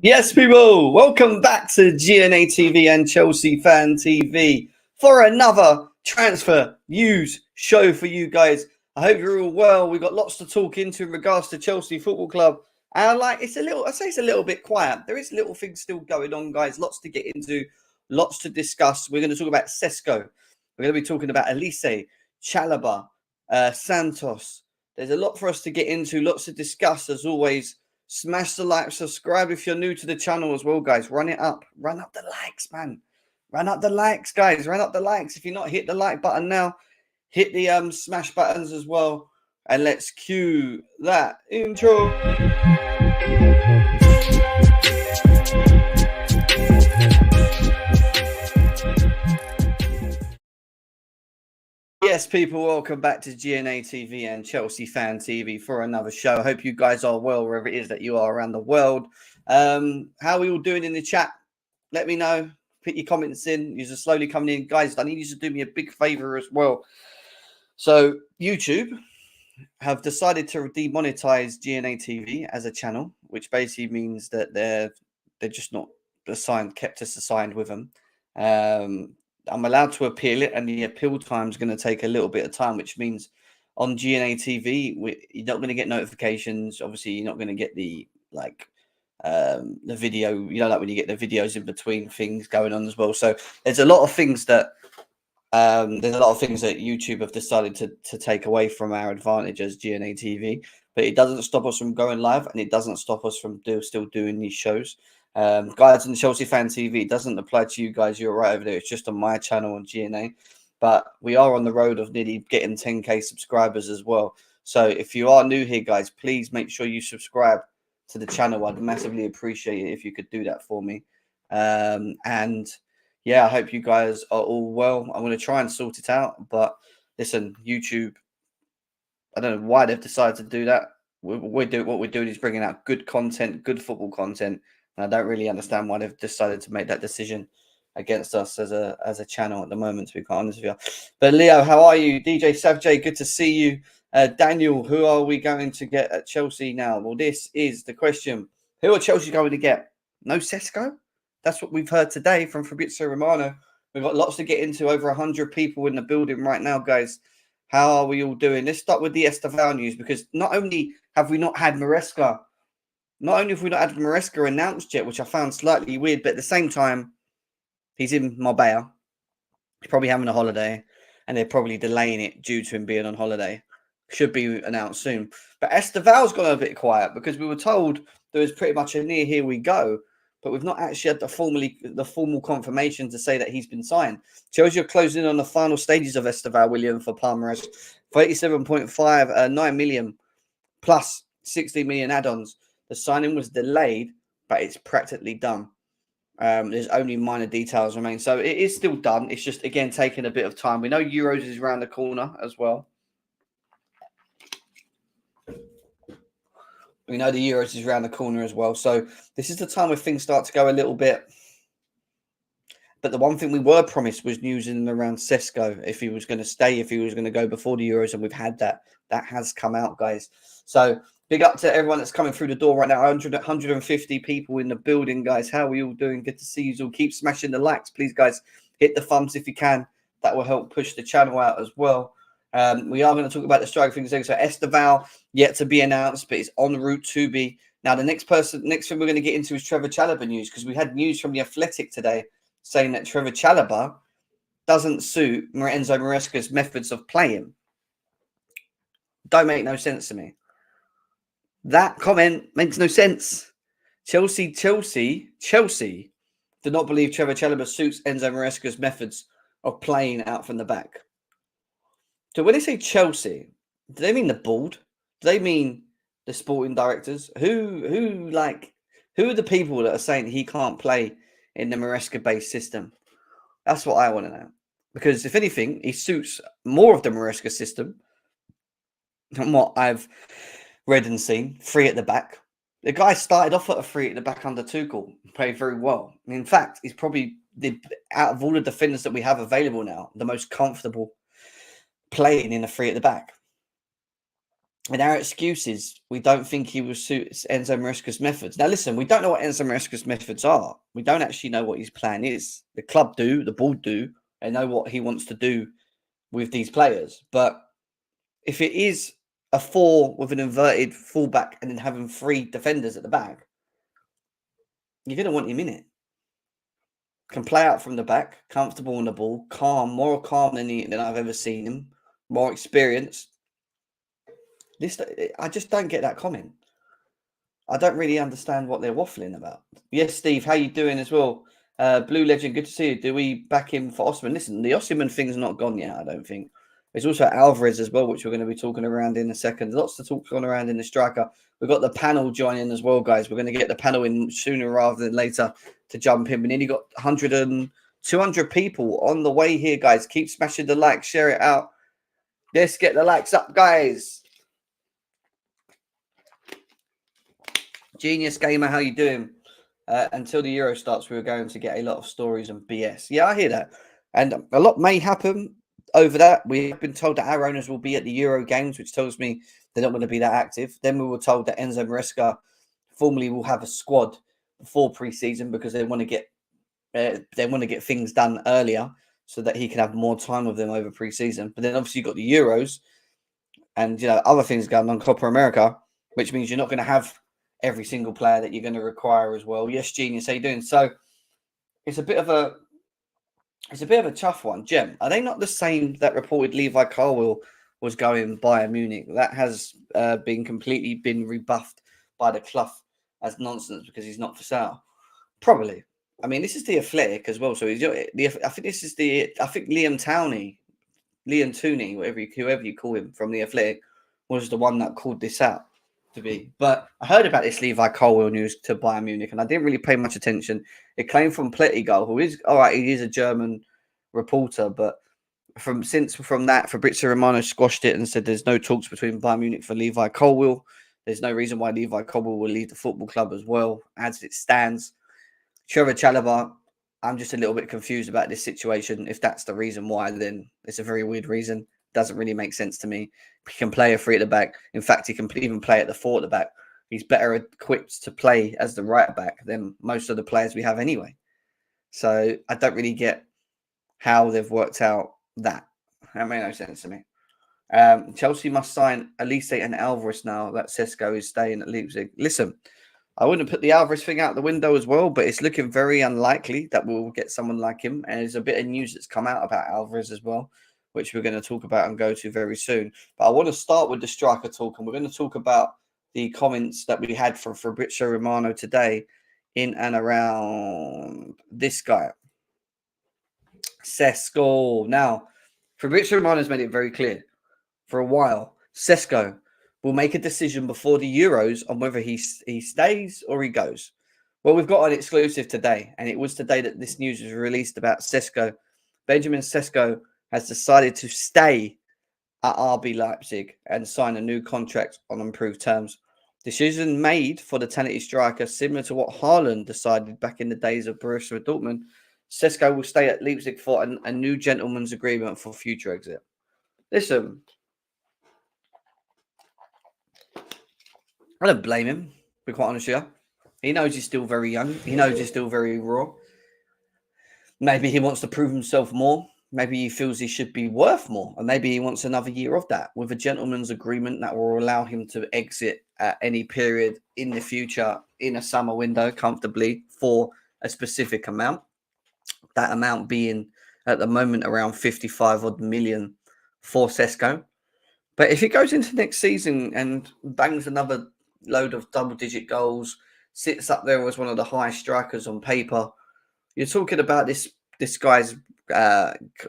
Yes, people, welcome back to GNA TV and Chelsea Fan TV for another transfer news show for you guys. I hope you're all well. We've got lots to talk into in regards to Chelsea Football Club. And it's a little bit quiet. There is little things still going on, guys. Lots to get into, lots to discuss. We're going to talk about Sesko. We're going to be talking about Olise, Chalobah, Santos. There's a lot for us to get into, lots to discuss as always. Smash the like, subscribe if you're new to the channel as well, guys. Run it up. Run up the likes, man. Run up the likes, guys. Run up the likes. If you're not, hit the like button now. Hit the smash buttons as well. And let's cue that intro. Yes, people, welcome back to GNA TV and Chelsea Fan TV for another show. I hope you guys are well wherever it is that you are around the world. How are we all doing in the chat? Let me know. Put your comments in. You're just slowly coming in. Guys, I need you to do me a big favor as well. So YouTube have decided to demonetize GNA TV as a channel, which basically means that they're just not kept us assigned with them. I'm allowed to appeal it, and the appeal time is going to take a little bit of time, which means on GNA TV, you're not going to get notifications. Obviously, you're not going to get the video, like when you get the videos in between things going on as well. So there's a lot of things that YouTube have decided to take away from our advantage as GNA TV, but it doesn't stop us from going live, and it doesn't stop us from still doing these shows. Guys on Chelsea Fan TV, it doesn't apply to you guys. You're right over there. It's just on my channel on GNA. But we are on the road of nearly getting 10K subscribers as well. So if you are new here, guys, please make sure you subscribe to the channel. I'd massively appreciate it if you could do that for me. And yeah, I hope you guys are all well. I'm going to try and sort it out. But listen, YouTube, I don't know why they've decided to do that. What we're doing is bringing out good content, good football content. I don't really understand why they've decided to make that decision against us as a channel at the moment, to be quite honest with you. But Leo, how are you? DJ Savjay, good to see you. Daniel, who are we going to get at Chelsea now? Well, this is the question. Who are Chelsea going to get? No Sesko? That's what we've heard today from Fabrizio Romano. We've got lots to get into, over 100 people in the building right now, guys. How are we all doing? Let's start with the Estevao news, because not only have we not had Maresca announced yet, which I found slightly weird, but at the same time, he's in Marbella. He's probably having a holiday, and they're probably delaying it due to him being on holiday. Should be announced soon. But Estevao's gone a bit quiet, because we were told there was pretty much a near here we go, but we've not actually had the formal confirmation to say that he's been signed. Chelsea are closing in on the final stages of Estevao Willian for Palmeiras for 87.5, 9 million plus 60 million add-ons. The signing was delayed, but it's practically done. There's only minor details remain. So it is still done. It's just, again, taking a bit of time. We know Euros is around the corner as well. So this is the time where things start to go a little bit. But the one thing we were promised was news in and around Sesko, if he was going to stay, if he was going to go before the Euros, and we've had that. That has come out, guys. So big up to everyone that's coming through the door right now. 150 people in the building, guys. How are we all doing? Good to see you all. Keep smashing the likes, please, guys. Hit the thumbs if you can. That will help push the channel out as well. We are going to talk about the striker things. So Estevao, yet to be announced, but it's en route to be. Now, the next thing we're going to get into is Trevor Chalobah news, because we had news from The Athletic today saying that Trevor Chalobah doesn't suit Enzo Maresca's methods of playing. Don't make no sense to me. That comment makes no sense. Chelsea do not believe Trevor Chalobah suits Enzo Maresca's methods of playing out from the back. So when they say Chelsea, do they mean the board? Do they mean the sporting directors? Who are the people that are saying he can't play in the Maresca-based system? That's what I want to know. Because if anything, he suits more of the Maresca system than what I've read and seen. 3 at the back. The guy started off at a 3 at the back under Tuchel. Played very well. In fact, he's probably, out of all the defenders that we have available now, the most comfortable playing in a 3 at the back. And our excuse is we don't think he will suit Enzo Maresca's methods. Now, listen, we don't know what Enzo Maresca's methods are. We don't actually know what his plan is. The club do, the board do. They know what he wants to do with these players. But if it is a 4 with an inverted fullback and then having 3 defenders at the back, you're going to want him in it. Can play out from the back, comfortable on the ball, calm, more calm than I've ever seen him, more experienced. I just don't get that comment. I don't really understand what they're waffling about. Yes, Steve, how you doing as well? Blue Legend, good to see you. Do we back him for Osimhen? Listen, the Osimhen thing's not gone yet, I don't think. There's also Alvarez as well, which we're going to be talking around in a second. Lots to talk on around in the striker. We've got the panel joining as well, guys. We're going to get the panel in sooner rather than later to jump in. We nearly got 200 people on the way here, guys. Keep smashing the like, share it out. Let's get the likes up, guys. Genius Gamer, how you doing? Until the Euro starts, we were going to get a lot of stories and BS. Yeah, I hear that. And a lot may happen over that. We've been told that our owners will be at the Euro games, which tells me they're not going to be that active. Then we were told that Enzo Maresca formally will have a squad before pre-season because they want to get things done earlier so that he can have more time with them over pre-season. But then obviously you've got the Euros and other things going on, Copa America, which means you're not going to have every single player that you're going to require as well. Yes, Genius, how you doing? So it's a bit of a tough one. Jem, are they not the same that reported Levi Colwill was going Bayern Munich? That has been rebuffed by the club as nonsense because he's not for sale. Probably. I mean, this is the Athletic as well. So I think Liam Tooney, whoever you call him from the Athletic, was the one that called this out to be. But I heard about this Levi Colwill news to Bayern Munich, and I didn't really pay much attention. It came from Plettigol, who is all right. He is a German reporter, but from that, Fabrizio Romano squashed it and said there's no talks between Bayern Munich for Levi Colwill. There's no reason why Levi Colwill will leave the football club as well as it stands. Trevor Chalobah, I'm just a little bit confused about this situation. If that's the reason why, then it's a very weird reason. Doesn't really make sense to me. He can play a 3 at the back. In fact, he can even play at the 4 at the back. He's better equipped to play as the right back than most of the players we have anyway. So I don't really get how they've worked out that. That made no sense to me. Chelsea must sign Olise and Alvarez now that Sesko is staying at Leipzig. Listen, I wouldn't put the Alvarez thing out the window as well, but it's looking very unlikely that we'll get someone like him. And there's a bit of news that's come out about Alvarez as well, which we're going to talk about and go to very soon. But I want to start with the striker talk, and we're going to talk about the comments that we had from Fabrizio Romano today in and around this guy, Sesko. Now, Fabrizio Romano has made it very clear for a while. Sesko will make a decision before the Euros on whether he stays or he goes. Well, we've got an exclusive today, and it was today that this news was released about Sesko. Benjamin Sesko has decided to stay at RB Leipzig and sign a new contract on improved terms. Decision made for the talented striker, similar to what Haaland decided back in the days of Borussia Dortmund. Sesko will stay at Leipzig for a new gentleman's agreement for future exit. Listen, I don't blame him, to be quite honest with you. He knows he's still very young. He knows he's still very raw. Maybe he wants to prove himself more. Maybe he feels he should be worth more. And maybe he wants another year of that with a gentleman's agreement that will allow him to exit at any period in the future in a summer window comfortably for a specific amount. That amount being at the moment around 55 odd million for Sesko. But if he goes into next season and bangs another load of double-digit goals, sits up there as one of the highest strikers on paper, you're talking about this guy's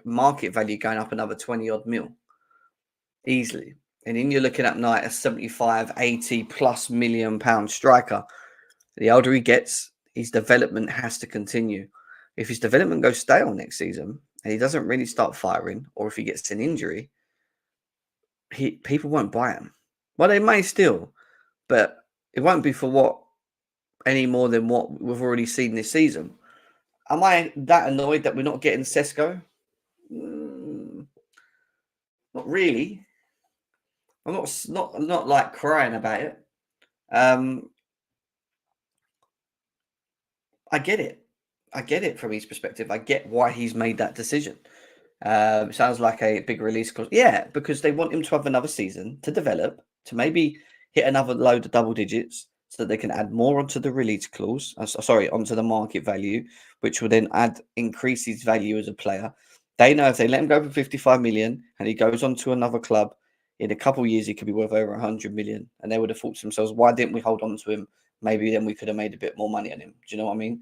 market value going up another 20 odd mil easily. And then you're looking at night a 75, 80 plus million pound striker. The older he gets, his development has to continue. If his development goes stale next season and he doesn't really start firing, or if he gets an injury, people won't buy him. Well, they may still, but it won't be for what any more than what we've already seen this season. Am I that annoyed that we're not getting Sesko? Not really. I'm not like crying about it. I get it. I get it from his perspective. I get why he's made that decision. It sounds like a big release clause. Yeah, because they want him to have another season to develop, to maybe hit another load of double digits so that they can add more onto the release clause, onto the market value, which will then increase his value as a player. They know if they let him go for 55 million and he goes on to another club, in a couple of years, he could be worth over 100 million. And they would have thought to themselves, why didn't we hold on to him? Maybe then we could have made a bit more money on him. Do you know what I mean?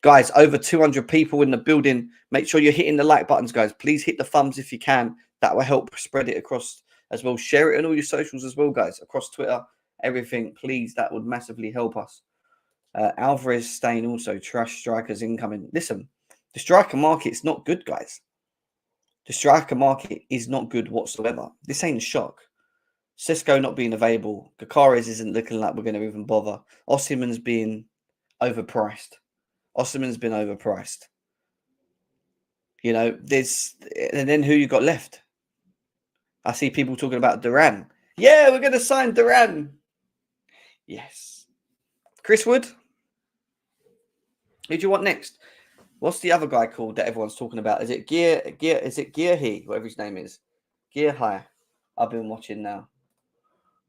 Guys, over 200 people in the building. Make sure you're hitting the like buttons, guys. Please hit the thumbs if you can. That will help spread it across as well. Share it on all your socials as well, guys. Across Twitter, everything. Please, that would massively help us. Alvarez staying also. Trash strikers incoming. Listen, the striker market's not good, guys. The striker market is not good whatsoever. This ain't a shock. Sesko not being available. Gakares isn't looking like we're going to even bother. Osimhen's being overpriced. Osimhen's been overpriced. You know, and then who you got left? I see people talking about Duran. Yeah, we're going to sign Duran. Yes. Chris Wood. Who do you want next? What's the other guy called that everyone's talking about? Is it Gear? Is it Gearhe? Whatever his name is. Gearhe. I've been watching now.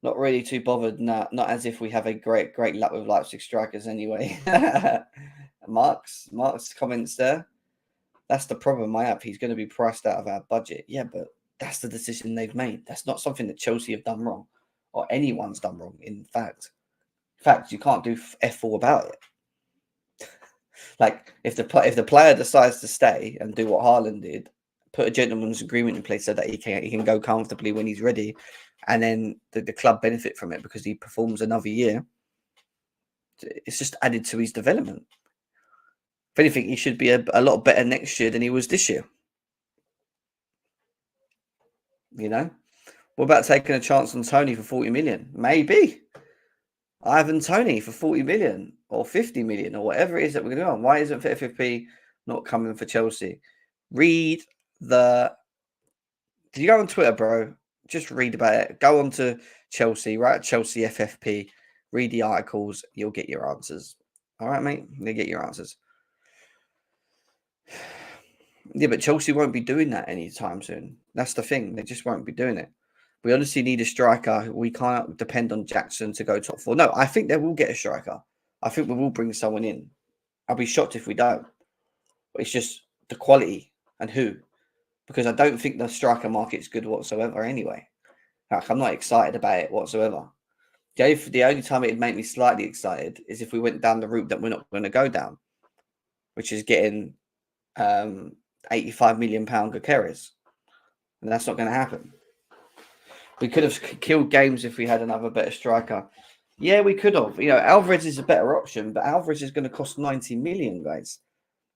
Not really too bothered. Not as if we have a great luck with Leipzig strikers anyway. Mark's comments there. That's the problem I have. He's going to be priced out of our budget. Yeah, but that's the decision they've made. That's not something that Chelsea have done wrong or anyone's done wrong. In fact, you can't do F4 about it. Like if the player decides to stay and do what Haaland did, put a gentleman's agreement in place so that he can go comfortably when he's ready, and then the club benefit from it because he performs another year. It's just added to his development. If anything, he should be a lot better next year than he was this year. You know, what about taking a chance on Tony for 40 million? Maybe. Ivan Tony for 40 million or 50 million or whatever it is that we're going to do on. Why isn't FFP not coming for Chelsea? Read the... Did you go on Twitter, bro? Just read about it. Go on to Chelsea, right? Chelsea FFP. Read the articles. You'll get your answers. All right, mate? You'll get your answers. Yeah, but Chelsea won't be doing that anytime soon. That's the thing. They just won't be doing it. We honestly need a striker. We can't depend on Jackson to go top four. No, I think they will get a striker. I think we will bring someone in. I'll be shocked if we don't. But it's just the quality and who. Because I don't think the striker market's good whatsoever anyway. Like, I'm not excited about it whatsoever. The only time it'd make me slightly excited is if we went down the route that we're not going to go down, which is getting 85 million pound Gakares. And that's not going to happen. We could have killed games if we had another better striker. Yeah, we could have. You know, Alvarez is a better option, but Alvarez is going to cost 90 million, guys.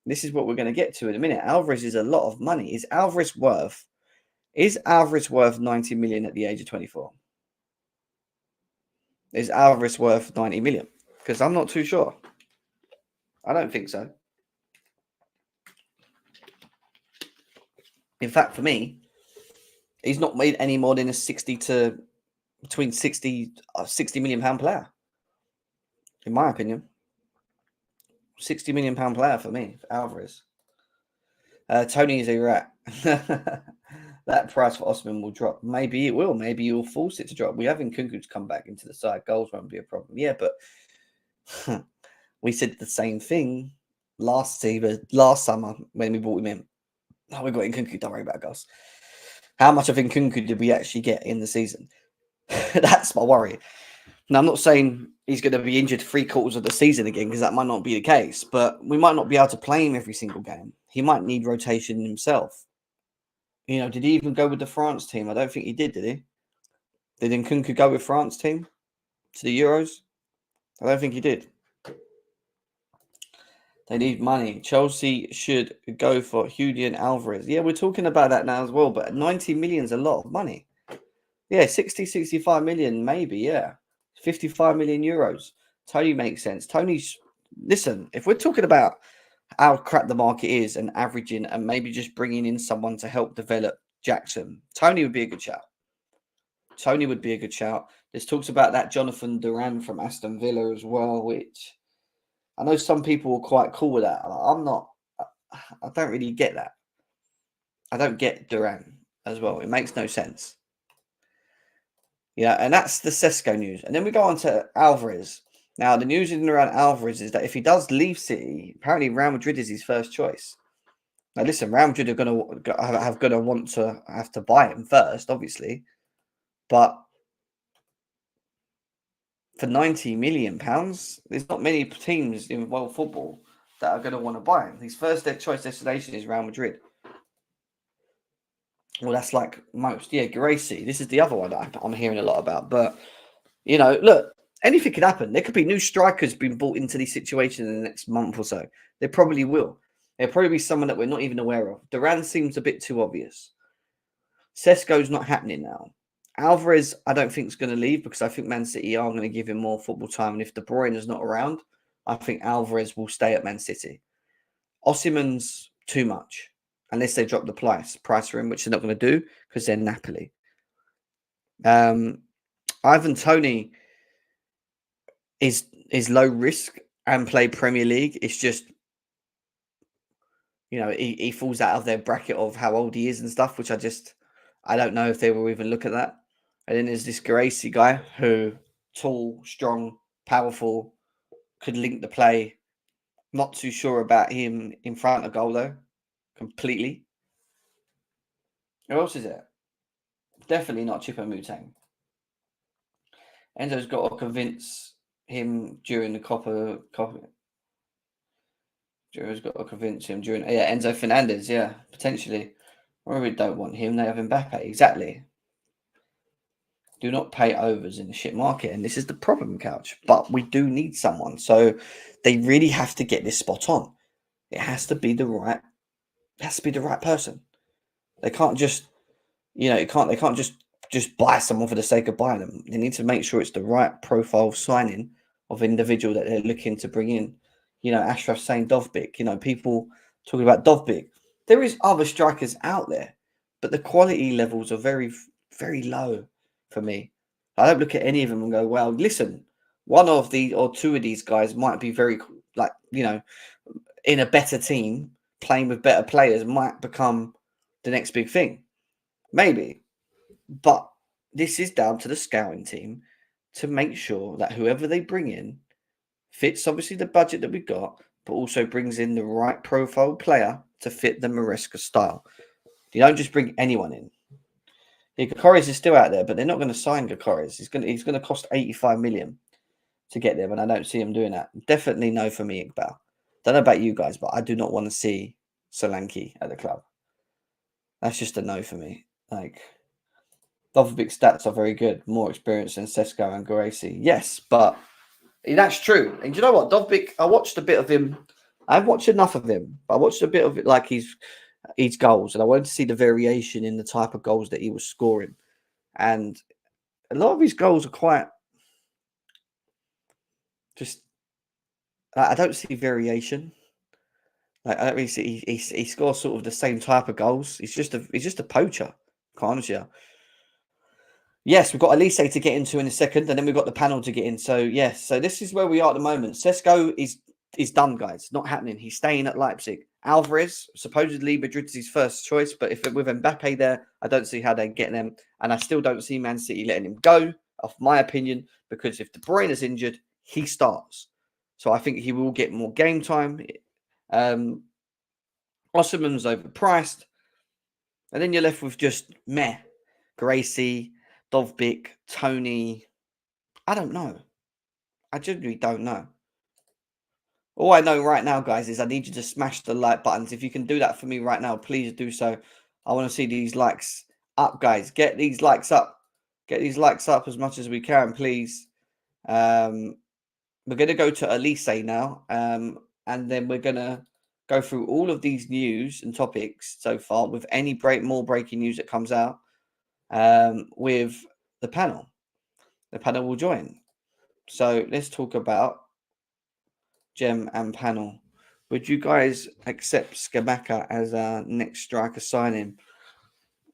This is what we're going to get to in a minute. Alvarez is a lot of money. Is Alvarez worth 90 million at the age of 24? Is Alvarez worth 90 million? Because I'm not too sure. I don't think so. In fact, for me, he's not made any more than between 60 million pound player. In my opinion. 60 million pound player for me, for Alvarez. Tony is a rat. That price for Osimhen will drop. Maybe it will. Maybe you'll force it to drop. We have Nkunku to come back into the side. Goals won't be a problem. Yeah, but we said the same thing last summer when we brought him in. Oh, we got Nkunku. Don't worry about goals. How much of Nkunku did we actually get in the season? That's my worry. Now, I'm not saying he's going to be injured 3/4 of the season again, because that might not be the case, but we might not be able to play him every single game. He might need rotation himself. You know, did he even go with the France team? I don't think he did he? Did Nkunku go with France team to the Euros? I don't think he did. They need money. Chelsea should go for Julian Alvarez. Yeah, we're talking about that now as well, but 90 million is a lot of money. Yeah, 65 million, maybe, yeah. 55 million euros. Tony makes sense. Listen, if we're talking about how crap the market is and averaging and maybe just bringing in someone to help develop Jackson, Tony would be a good shout. Tony would be a good shout. There's talks about that Jonathan Duran from Aston Villa as well, which I know some people are quite cool with that. I'm not. I don't really get that. I don't get Duran as well. It makes no sense. Yeah, and that's the Sesko news. And then we go on to Alvarez. Now, the news in and around Alvarez is that if he does leave City, apparently Real Madrid is his first choice. Now, listen, Real Madrid are going to want to have to buy him first, obviously, but for £90 million, there's not many teams in world football that are going to want to buy him. His first choice destination is Real Madrid. Well, that's like most. Yeah, Gracie. This is the other one that I'm hearing a lot about. But, you know, look, anything could happen. There could be new strikers being brought into these situations in the next month or so. There probably will. There'll probably be someone that we're not even aware of. Duran seems a bit too obvious. Sesko's not happening now. Alvarez, I don't think is going to leave because I think Man City are going to give him more football time. And if De Bruyne is not around, I think Alvarez will stay at Man City. Osimhen's too much, unless they drop the price for him, which they're not going to do because they're Napoli. Ivan Toney is low risk and play Premier League. It's just, you know, he falls out of their bracket of how old he is and stuff, which I don't know if they will even look at that. And then there's this Gracie guy who, tall, strong, powerful, could link the play. Not too sure about him in front of goal, though. Completely. Who else is it? Definitely not Choupo-Moting. Enzo's got to convince him during the Copa. Enzo's got to convince him during... Yeah, Enzo Fernandez, yeah, potentially. Or we don't want him. They have Mbappe. Exactly. Do not pay overs in the shit market. And this is the problem, Couch. But we do need someone. So they really have to get this spot on. It has to be the right person. They can't just, you know, they can't just buy someone for the sake of buying them. They need to make sure it's the right profile signing of individual that they're looking to bring in. You know, Ashraf saying Dovbyk, you know, people talking about Dovbyk. There is other strikers out there, but the quality levels are very, very low for me. I don't look at any of them and go, well, listen, one of the or two of these guys might be very, like, you know, in a better team, playing with better players might become the next big thing. Maybe. But this is down to the scouting team to make sure that whoever they bring in fits obviously the budget that we got, but also brings in the right profile player to fit the Maresca style. You don't just bring anyone in. Yeah, Gakores is still out there, but they're not going to sign Gakores. He's going to cost 85 million to get there, and I don't see him doing that. Definitely no for me, Iqbal. Don't know about you guys, but I do not want to see Solanke at the club. That's just a no for me. Like, Dovbyk's stats are very good, more experience than Sesko and Gracie. Yes, but that's true. And you know what, Dovbyk, I watched a bit of him. I haven't watched enough of him, but I watched a bit of it, like his goals, and I wanted to see the variation in the type of goals that he was scoring. And a lot of his goals are quite just. I don't see variation. Like, I don't really see. He scores sort of the same type of goals. He's just a poacher. Can't you? Yes, we've got Olise to get into in a second, and then we've got the panel to get in. So, yes, so this is where we are at the moment. Sesko is done, guys. Not happening. He's staying at Leipzig. Alvarez, supposedly Madrid's his first choice, but if with Mbappe there, I don't see how they get them. And I still don't see Man City letting him go, of my opinion, because if De Bruyne is injured, he starts. So I think he will get more game time. Osimhen's overpriced. And then you're left with just meh. Gracie, Dovbyk, Tony. I don't know. I genuinely don't know. All I know right now, guys, is I need you to smash the like buttons. If you can do that for me right now, please do so. I want to see these likes up, guys. Get these likes up. Get these likes up as much as we can, please. We're going to go to Olise now. And then we're going to go through all of these news and topics so far with any more breaking news that comes out with the panel. The panel will join. So let's talk about Gem and panel. Would you guys accept Scamacca as our next striker signing?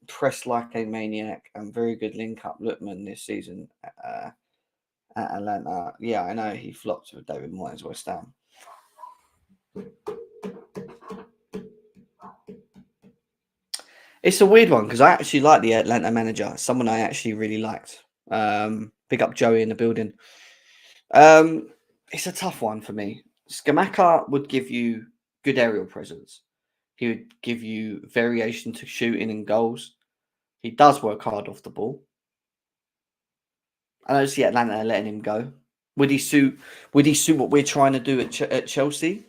pressed like a maniac and very good link up Lookman this season at Atlanta. Yeah, I know he flopped with David Moyes West Ham. It's a weird one because I actually like the Atlanta manager. Someone I actually really liked. Big up Joey in the building. It's a tough one for me. Scamacca would give you good aerial presence. He would give you variation to shooting and goals. He does work hard off the ball. I don't see Atlanta letting him go. Would he suit what we're trying to do at Chelsea?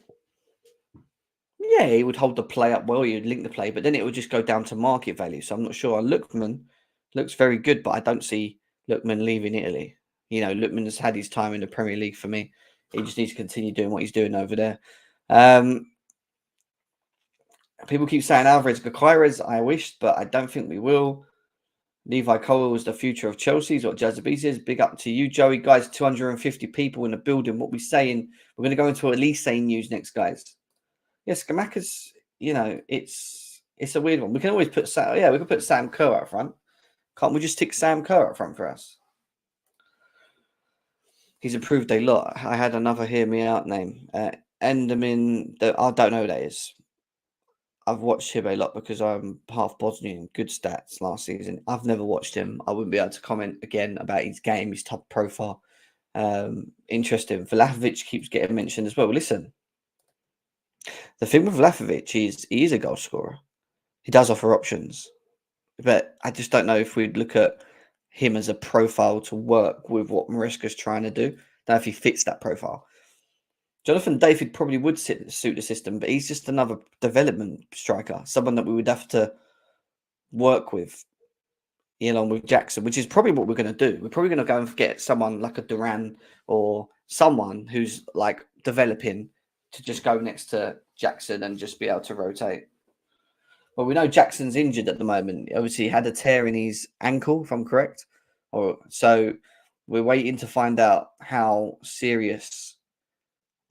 Yeah, he would hold the play up well. He'd link the play, but then it would just go down to market value. So I'm not sure. Lookman looks very good, but I don't see Lookman leaving Italy. You know, Lookman has had his time in the Premier League for me. He just needs to continue doing what he's doing over there. People keep saying Alvarez, Gakires. I wished, but I don't think we will. Levi Cole is the future of Chelsea, is what Jazzaby says. Big up to you, Joey. Guys, 250 people in the building. What we saying? We're going to go into Olise news next, guys. Yes, Scamacca's, you know, it's a weird one. We can always put Sam, we can put Sam Kerr up front. Can't we just stick Sam Kerr up front for us? He's improved a lot. I had another hear me out name. Enderman, I don't know who that is. I've watched him a lot because I'm half Bosnian. Good stats last season. I've never watched him. I wouldn't be able to comment again about his game, his top profile. Interesting. Vlahovic keeps getting mentioned as well. Listen, the thing with Vlahovic is he is a goal scorer. He does offer options, but I just don't know if we'd look at him as a profile to work with what Maresca's trying to do. Don't know if he fits that profile. Jonathan David probably would suit the system, but he's just another development striker, someone that we would have to work with, along with Jackson, which is probably what we're going to do. We're probably going to go and get someone like a Duran or someone who's like developing to just go next to Jackson and just be able to rotate. Well, we know Jackson's injured at the moment. Obviously, he had a tear in his ankle, if I'm correct. So we're waiting to find out how serious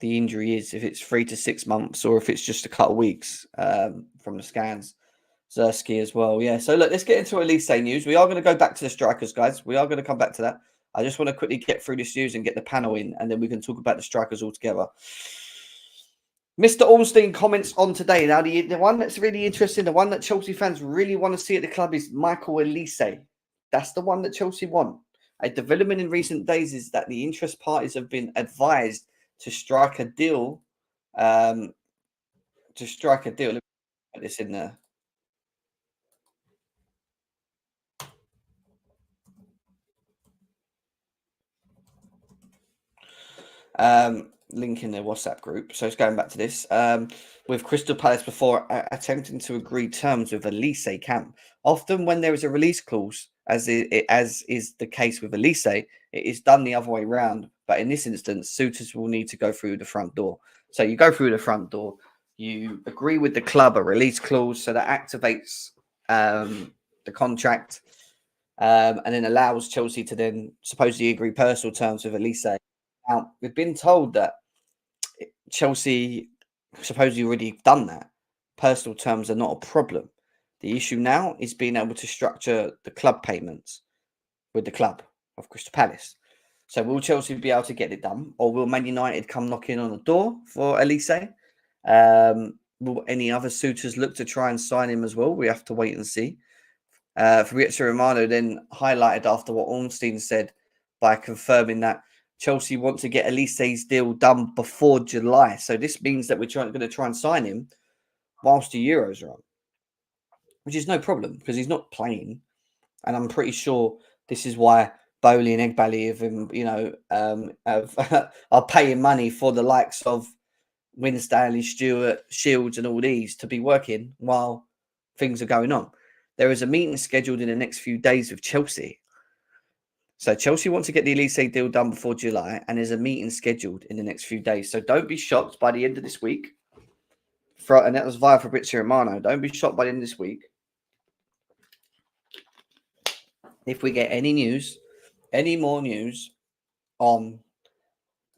the injury is, if it's 3 to 6 months or if it's just a couple of weeks from the scans. Zersky as well. Yeah. So look, let's get into Olise news. We are going to go back to the strikers, guys. We are going to come back to that. I just want to quickly get through this news and get the panel in, and then we can talk about the strikers all together. Mr. Ornstein comments on today. Now, the one that's really interesting, the one that Chelsea fans really want to see at the club is Michael Olise. That's the one that Chelsea want. A development in recent days is that the interest parties have been advised to strike a deal. Let me put this in there. Link in the WhatsApp group. So it's going back to this. With Crystal Palace before attempting to agree terms with Olise camp. Often when there is a release clause, as is the case with Olise, it is done the other way around. But in this instance, suitors will need to go through the front door. So you go through the front door, you agree with the club a release clause, so that activates the contract, and then allows Chelsea to then supposedly agree personal terms with Olise. Now, we've been told that Chelsea supposedly already done that. Personal terms are not a problem. The issue now is being able to structure the club payments with the club of Crystal Palace. So will Chelsea be able to get it done, or will Man United come knocking on the door for Olise? Will any other suitors look to try and sign him as well? We have to wait and see. Fabrizio Romano then highlighted after what Ornstein said by confirming that Chelsea want to get Olise's deal done before July. So this means that we're going to try and sign him whilst the Euros are on, which is no problem because he's not playing. And I'm pretty sure this is why Bowley and Egbali are paying money for the likes of Winstanley, Stewart, Shields and all these to be working while things are going on. There is a meeting scheduled in the next few days with Chelsea. So Chelsea want to get the Olise deal done before July, and there's a meeting scheduled in the next few days. So don't be shocked by the end of this week. And that was via Fabrizio Romano. Don't be shocked by the end of this week if we get any more news on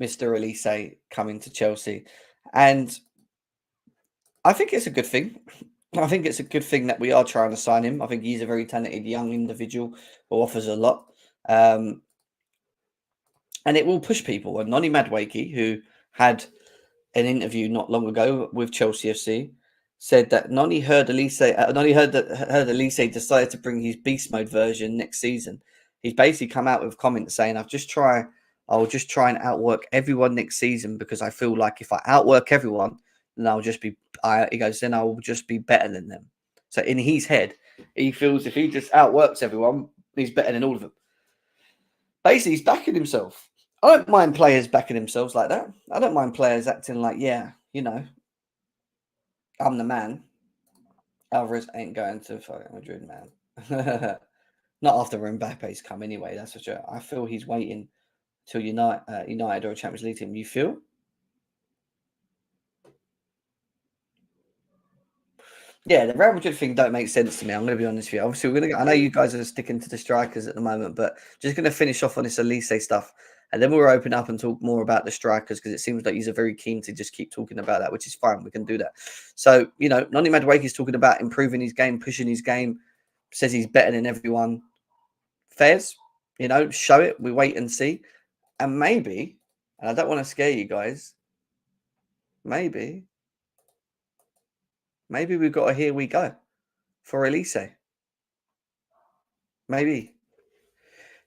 Mr. Olise coming to Chelsea. And I think it's a good thing. I think it's a good thing that we are trying to sign him. I think he's a very talented young individual who offers a lot. And it will push people. And Noni Madueke, who had an interview not long ago with Chelsea FC, said that Noni heard Olise decided to bring his beast mode version next season. He's basically come out with comments saying, I'll just try and outwork everyone next season because I feel like if I outwork everyone, then then I will just be better than them. So in his head, he feels if he just outworks everyone, he's better than all of them. Basically, he's backing himself. I don't mind players backing themselves like that. I don't mind players acting like, yeah, I'm the man. Alvarez ain't going to fucking Madrid, man. Not after Mbappe's come anyway. That's for sure. I feel he's waiting till United or a Champions League team. You feel? Yeah, the Real Madrid thing don't make sense to me. I'm going to be honest with you. Obviously, we're going to. I know you guys are sticking to the strikers at the moment, but just going to finish off on this Olise stuff, and then we'll open up and talk more about the strikers because it seems like he's very keen to just keep talking about that, which is fine. We can do that. So Noni Madueke is talking about improving his game, pushing his game. Says he's better than everyone. Fairs, show it. We wait and see, and maybe. And I don't want to scare you guys. Maybe we've got a here we go for Olise. Maybe.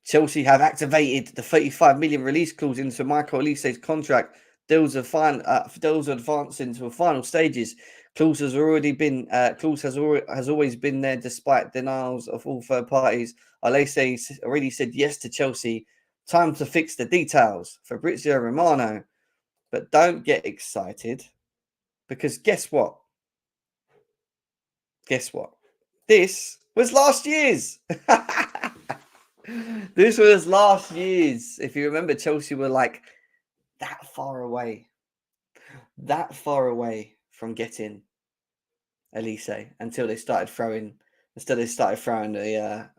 Chelsea have activated the 35 million release clause into Michael Olise's contract. Deals advancing to the final stages. Clause has already been has always been there despite denials of all third parties. Olise already said yes to Chelsea. Time to fix the details. Fabrizio Romano. But don't get excited because guess what? Guess what? This was last year's. This was last year's. If you remember, Chelsea were like that far away from getting Olise until they started throwing the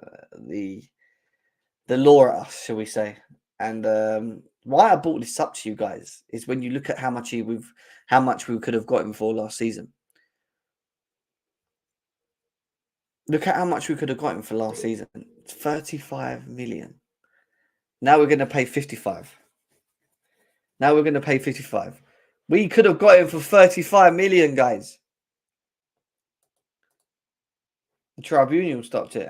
law at us, shall we say? And why I brought this up to you guys is when you look at how much we could have gotten for last season. Look at how much we could have gotten for last season. It's 35 million. Now we're going to pay 55. We could have got him for 35 million, guys. The tribunal stopped it.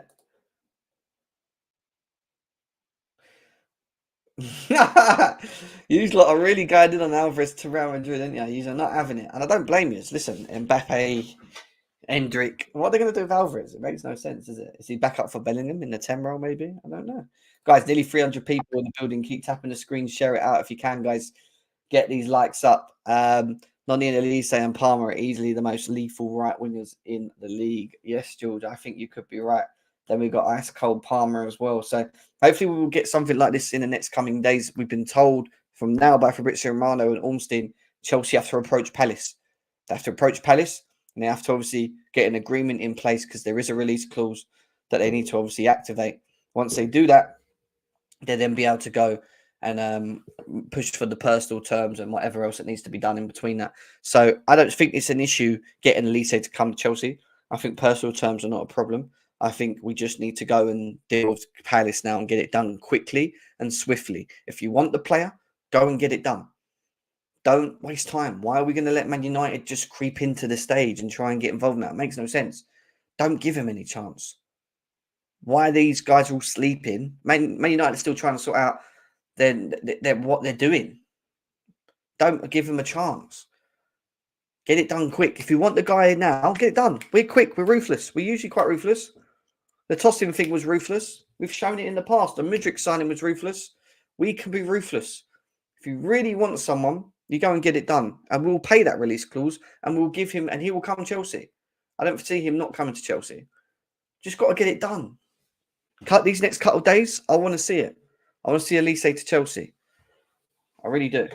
You lot are really guided on Alvarez to Real Madrid, aren't you? You're not having it. And I don't blame you. Listen, Mbappe, Endrick. What are they going to do with Alvarez? It makes no sense, is it? Is he back up for Bellingham in the 10 role, maybe? I don't know. Guys, nearly 300 people in the building. Keep tapping the screen. Share it out if you can, guys. Get these likes up. Noni and Olise and Palmer are easily the most lethal right wingers in the league. Yes, George, I think you could be right. Then we've got ice cold Palmer as well. So hopefully we will get something like this in the next coming days. We've been told from now by Fabrizio Romano and Ormstein, Chelsea have to approach Palace. They have to approach Palace and they have to obviously get an agreement in place because there is a release clause that they need to obviously activate. Once they do that, they'll then be able to go and push for the personal terms and whatever else that needs to be done in between that. So I don't think it's an issue getting Olise to come to Chelsea. I think personal terms are not a problem. I think we just need to go and deal with Palace now and get it done quickly and swiftly. If you want the player, go and get it done. Don't waste time. Why are we going to let Man United just creep into the stage and try and get involved in that? It makes no sense. Don't give him any chance. Why are these guys all sleeping? Man United are still trying to sort out what they're doing. Don't give him a chance. Get it done quick. If you want the guy now, get it done. We're quick. We're ruthless. We're usually quite ruthless. The Tosin thing was ruthless. We've shown it in the past. The Mudryk signing was ruthless. We can be ruthless. If you really want someone, you go and get it done. And we'll pay that release clause and we'll give him, and he will come to Chelsea. I don't see him not coming to Chelsea. Just got to get it done. These next couple of days, I want to see it. I want to see Olise to Chelsea. I really do.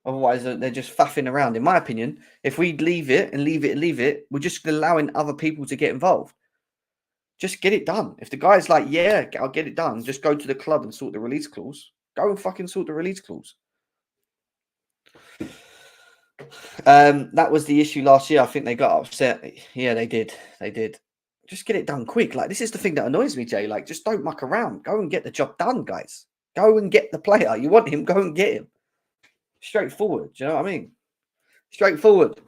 Otherwise, they're just faffing around. In my opinion, if we leave it, we're just allowing other people to get involved. Just get it done. If the guy's like, yeah, I'll get it done, just go to the club and sort the release clause. Go and fucking sort the release clause. That was the issue last year. I think they got upset. Yeah, they did. They did. Just get it done quick. Like, this is the thing that annoys me, Jay. Like, just don't muck around. Go and get the job done, guys. Go and get the player. You want him, go and get him. Straightforward. Do you know what I mean? Straightforward.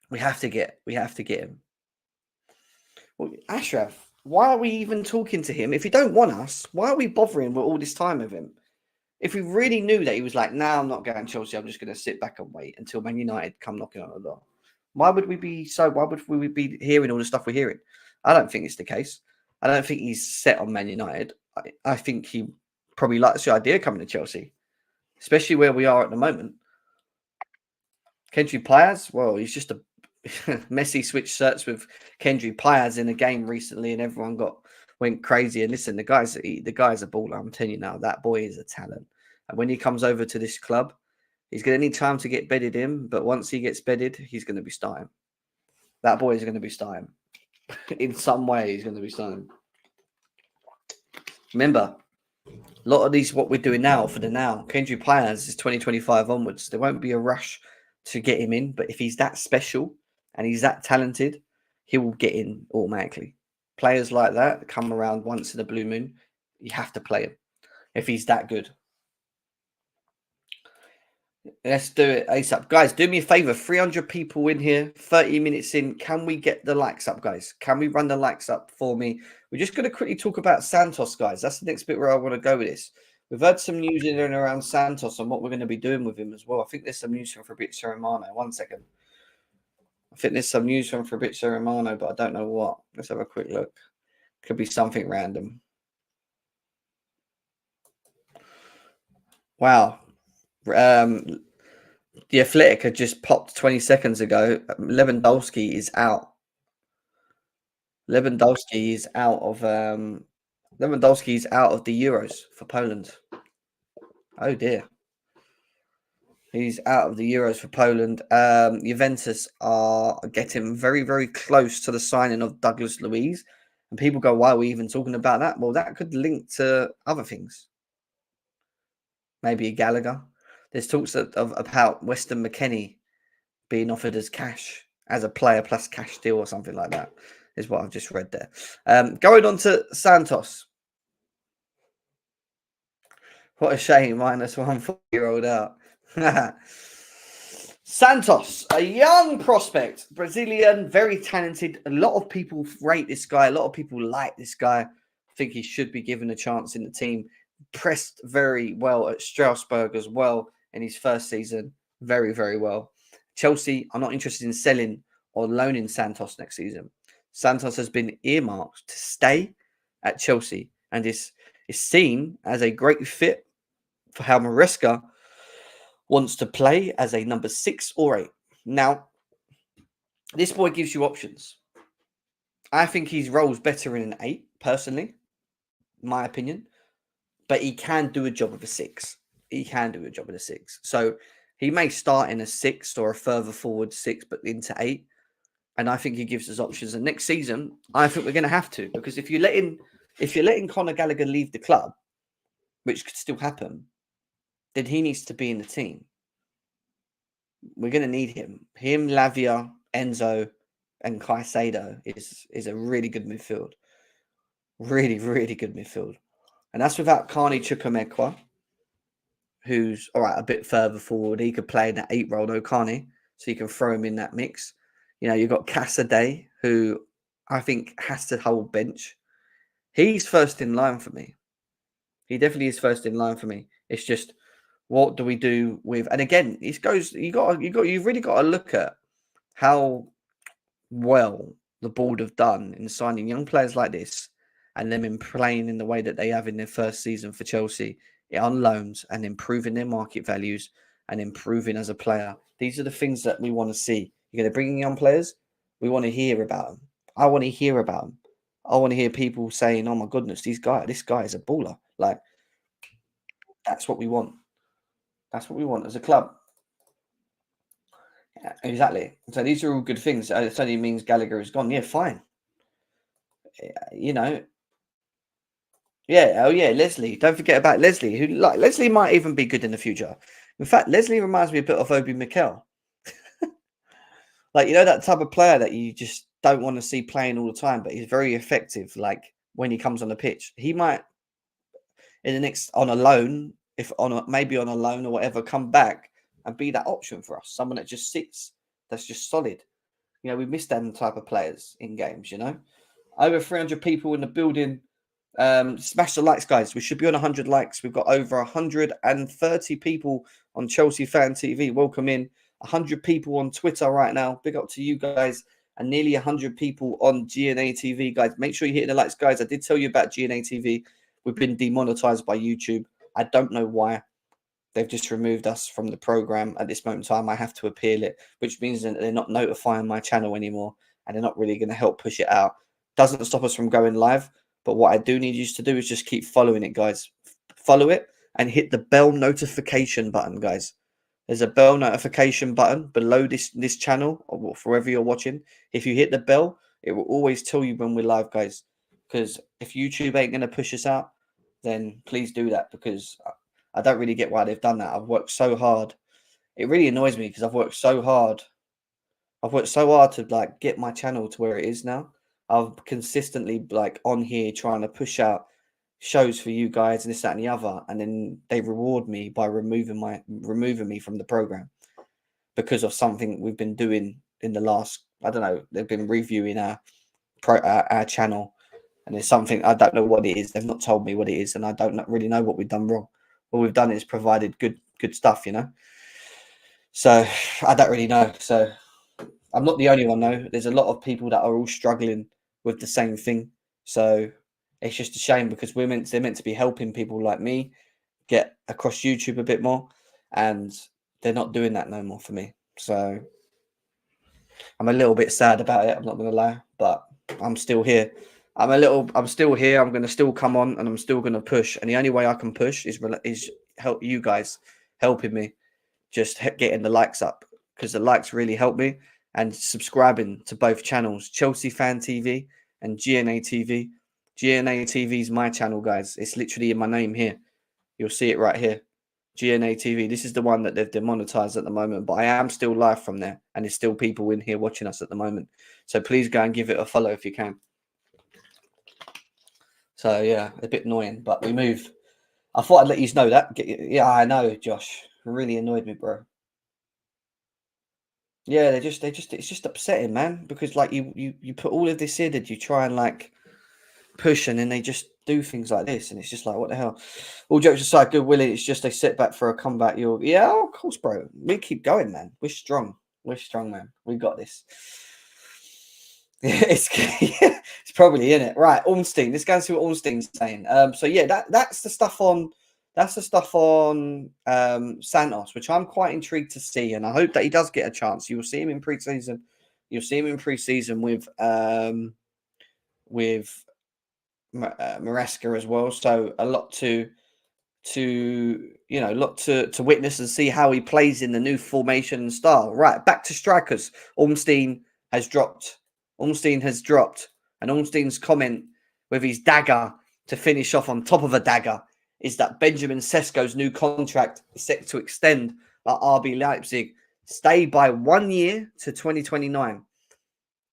We have to get him. Well, Ashraf, why are we even talking to him? If you don't want us, why are we bothering with all this time with him? If we really knew that he was like, nah, I'm not going to Chelsea, I'm just going to sit back and wait until Man United come knocking on the door. Why would we be hearing all the stuff we're hearing? I don't think it's the case. I don't think he's set on Man United. I think he probably likes the idea of coming to Chelsea, especially where we are at the moment. Kendry Payas, well, he's just a Messi switched shirts with Kendry Payas in a game recently, and everyone went crazy. And listen, the guy's a baller. I'm telling you now, that boy is a talent. And when he comes over to this club, he's going to need time to get bedded in. But once he gets bedded, he's going to be starting. That boy is going to be starting. In some way, he's going to be starting. Remember, a lot of these, what we're doing now for the now, Kendry Payas is 2025 onwards. There won't be a rush to get him in. But if he's that special and he's that talented, he will get in automatically. Players like that come around once in a blue moon. You have to play him if he's that good. Let's do it ASAP. Guys, do me a favor. 300 people in here, 30 minutes in. Can we get the likes up, guys? Can we run the likes up for me? We're just going to quickly talk about Santos, guys. That's the next bit where I want to go with this. We've heard some news in and around Santos and what we're going to be doing with him as well. I think there's some news from Fabrizio Romano. 1 second. I think there's some news from Fabrizio Romano, but I don't know what. Let's have a quick look. Could be something random. Wow. The Athletic had just popped 20 seconds ago. Lewandowski is out. Lewandowski is out of the Euros for Poland. Oh dear. He's out of the Euros for Poland. Juventus are getting very, very close to the signing of Douglas Luiz. And people go, why are we even talking about that? Well, that could link to other things. Maybe a Gallagher. There's talks about Weston McKennie being offered as cash, as a player plus cash deal or something like that, is what I've just read there. Going on to Santos. What a shame, minus 1 4-year-old out. Santos, a young prospect, Brazilian, very talented. A lot of people rate this guy. A lot of people like this guy. I think he should be given a chance in the team. Pressed very well at Strasbourg as well in his first season. Very, very well. Chelsea are not interested in selling or loaning Santos next season. Santos has been earmarked to stay at Chelsea and is seen as a great fit for how Maresca wants to play as a number 6 or 8. Now, this boy gives you options. I think his role's better in an 8, personally, my opinion. But he can do a job of a 6. He can do a job of a 6. So he may start in a 6 or a further forward 6, but into 8. And I think he gives us options. And next season, I think we're going to have to, because if you're letting Conor Gallagher leave the club, which could still happen, then he needs to be in the team. We're going to need him. Him, Lavia, Enzo, and Caicedo is a really good midfield. Really, really good midfield. And that's without Carney Chukwuemeka, who's all right a bit further forward. He could play in that 8 role, no Carney, so you can throw him in that mix. You know, you've got Casadei, who I think has to hold bench. He's first in line for me. He definitely is first in line for me. It's just, what do we do with? And again, you've really got to look at how well the board have done in signing young players like this, and them in playing in the way that they have in their first season for Chelsea on loans and improving their market values and improving as a player. These are the things that we want to see. You're going to bring in young players. We want to hear about them. I want to hear about them. I want to hear people saying, "Oh my goodness, this guy is a baller." Like, that's what we want. That's what we want as a club. Yeah, exactly. So these are all good things. It only means Gallagher is gone. Yeah, fine. You know. Yeah, oh yeah, Leslie. Don't forget about Leslie. Leslie might even be good in the future. In fact, Leslie reminds me a bit of Obi Mikel. Like, you know, that type of player that you just don't want to see playing all the time, but he's very effective. Like when he comes on the pitch, he might in the next on a loan, if on a, maybe on a loan or whatever, come back and be that option for us. Someone that just sits, that's just solid. You know, we miss them type of players in games. You know, over 300 people in the building. Smash the likes, guys. We should be on 100 likes. We've got over 130 people on Chelsea Fan TV. Welcome in. 100 people on Twitter right now. Big up to you guys. And nearly 100 people on GNA TV, guys. Make sure you hit the likes, guys. I did tell you about GNA TV. We've been demonetized by YouTube. I don't know why. They've just removed us from the program at this moment in time. I have to appeal it, which means that they're not notifying my channel anymore, and they're not really going to help push it out. Doesn't stop us from going live, but what I do need you to do is just keep following it, guys. Follow it and hit the bell notification button, guys. There's a bell notification button below this channel, or wherever you're watching. If you hit the bell, it will always tell you when we're live, guys. Because if YouTube ain't going to push us out, then please do that, because I don't really get why they've done that. I've worked so hard. It really annoys me because I've worked so hard. I've worked so hard to like get my channel to where it is now. I've consistently like on here trying to push out shows for you guys and this, that, and the other, and then they reward me by removing me from the program because of something we've been doing in the last. I don't know. They've been reviewing our channel, and it's something I don't know what it is. They've not told me what it is, and I don't really know what we've done wrong. All we've done is provided good stuff, you know. So I don't really know. So I'm not the only one, though. There's a lot of people that are all struggling with the same thing. So it's just a shame because they're meant to be helping people like me get across YouTube a bit more, and they're not doing that no more for me. So I'm a little bit sad about it. I'm not going to lie, but I'm still here. I'm still here. I'm going to still come on, and I'm still going to push. And the only way I can push is help you guys helping me, just getting the likes up, because the likes really help me, and subscribing to both channels, Chelsea Fan TV and GNA TV. GNA TV is my channel, guys. It's literally in my name here. You'll see it right here. GNA TV. This is the one that they've demonetized at the moment, but I am still live from there, and there's still people in here watching us at the moment. So please go and give it a follow if you can. So yeah, a bit annoying, but we move. I thought I'd let you know that. Yeah, I know, Josh. It really annoyed me, bro. Yeah, it's just upsetting, man, because like you put all of this in and you try and like push, and then they just do things like this, and it's just like, what the hell? All jokes aside, good Willie, it's just a setback for a comeback. Yeah, of course, bro. We keep going, man. We're strong, man. We got this. It's probably in it, right? Ornstein. Let's go and see what Ornstein's saying. So yeah, that's the stuff on Santos, which I'm quite intrigued to see, and I hope that he does get a chance. You will see him in preseason. You'll see him in preseason with Maresca as well. So a lot to witness and see how he plays in the new formation and style. Right, back to strikers. Ornstein has dropped, and Ornstein's comment with his dagger to finish off on top of a dagger is that Benjamin Sesko's new contract is set to extend at RB Leipzig. Stay by 1 year to 2029.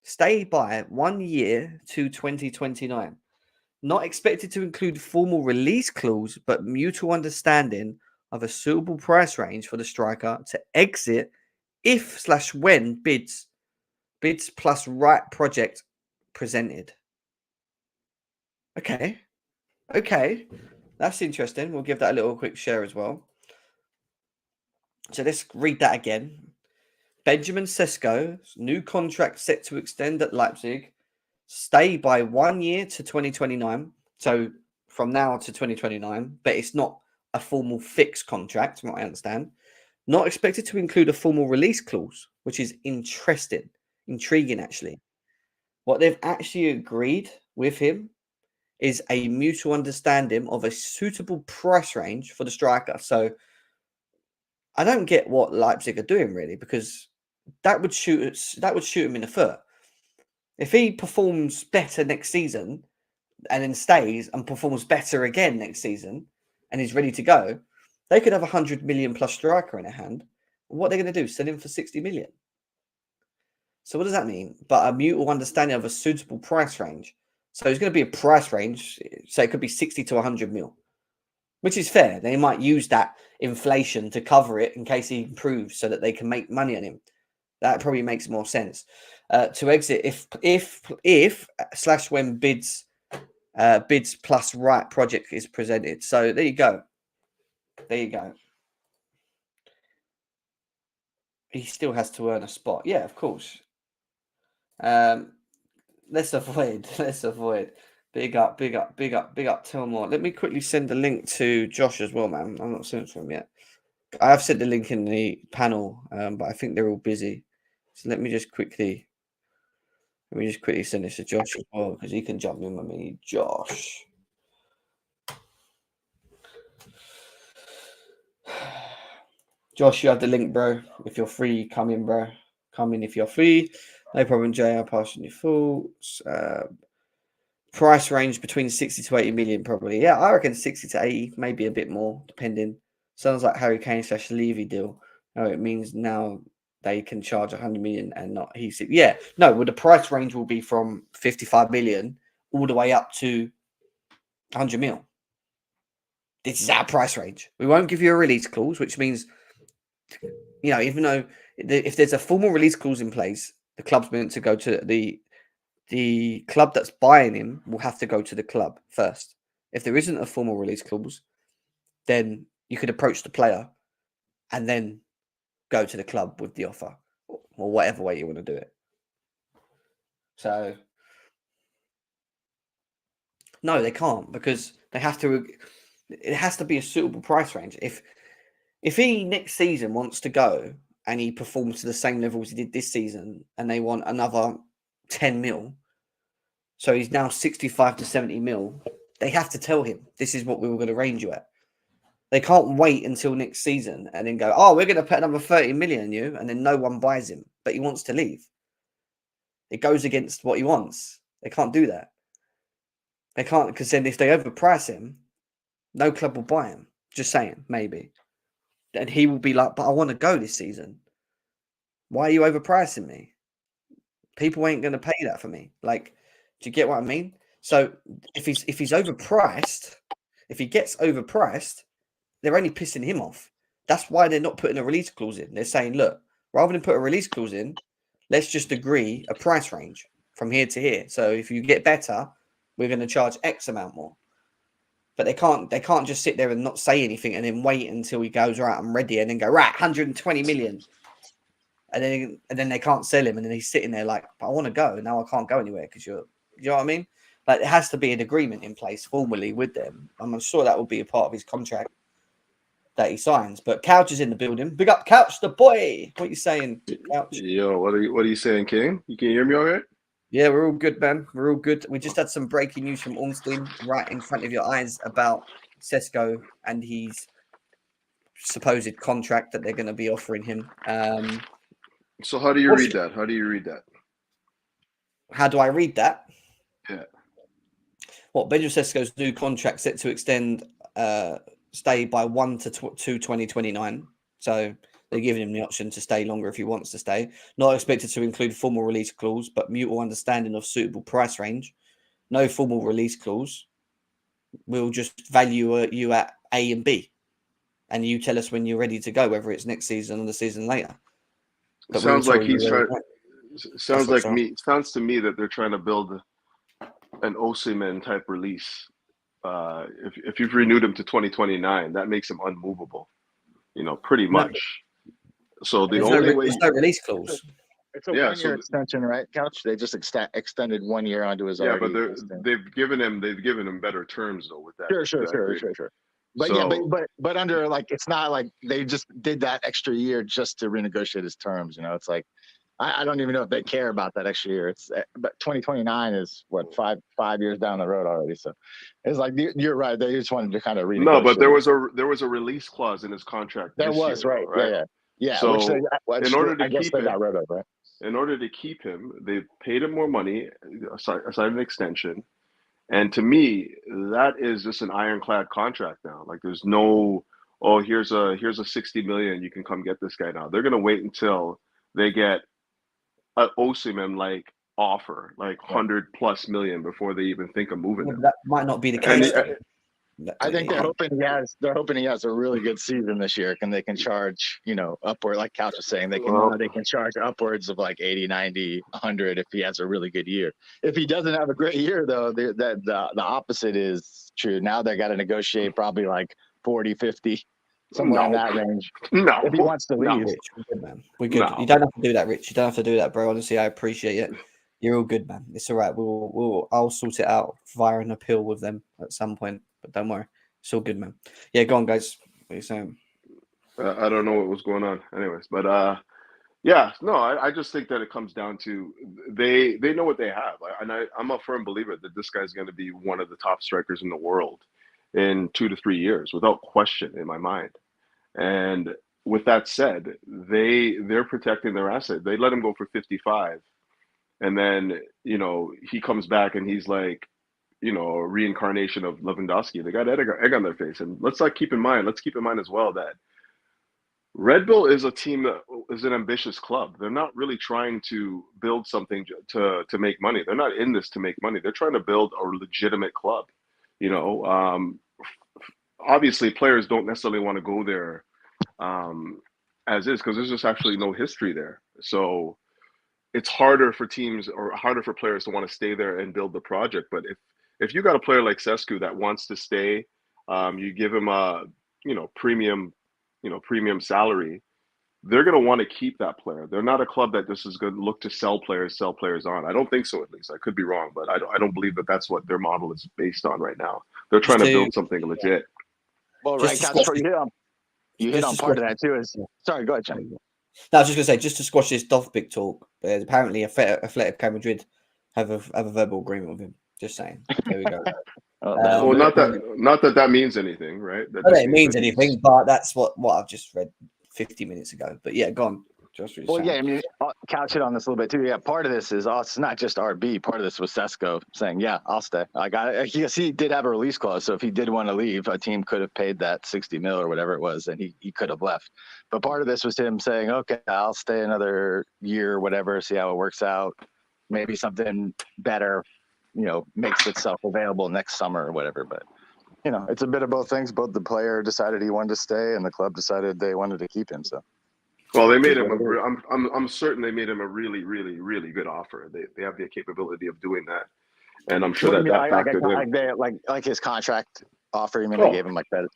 Stay by 1 year to 2029. Not expected to include formal release clause, but mutual understanding of a suitable price range for the striker to exit if/when bids plus right project presented. Okay. That's interesting. We'll give that a little quick share as well. So let's read that again. Benjamin Sesko's new contract set to extend at Leipzig. Stay by 1 year to 2029. So from now to 2029, but it's not a formal fixed contract, from what I understand. Not expected to include a formal release clause, which is intriguing actually. What they've actually agreed with him is a mutual understanding of a suitable price range for the striker. So I don't get what Leipzig are doing really, because that would shoot him in the foot. If he performs better next season and then stays and performs better again next season and he's ready to go, They could have 100 million plus striker in their hand. What are they going to do? Sell him for 60 million? So what does that mean? But a mutual understanding of a suitable price range. So it's going to be a price range. So it could be 60 to 100 mil, which is fair. They might use that inflation to cover it in case he improves so that they can make money on him. That probably makes more sense. To exit if / when bids plus right project is presented. So there you go. There you go. He still has to earn a spot. Yeah, of course. Let's avoid. Big up. Tell more. Let me quickly send the link to Josh as well, man. I'm not sent to him yet. I have sent the link in the panel, but I think they're all busy. So let me just quickly send this to Josh as well, because he can jump in with me. Josh. Josh, you have the link, bro. If you're free, come in, bro. Come in if you're free. No problem, Jay. I'll pass on your thoughts. Price range between 60 to 80 million, probably. Yeah, I reckon 60 to 80, maybe a bit more, depending. Sounds like Harry Kane / Levy deal. No, it means now they can charge 100 million and not he. Yeah, no, well, the price range will be from 55 million all the way up to 100 mil. This is our price range. We won't give you a release clause, which means, even though if there's a formal release clause in place, the club's meant to go to the club that's buying him will have to go to the club first. If there isn't a formal release clause, then you could approach the player and then go to the club with the offer or whatever way you want to do it. So, no, they can't because they have to. It has to be a suitable price range. If he next season wants to go and he performs to the same level as he did this season and they want another 10 mil, so he's now 65 to 70 mil, they have to tell him this is what we were going to range you at. They can't wait until next season and then go, oh, we're going to put another 30 million on you, and then no one buys him, but he wants to leave. It goes against what he wants. They can't do that. They can't, because then if they overprice him, no club will buy him. Just saying, maybe. And he will be like, but I want to go this season. Why are you overpricing me? People ain't going to pay that for me. Like, do you get what I mean? So if he's overpriced, if he gets overpriced, they're only pissing him off. That's why they're not putting a release clause in. They're saying, look, rather than put a release clause in, let's just agree a price range from here to here. So if you get better, we're going to charge X amount more. But they can't just sit there and not say anything and then wait until he goes, right, I'm ready, and then go, right, 120 million. And then they can't sell him, and then he's sitting there like, but I want to go. Now I can't go anywhere because you know what I mean? Like, there has to be an agreement in place formally with them. I'm sure that will be a part of his contract that he signs. But Couch is in the building. Big up Couch, the boy. What are you saying, Couch? Yo, what are you saying, King? You can hear me all right? Yeah, we're all good, man. We're all good. We just had some breaking news from Ornstein right in front of your eyes about Sesko and his supposed contract that they're going to be offering him. So how do you read that? How do you read that? How do I read that? Yeah. What, Benjamin Sesko's new contract set to extend stay by 1 to 2029. So they're giving him the option to stay longer if he wants to stay. Not expected to include formal release clause, but mutual understanding of suitable price range. No formal release clause. We'll just value you at A and B. And you tell us when you're ready to go, whether it's next season or the season later. But sounds like he's trying. Sounds to me that they're trying to build an Osimhen type release. If you've renewed him to 2029, that makes him unmovable. Pretty much. So the only way there's no release clause. It's a 1 year extension, right, Couch? They just extended 1 year onto his. Yeah, but they've given him better terms though with that. Sure. But under, like, it's not like they just did that extra year just to renegotiate his terms. It's like I don't even know if they care about that extra year. But 2029 is what five years down the road already. So it's like you're right. They just wanted to kind of renegotiate. No, but there was a release clause in his contract. There was, right? Yeah. So in order to keep him, they paid him more money, aside an extension. And to me, that is just an ironclad contract now. Like, there's no, oh, here's a 60 million, you can come get this guy now. They're gonna wait until they get an Osimhen like offer, like 100+ million, before they even think of moving him. That might not be the And case. I think they're hoping he has a really good season this year, and they can charge, upward, like Couch was saying, they can charge upwards of like 80, 90, 100 if he has a really good year. If he doesn't have a great year, though, the opposite is true. Now they got to negotiate probably like 40, 50, somewhere in that range. No, if he wants to leave. Rich, we're good, man. We're good. No. You don't have to do that, Rich. You don't have to do that, bro. Honestly, I appreciate it. You're all good, man. It's all right. I'll sort it out via an appeal with them at some point. But don't worry, it's all good, man. Yeah, go on, guys. What are you saying? I don't know what was going on, anyways. But yeah, no, I just think that it comes down to they know what they have, and I'm a firm believer that this guy's going to be one of the top strikers in the world in 2 to 3 years, without question in my mind. And with that said, they're protecting their asset. They let him go for 55, and then he comes back and he's like, a reincarnation of Lewandowski. They got egg on their face. And let's keep in mind as well that Red Bull is a team that is an ambitious club. They're not really trying to build something to make money. They're not in this to make money. They're trying to build a legitimate club. Obviously players don't necessarily want to go there as is, because there's just actually no history there. So it's harder for teams, or harder for players, to want to stay there and build the project. But if you got a player like Sesko that wants to stay, you give him a premium salary, they're going to want to keep that player. They're not a club that just is going to look to sell players on. I don't think so, at least. I could be wrong, but I don't believe that that's what their model is based on right now. They're trying to build something legit. Well, right, you hit on part of that too. Sorry, go ahead, Johnny. No, I was just going to say, just to squash this Dovbyk talk, apparently Atletico Madrid have a verbal agreement with him. Just saying. There we go. Well, not that means anything, right? I don't think it means anything, but that's what I've just read 50 minutes ago. But yeah, go on. Yeah, I mean, Couch hit on this a little bit too. Yeah, part of this is it's not just RB. Part of this was Sesko saying, "Yeah, I'll stay. I got it." He did have a release clause, so if he did want to leave, a team could have paid that 60 mil or whatever it was, and he could have left. But part of this was him saying, "Okay, I'll stay another year, whatever, see how it works out. Maybe something better, makes itself available next summer or whatever." But it's a bit of both things. Both the player decided he wanted to stay, and the club decided they wanted to keep him. So. Well, they made him. I'm certain they made him a really, really, really good offer. They have the capability of doing that, and I'm sure that factored in. Like his contract offer. They gave him like that.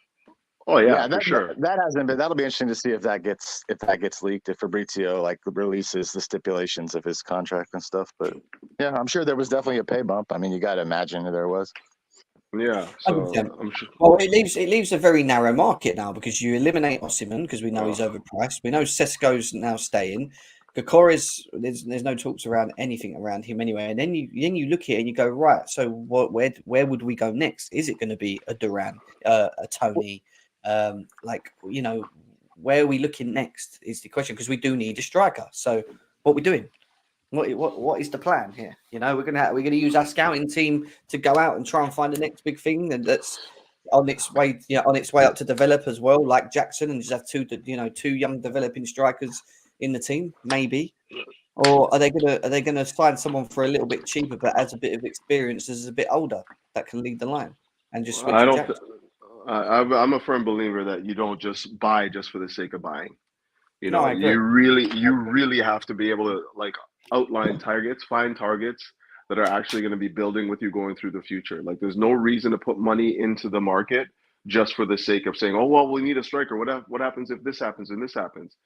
Oh yeah, for sure. That hasn't been. That'll be interesting to see if that gets leaked. If Fabrizio releases the stipulations of his contract and stuff. But yeah, I'm sure there was definitely a pay bump. I mean, you got to imagine there was. Yeah, so I'm sure. Well, it leaves a very narrow market now, because you eliminate Osimhen because we know he's overpriced. We know Sesko's now staying. Gakori's, there's no talks around anything around him anyway. And then you look at it and you go, right, so where would we go next? Is it going to be a Duran, a Tony? Where are we looking next is the question, because we do need a striker. So what are we doing? What is the plan here? We're gonna use our scouting team to go out and try and find the next big thing, and that's on its way up to develop as well, like Jackson, and just have two young developing strikers in the team, maybe. Or are they gonna find someone for a little bit cheaper but has a bit of experience, is a bit older, that can lead the line and just switch? I'm a firm believer that you don't just buy just for the sake of buying. You really have to be able to outline targets, find targets that are actually going to be building with you going through the future. There's no reason to put money into the market just for the sake of saying, oh, well, we need a striker. What happens if this happens and this happens?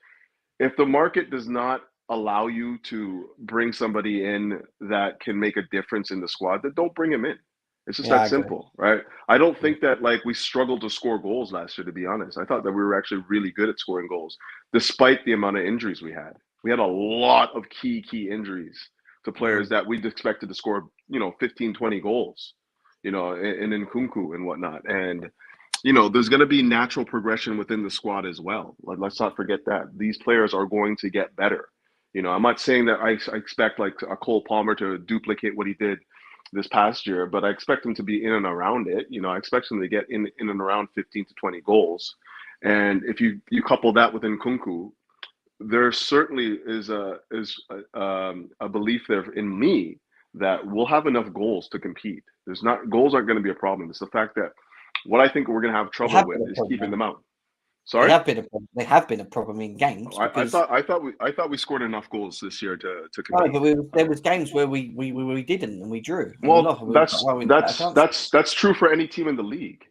If the market does not allow you to bring somebody in that can make a difference in the squad, then don't bring him in. It's just that simple, right? I don't think that we struggled to score goals last year, to be honest. I thought that we were actually really good at scoring goals, despite the amount of injuries we had. We had a lot of key injuries to players that we'd expected to score, 15, 20 goals, in Nkunku and whatnot. And, there's going to be natural progression within the squad as well. Let's not forget that. These players are going to get better. I'm not saying that I expect a Cole Palmer to duplicate what he did this past year, but I expect him to be in and around it. I expect him to get in and around 15 to 20 goals. And if you couple that with Nkunku, there certainly is a belief there in me that we'll have enough goals to compete. Goals aren't going to be a problem. It's the fact that what I think we're going to have trouble with is keeping them out. Sorry, they have been a problem in games. I thought we scored enough goals this year to compete. No, but there was games where we didn't and we drew. Well, that's true for any team in the league.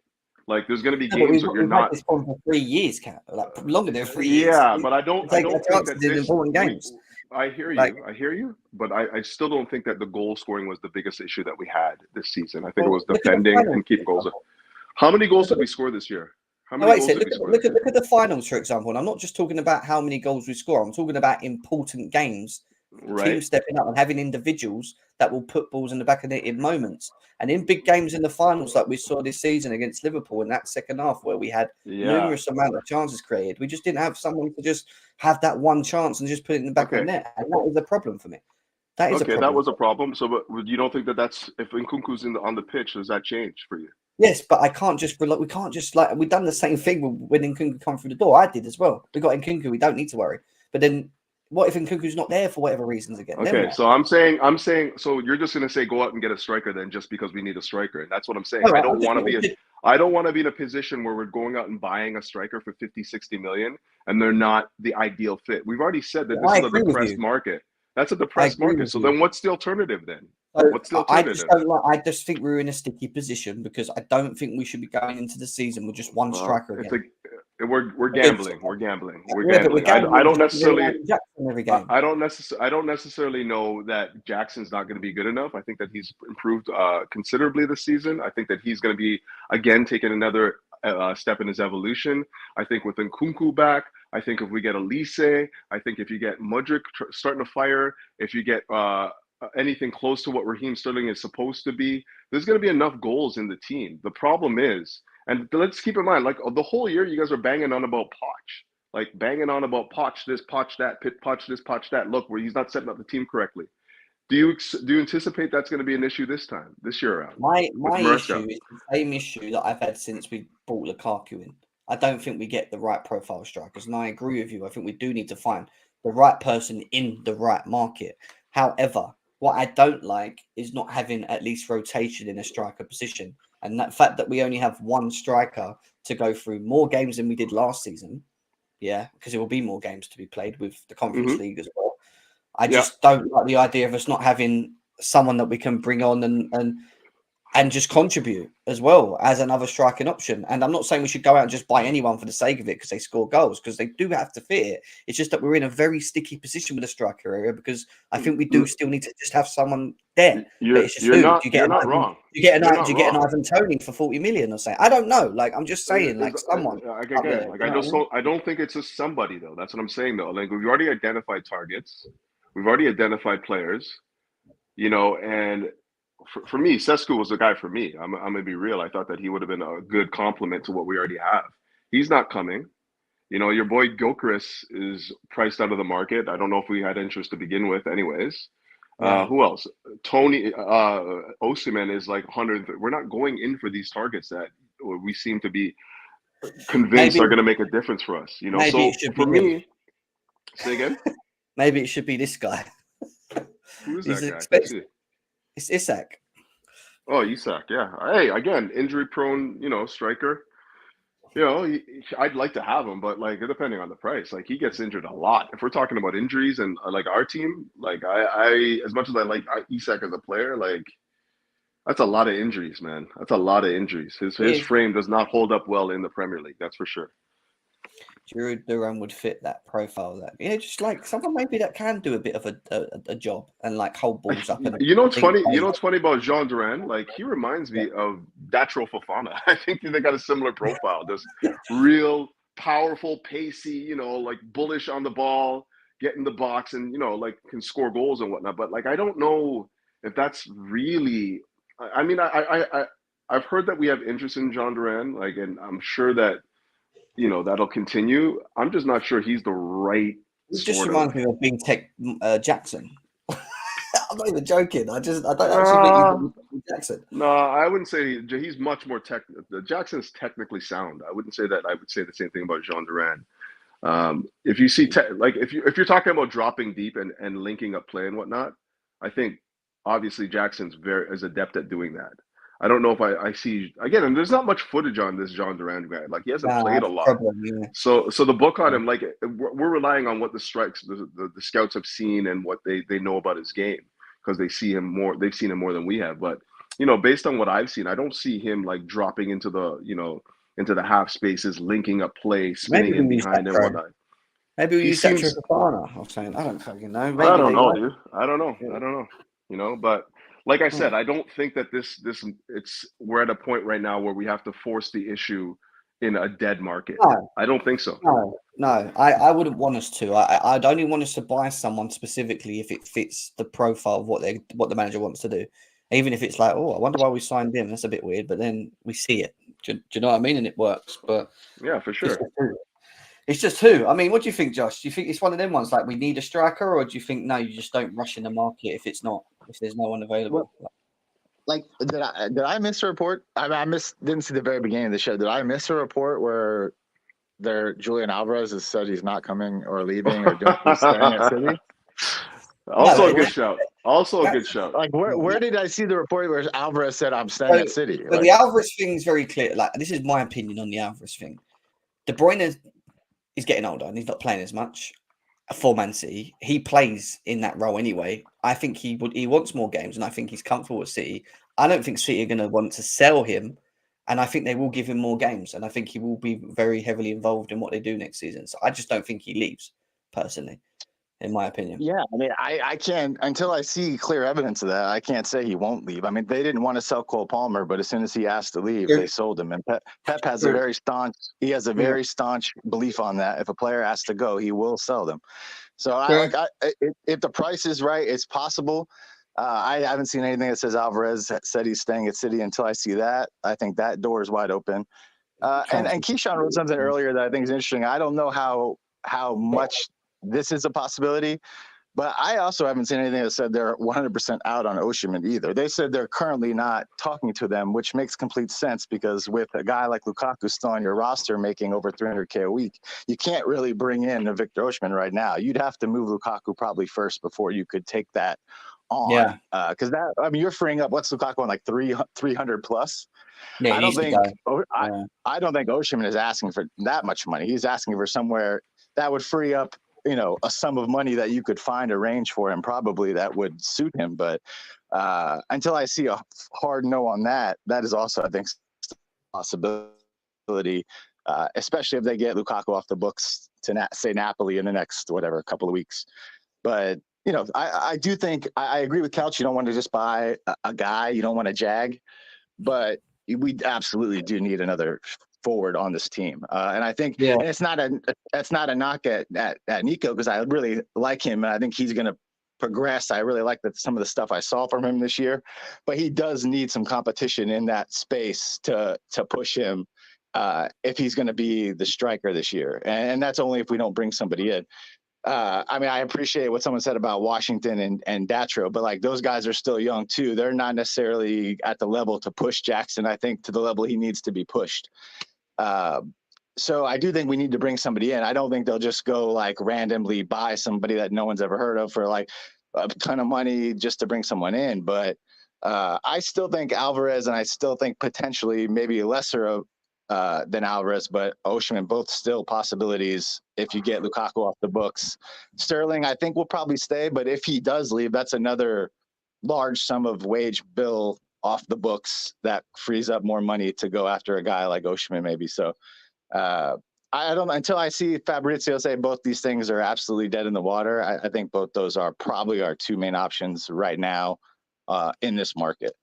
Like, there's going to be games where you're not. Had this problem for 3 years, like longer than 3 years. Yeah, but I don't think that this important games. I hear you, but I still don't think that the goal scoring was the biggest issue that we had this season. I think it was defending and keeping goals. How many goals did we score this year? Look at the finals, for example. And I'm not just talking about how many goals we score. I'm talking about important games, teams stepping up and having individuals that will put balls in the back of net in moments. And in big games in the finals, like we saw this season against Liverpool in that second half, where we had numerous amount of chances created, we just didn't have someone to just have that one chance and just put it in the back of the net. And that is a problem for me. That is a problem. That was a problem. So, but you don't think that's if Nkunku's on the pitch, does that change for you? Yes, but I can't just we can't just we've done the same thing when Nkunku come through the door. I did as well. We got Nkunku. We don't need to worry. But then, what if Nkunku's not there for whatever reasons again? Okay, so I'm saying. So you're just going to say go out and get a striker then, just because we need a striker, and that's what I'm saying. Right, I don't want to be in a position where we're going out and buying a striker for 50, 60 million, and they're not the ideal fit. We've already said that this is a depressed market. That's a depressed market. So then, what's the alternative then? What's the alternative? I just think we're in a sticky position because I don't think we should be going into the season with just one striker again. We're gambling. We're gambling. I don't necessarily know that Jackson's not going to be good enough. I think that he's improved considerably this season. I think that he's going to be again taking another step in his evolution. I think with Nkunku back, I think if we get Olise, I think if you get Mudryk starting to fire, if you get anything close to what Raheem Sterling is supposed to be, there's going to be enough goals in the team. The problem is, and let's keep in mind, like the whole year, you guys are banging on about Poch, like banging on about Poch this, Poch that, Poch this, Poch that. Look, where he's not setting up the team correctly. Do you anticipate that's going to be an issue this year around? My issue is the same issue that I've had since we brought Lukaku in. I don't think we get the right profile strikers, and I agree with you. I think we do need to find the right person in the right market. However, what I don't like is not having at least rotation in a striker position. And that fact that we only have one striker to go through more games than we did last season. Yeah, because there will be more games to be played with the Conference League as well. I just don't like the idea of us not having someone that we can bring on and just contribute as well as another striking option. And I'm not saying we should go out and just buy anyone for the sake of it because they score goals, because they do have to fit it. It's just that we're in a very sticky position with the striker area because I think we do still need to just have someone there. You're not wrong. You get an Ivan Toney for 40 million or something. I don't know. Like, I'm just saying, like someone. I don't think it's just somebody though. That's what I'm saying though. Like, we've already identified targets. We've already identified players, and for me, Sesko was the guy for me. I'm going to be real. I thought that he would have been a good complement to what we already have. He's not coming. Your boy Gyökeres is priced out of the market. I don't know if we had interest to begin with anyways. Who else? Tony, Osimhen is like 100. We're not going in for these targets that we seem to be convinced are going to make a difference for us. So for me, say again? Maybe it should be this guy. Who is that guy? It's Isak. Oh, Isak, yeah. Hey, again, injury-prone, striker. I'd like to have him, but like depending on the price, like he gets injured a lot. If we're talking about injuries and like our team, like I as much as I like Isak as a player, like that's a lot of injuries, man. That's a lot of injuries. His frame does not hold up well in the Premier League. That's for sure. Giroud Duran would fit that profile. Just like someone maybe that can do a bit of a job and like hold balls up. And what's funny? What's funny about Jean Duran? Like he reminds me of Datro Fofana. I think they got a similar profile. Just real powerful, pacey. Like bullish on the ball, get in the box, and like can score goals and whatnot. But like I don't know if that's really. I mean, I've heard that we have interest in Jean Duran. Like, and I'm sure that. That'll continue. I'm just not sure he's the right. It just reminds me of Big Tech Jackson. I'm not even joking. I don't actually think Jackson. No, I wouldn't say he's much more technical. Jackson's technically sound. I wouldn't say that. I would say the same thing about Jean Duran. If you see if you're talking about dropping deep and linking up play and whatnot, I think obviously Jackson's is adept at doing that. I don't know if I see again, and there's not much footage on this Jean Duran guy. Like he hasn't played a lot. So the book on him, like we're relying on what the scouts have seen and what they know about his game because they see him more. They've seen him more than we have. But based on what I've seen, I don't see him like dropping into the half spaces, linking up play, spinning in behind and whatnot. Maybe we use that Tripofana. I'm saying I don't fucking know. Maybe I don't know, dude. I don't know. But like I said, I don't think that we're at a point right now where we have to force the issue in a dead market. No. I don't think so. No. I wouldn't want us to. I'd only want us to buy someone specifically if it fits the profile of what the manager wants to do. Even if it's like, oh, I wonder why we signed him. That's a bit weird. But then we see it. Do you know what I mean? And it works. But yeah, for sure. It's just who. I mean, what do you think, Josh? Do you think it's one of them ones like we need a striker, or do you think no, you just don't rush in the market if there's no one available? Like, did I miss a report? Didn't see the very beginning of the show. Did I miss a report where Julian Alvarez has said he's not coming or leaving or staying at City? Also a good shout. A good shout. Like, where did I see the report where Alvarez said I'm staying at City? But the Alvarez thing is very clear. Like, this is my opinion on the Alvarez thing. De Bruyne is getting older and he's not playing as much for Man City. He plays in that role anyway. I think he wants more games, and I think he's comfortable with City. I don't think City are going to want to sell him, and I think they will give him more games, and I think he will be very heavily involved in what they do next season. So I just don't think he leaves, personally, in my opinion. Yeah, I mean, I can't, until I see clear evidence of that, I can't say he won't leave. I mean, they didn't want to sell Cole Palmer, but as soon as he asked to leave, they sold him. And Pep has a very staunch belief on that. If a player has to go, he will sell them. So if the price is right, it's possible. I haven't seen anything that says Alvarez said he's staying at City until I see that. I think that door is wide open. And Keyshawn wrote something earlier that I think is interesting. I don't know how much this is a possibility, but I also haven't seen anything that said they're 100% out on Osimhen either. They said they're currently not talking to them, which makes complete sense because with a guy like Lukaku still on your roster making over 300K a week, you can't really bring in a Victor Osimhen right now. You'd have to move Lukaku probably first before you could take that on. Yeah. Because you're freeing up, what's Lukaku on, like 300 plus? Yeah, I don't think Osimhen is asking for that much money. He's asking for somewhere that would free up a sum of money that you could find a range for him, probably that would suit him. But until I see a hard no on that, that is also, I think, a possibility, especially if they get Lukaku off the books to say Napoli in the next, couple of weeks. But, I do think I agree with Couch. You don't want to just buy a guy. You don't want to jag. But we absolutely do need another forward on this team, and I think and it's not a knock at Nico, because I really like him and I think he's going to progress. I really like some of the stuff I saw from him this year, but he does need some competition in that space to push him if he's going to be the striker this year, and that's only if we don't bring somebody in. I appreciate what someone said about Washington and Datro, but like those guys are still young too. They're not necessarily at the level to push Jackson, I think, to the level he needs to be pushed. So I do think we need to bring somebody in. I don't think they'll just go like randomly buy somebody that no one's ever heard of for like a ton of money just to bring someone in. But I still think Alvarez, and I still think potentially maybe lesser than Alvarez, but Osimhen, both still possibilities if you get Lukaku off the books. Sterling, I think, will probably stay, but if he does leave, that's another large sum of wage bill off the books that frees up more money to go after a guy like Osimhen maybe. So I don't, until I see Fabrizio say both these things are absolutely dead in the water, I think both those are probably our two main options right now in this market.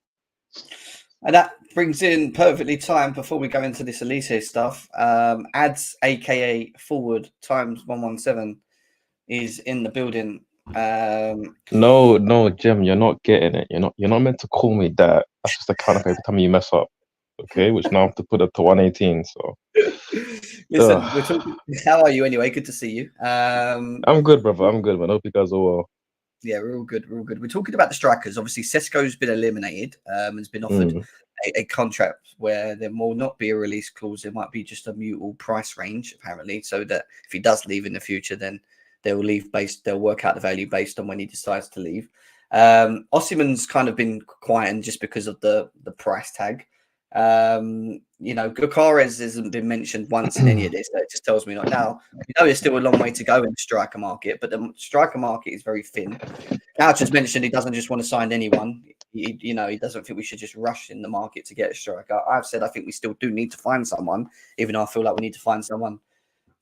And that brings in perfectly timed before we go into this Olise stuff. Ads, aka Forward times 117, is in the building. No, Jim, you're not getting it. You're not meant to call me that. That's just a kind of every time you mess up. Okay, which now I have to put it to 118. So listen, we're talking. How are you anyway? Good to see you. I'm good, brother. I'm good, man. I hope you guys are well. Yeah, we're all good. We're all good. We're talking about the strikers. Obviously, Sesko's been eliminated. Has been offered a contract where there will not be a release clause. There might be just a mutual price range, apparently, so that if he does leave in the future, then they'll leave based. They'll work out the value based on when he decides to leave. Osimhen's kind of been quiet just because of the price tag. Gokares hasn't been mentioned once in any of this. That just tells me like now, there's still a long way to go in the striker market, but the striker market is very thin. Couch has mentioned he doesn't just want to sign anyone. He doesn't think we should just rush in the market to get a striker. I've said I think we still do need to find someone, even though I feel like we need to find someone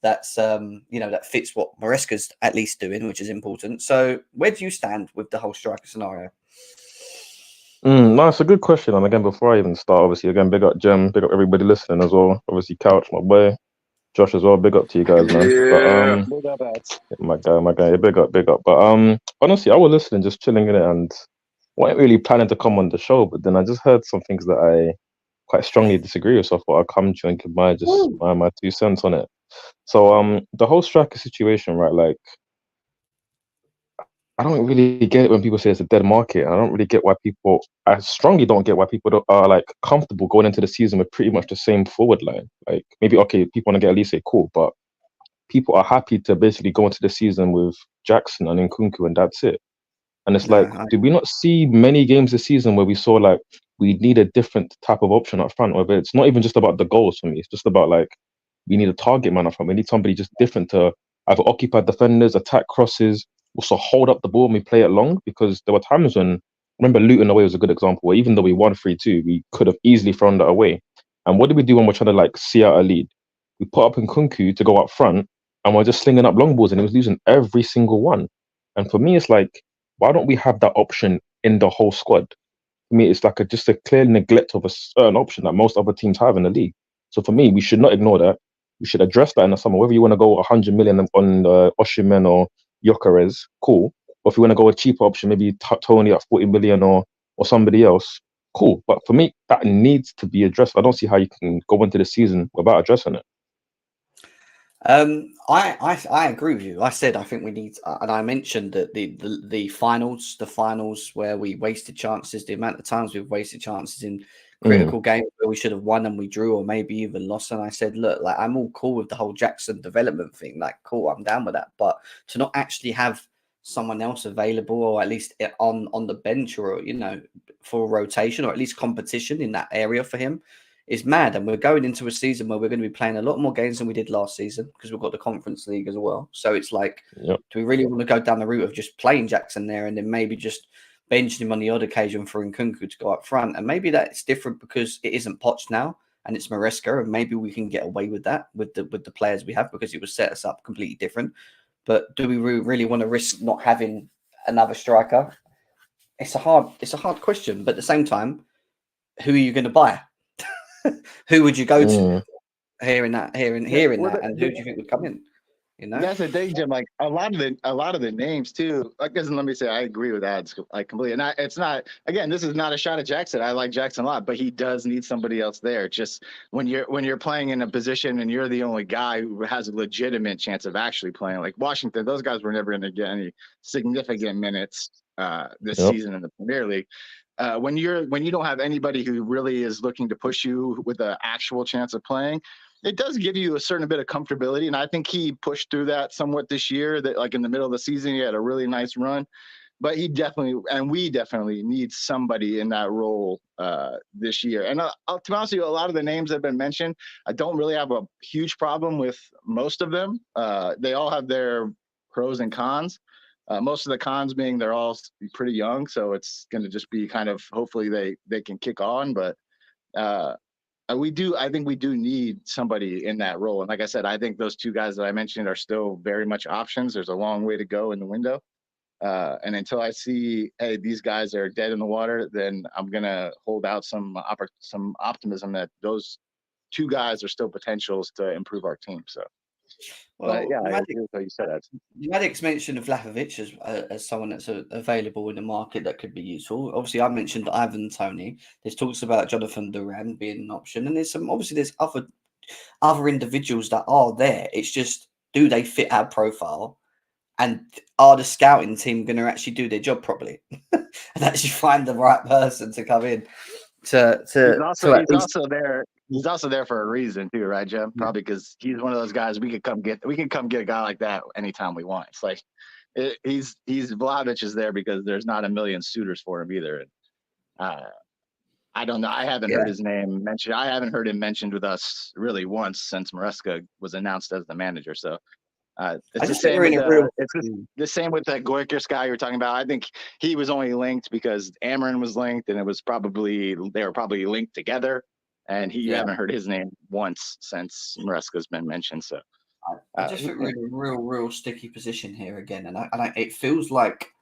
that's that fits what Maresca's at least doing, which is important. So where do you stand with the whole striker scenario? No, it's a good question. And again, before I even start, obviously, again, big up Jem, big up everybody listening as well. Obviously, Couch, my boy, Josh as well. Big up to you guys, man. Yeah. But, my guy, big up. But honestly, I was listening, just chilling in it, and wasn't really planning to come on the show. But then I just heard some things that I quite strongly disagree with. So I thought I'd come to you and give my 2 cents on it. So the whole striker situation, right? Like, I don't really get it when people say it's a dead market. I don't really get why I strongly don't get why people are like comfortable going into the season with pretty much the same forward line. Like maybe, okay, people want to get Olise, cool, but people are happy to basically go into the season with Jackson and Nkunku and that's it. And it's like, did we not see many games this season where we saw like we need a different type of option up front? Whether it's not even just about the goals for me, it's just about like we need a target man up front. We need somebody just different to either occupy defenders, attack crosses, also hold up the ball and we play it long, because there were times when, remember Luton away was a good example, where even though we won 3-2, we could have easily thrown that away. And what did we do when we're trying to like see out a lead? We put up Nkunku to go up front and we're just slinging up long balls and he was losing every single one. And for me, it's like, why don't we have that option in the whole squad? For me, it's like just a clear neglect of a certain option that most other teams have in the league. So for me, we should not ignore that. We should address that in the summer. Whether you want to go 100 million on Osimhen or Gyökeres, cool. Or if you want to go a cheaper option, maybe Tony at 40 million or somebody else, cool. But for me, that needs to be addressed. I don't see how you can go into the season without addressing it. I agree with you. I said I think we need, and I mentioned that the finals where we wasted chances, the amount of times we've wasted chances in critical games where we should have won and we drew or maybe even lost. And I said, look, like I'm all cool with the whole Jackson development thing. Like, cool, I'm down with that. But to not actually have someone else available, or at least on the bench, or for rotation, or at least competition in that area for him, is mad. And we're going into a season where we're going to be playing a lot more games than we did last season because we've got the Conference League as well. So it's like, do we really want to go down the route of just playing Jackson there and then maybe just benching him on the odd occasion for Nkunku to go up front? And maybe that's different because it isn't Poch now and it's Maresca, and maybe we can get away with that with the players we have because it would set us up completely different. But do we really want to risk not having another striker? It's a hard question, but at the same time, who are you going to buy? Who would you go to? Hearing that, and who do you think would come in? That's the thing, Jim. Like a lot of the names too. Like, let me say, I agree with that like completely. And it's not, again, this is not a shot at Jackson. I like Jackson a lot, but he does need somebody else there. Just when you're playing in a position and you're the only guy who has a legitimate chance of actually playing, like Washington, those guys were never going to get any significant minutes this season in the Premier League. When you don't have anybody who really is looking to push you with an actual chance of playing, it does give you a certain bit of comfortability. And I think he pushed through that somewhat this year, that like in the middle of the season, he had a really nice run, but we definitely need somebody in that role this year. And to be honest with you, a lot of the names that have been mentioned, I don't really have a huge problem with most of them. They all have their pros and cons. Most of the cons being they're all pretty young, so it's going to just be kind of hopefully they can kick on. But I think we do need somebody in that role. And like I said, I think those two guys that I mentioned are still very much options. There's a long way to go in the window. And until I see, hey, these guys are dead in the water, then I'm going to hold out some optimism that those two guys are still potentials to improve our team. So. Well, yeah, I agree with what you said. Maddox mentioned Vlahovic as someone that's available in the market that could be useful. Obviously, I mentioned Ivan Toney. There's talks about Jonathan Duran being an option, and there's other individuals that are there. It's just, do they fit our profile? And are the scouting team going to actually do their job properly and actually find the right person to come in to he's also there. He's also there for a reason too, right, Jim? Probably because he's one of those guys we can come get a guy like that anytime we want. It's like he's Vlahovic is there because there's not a million suitors for him either. I don't know. I haven't heard his name mentioned. I haven't heard him mentioned with us really once since Maresca was announced as the manager. So it's the same with the same with that Goikers guy you were talking about. I think he was only linked because Amarin was linked, and it was they were probably linked together. And you haven't heard his name once since Maresca's been mentioned. So I just think we're in a real sticky position here again, and it feels like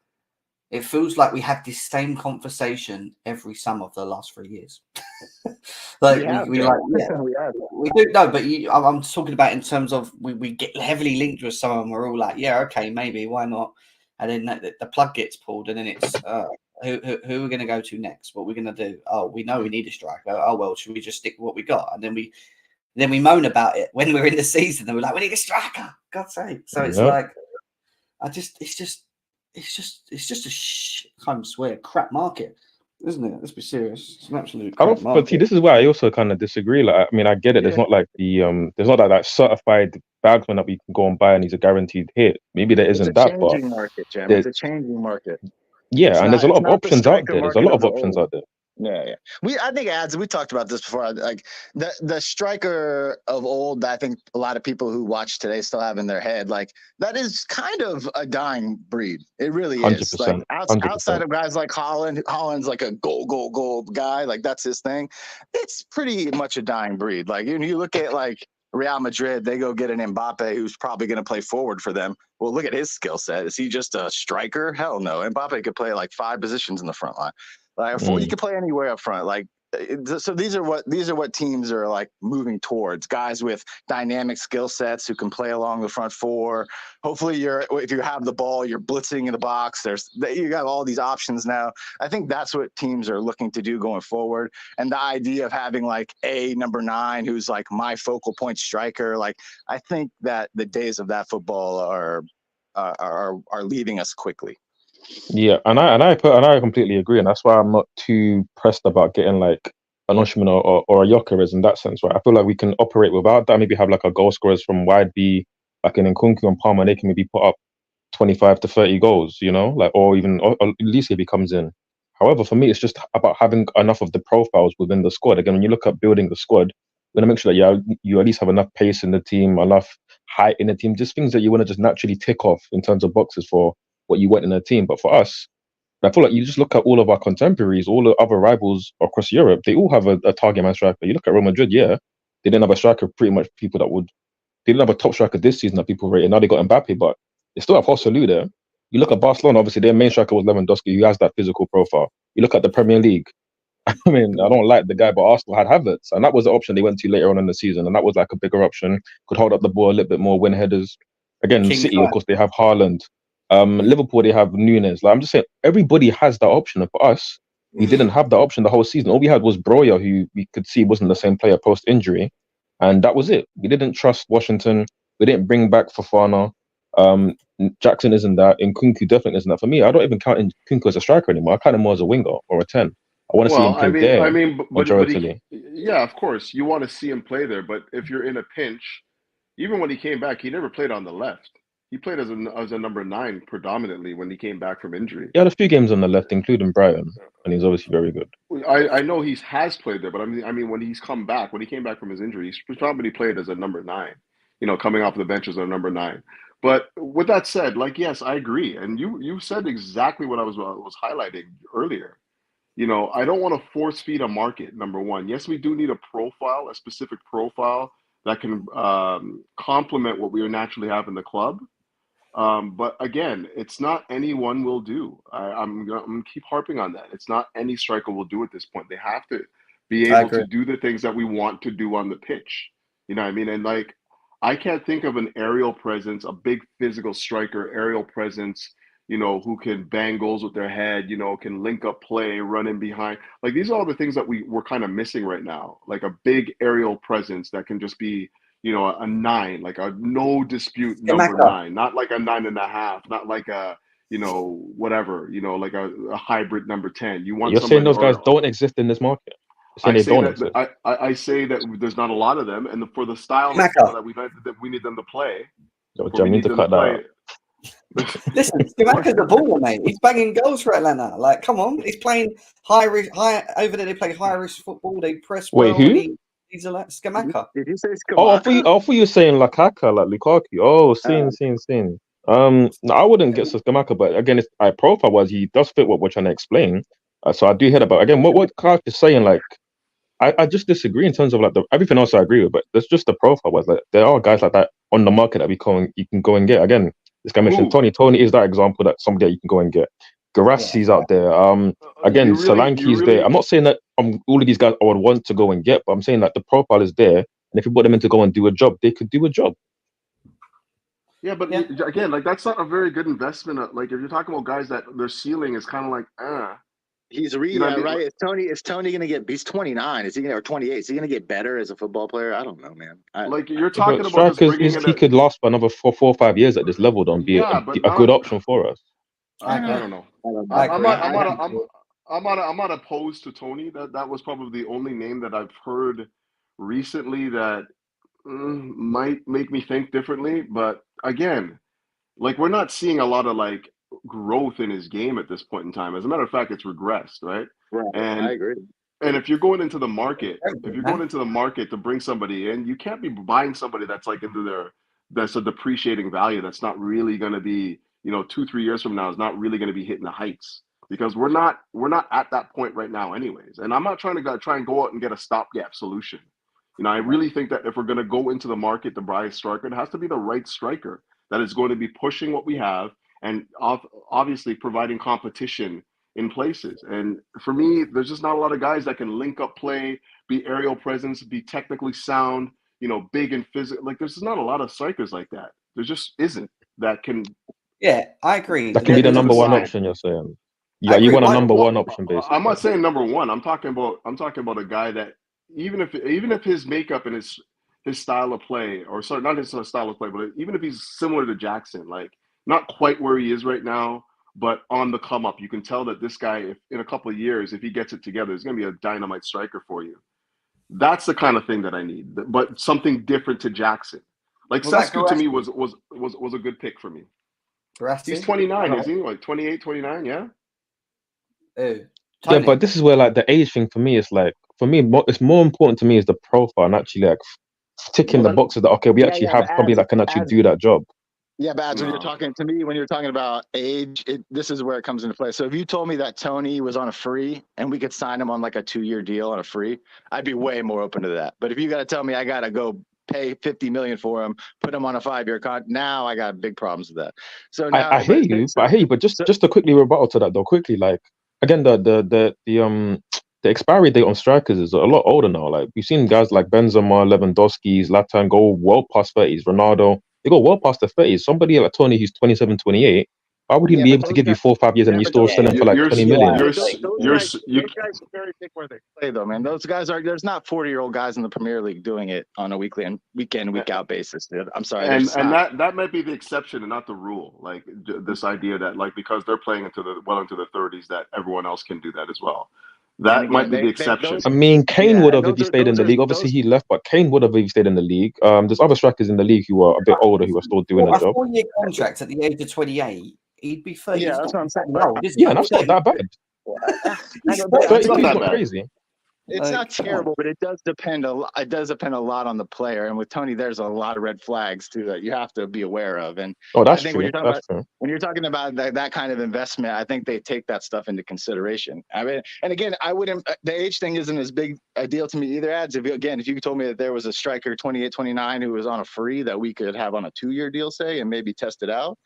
we have this same conversation every summer for the last 3 years. We do. No, but I'm talking about in terms of we get heavily linked with someone. We're all like, yeah, okay, maybe, why not? And then the plug gets pulled, and then it's who are we going to go to next? What are we going to do? Oh, we know we need a striker. Oh well, should we just stick with what we got? And then we moan about it when we're in the season, and we're like, we need a striker. God's sake! So it's like, it's just a I swear crap market, isn't it? Let's be serious. It's an absolute crap market. But see, this is where I also kind of disagree. Like, I mean, I get it. There's not like there's not that certified bagsman that we can go and buy and he's a guaranteed hit. Maybe there isn't that, but it's a changing market. Yeah, and there's a lot of options out there. There's a lot of options out there. Yeah. I think we talked about this before. Like the striker of old, I think a lot of people who watch today still have in their head, like that is kind of a dying breed. It really is. 100%, like outside of guys like Holland's like a goal guy. Like that's his thing. It's pretty much a dying breed. Like you look at like Real Madrid, they go get an Mbappe who's probably going to play forward for them. Well, look at his skill set. Is he just a striker? Hell no. Mbappe could play like 5 positions in the front line. Like you can play anywhere up front. Like so, these are what teams are like moving towards. Guys with dynamic skill sets who can play along the front four. Hopefully, if you have the ball, you're blitzing in the box. You got all these options now. I think that's what teams are looking to do going forward. And the idea of having like a number 9 who's like my focal point striker. Like I think that the days of that football are leaving us quickly. Yeah, and I completely agree, and that's why I'm not too pressed about getting like an Osimhen or a Gyökeres in that sense, right? I feel like we can operate without that. Maybe have like a goal scorers from wide B, like an Nkunku and Palmer. They can maybe put up 25 to 30 goals, you know, like or Olise if he comes in. However, for me, it's just about having enough of the profiles within the squad. Again, when you look at building the squad, you want to make sure that you at least have enough pace in the team, enough height in the team, just things that you want to just naturally tick off in terms of boxes for what you want in a team. But for us, I feel like you just look at all of our contemporaries, all the other rivals across Europe, they all have a target man striker. You look at Real Madrid, they didn't have a striker, pretty much people they didn't have a top striker this season that people rated. Now they got Mbappe, but they still have Joselu there. You look at Barcelona, obviously their main striker was Lewandowski, who has that physical profile. You look at the Premier League, I mean, I don't like the guy, but Arsenal had Havertz, and that was the option they went to later on in the season, and that was like a bigger option, could hold up the ball a little bit more, win headers. Again, City, of course, they have Haaland. Liverpool, they have Nunes. Like I'm just saying, everybody has that option. And for us, we didn't have that option the whole season. All we had was Broja, who we could see wasn't the same player post-injury. And that was it. We didn't trust Washington. We didn't bring back Fofana. Jackson isn't that. Nkunku definitely isn't that. For me, I don't even count Nkunku as a striker anymore. I count him more as a winger or a 10. I want to see him play there. But yeah, of course. You want to see him play there. But if you're in a pinch, even when he came back, he never played on the left. He played as a number 9 predominantly when he came back from injury. He had a few games on the left, including Brighton, and he's obviously very good. I know he has played there, but I mean when he came back from his injury, he's predominantly played as a number 9. You know, coming off the bench as a number 9. But with that said, like yes, I agree, and you said exactly what I was highlighting earlier. You know, I don't want to force feed a market. Number one, yes, we do need a specific profile that can complement what we naturally have in the club. But again, it's not anyone will do. I'm gonna keep harping on that. It's not any striker will do at this point. They have to be able to do the things that we want to do on the pitch. You know what I mean? And like, I can't think of an aerial presence, a big physical striker, aerial presence, you know, who can bang goals with their head, you know, can link up play, run in behind. Like these are all the things that we're kind of missing right now. Like a big aerial presence that can just be, a 9, like a no dispute number 9, not like a 9.5, not like a whatever, like a hybrid number 10. You want You're saying somebody, those guys don't exist in this market? I say that I say that there's not a lot of them, and for the style of football that we need them to play. I mean to cut that out. Listen, Skamaka's a baller, mate. He's banging goals for Atlanta. Like, come on, he's playing high over there. They play high risk football. They press well. Wait, who? He's like Skamaka. Did you say Skamaka? Oh, I thought you were saying Lukaku, like Lukaku. Oh, seen. No, I wouldn't get Skamaka, but again, profile-wise, he does fit what we're trying to explain. So I do hear about again what Clark is saying. Like, I just disagree in terms of like everything else I agree with, but there's just the profile-wise. Like, there are guys like that on the market that you can go and get. Again, this guy mentioned Tony. Tony is that example that somebody that you can go and get. Garassi's out there. Again, Solanke's there. I'm not saying that all of these guys I would want to go and get, but I'm saying that the profile is there, and if you put them in to go and do a job, they could do a job. Yeah, but again, like that's not a very good investment. Like if you're talking about guys that their ceiling is kind of like, He's really right. Is Tony going to get? He's 29. Is he or 28? Is he going to get better as a football player? I don't know, man. Like you're talking about strikers, he could last for another 4 or 5 years at this level. Don't be a good option for us. I don't know. I'm not opposed to Tony. That was probably the only name that I've heard recently that might make me think differently. But again, like we're not seeing a lot of like growth in his game at this point in time. As a matter of fact, it's regressed, right? Right. And I agree. And if you're going into the market, to bring somebody in, you can't be buying somebody that's like that's a depreciating value. That's not really going to be, 2-3 years from now is not really going to be hitting the heights, because we're not at that point right now anyways. And I'm not trying to go out and get a stopgap solution. I really think that if we're going to go into the market to buy a striker, it has to be the right striker that is going to be pushing what we have and obviously providing competition in places. And for me, there's just not a lot of guys that can link up play, be aerial presence, be technically sound, big and physical. Like there's just not a lot of strikers like that. There just isn't that can. Yeah, I agree. That can be the number one option. You're saying, yeah, you want a number one option, basically. I'm not saying number one. I'm talking about a guy that even if his makeup and his style of play, or sorry, not his style of play, but even if he's similar to Jackson, like not quite where he is right now, but on the come up, you can tell that this guy, if in a couple of years, if he gets it together, is going to be a dynamite striker for you. That's the kind of thing that I need, but something different to Jackson. Like Sesko to me was a good pick for me. He's 29, isn't he? Like 28, 29, yeah? Yeah, but this is where like the age thing for me is like, it's more important to me is the profile and actually like ticking the boxes that, okay, we actually have somebody that can actually do that job. Yeah, but when you're talking about age, this is where it comes into play. So if you told me that Tony was on a free and we could sign him on like a 2-year deal on a free, I'd be way more open to that. But if you got to tell me I got to go pay $50 million for him, put him on a 5-year contract, now I got big problems with that. So now, I hear you, but just to quickly rebuttal to that though, like again, the expiry date on strikers is a lot older now. Like we've seen guys like Benzema, Lewandowski, Zlatan go well past 30s, Ronaldo. They go well past the 30s. Somebody like Tony, who's 27, 28, why would he be able to give you 4 or 5 years and you still sell him for like 20 million? Those guys are very big where they play, though, man. Those guys there's not 40-year-old guys in the Premier League doing it on a week in, week out basis, dude. I'm sorry. And that might be the exception and not the rule. Like this idea that like because they're playing into the 30s that everyone else can do that as well. That might be the exception. I mean, Kane would have if he stayed in the league. Obviously, he left, but Kane would have if he stayed in the league. There's other strikers in the league who are a bit older who are still doing the job. A 4-year contract at the age of 28, he'd be 30. Yeah, that's what I'm saying. That's not that bad. 32 is not crazy. It's not terrible, but it does depend a lot on the player. And with Tony, there's a lot of red flags too that you have to be aware of. And that's true. When you're talking about that kind of investment, I think they take that stuff into consideration. I mean, and again, I wouldn't. The age thing isn't as big a deal to me either. If you told me that there was a striker 28, 29 who was on a free that we could have on a 2-year deal, say, and maybe test it out,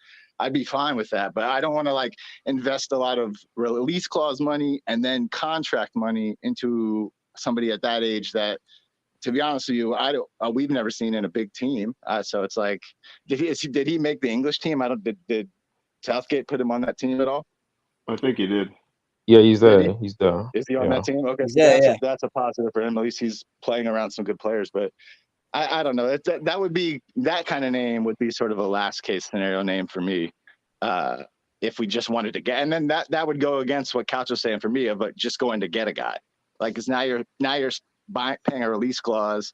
I'd be fine with that. But I don't want to like invest a lot of release clause money and then contract money into somebody at that age that, to be honest with you, we've never seen in a big team. So it's like, did he make the English team? Did Southgate put him on that team at all? I think he did. Yeah, he's there. He's there. Is he on that team? Okay, so that's a positive for him. At least he's playing around some good players. But I don't know. That would be, that kind of name would be sort of a last case scenario name for me. If we just wanted to get, and then that would go against what Couch was saying for me of just going to get a guy. Like, because now you're paying a release clause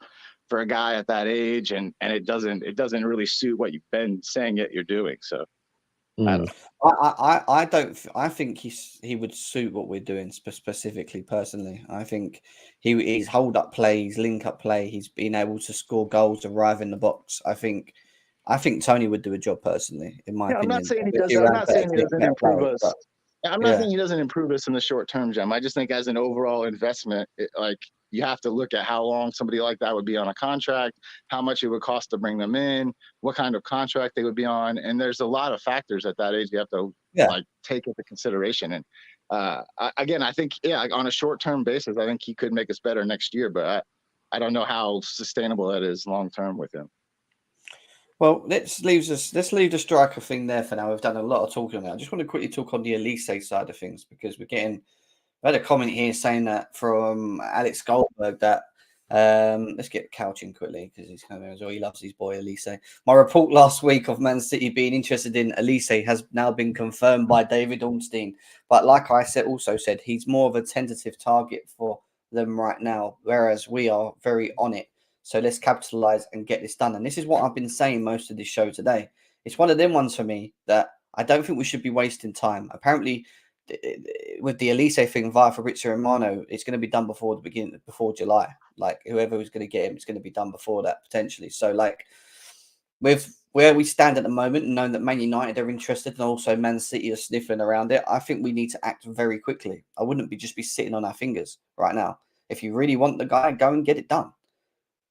for a guy at that age, and it doesn't really suit what you've been saying you're doing. So I don't know. I think he would suit what we're doing specifically. Personally, I think he's hold up play, he's link up play, he's been able to score goals, arrive in the box. I think Tony would do a job personally, in my opinion. I'm not saying he does. I'm not saying he doesn't improve us. I'm not saying he doesn't improve us in the short term, Jim. I just think as an overall investment, you have to look at how long somebody like that would be on a contract, how much it would cost to bring them in, what kind of contract they would be on. And there's a lot of factors at that age you have to take into consideration. And again, I think, on a short-term basis, I think he could make us better next year, but I don't know how sustainable that is long-term with him. Well, let's leave the striker thing there for now. We've done a lot of talking on that. I just want to quickly talk on the Olise side of things, because we had a comment here saying that from Alex Goldberg that let's get Couch in quickly because he's coming as well. He loves his boy Olise. My report last week of Man City being interested in Olise has now been confirmed by David Ornstein. But like I also said, he's more of a tentative target for them right now, whereas we are very on it. So let's capitalize and get this done. And this is what I've been saying most of this show today. It's one of them ones for me that I don't think we should be wasting time. Apparently, with the Olise thing via Fabrizio Romano, it's going to be done before July. Like, whoever was going to get him, it's going to be done before that potentially. So, like, with where we stand at the moment, knowing that Man United are interested and also Man City are sniffing around it, I think we need to act very quickly. I wouldn't just be sitting on our fingers right now. If you really want the guy, go and get it done.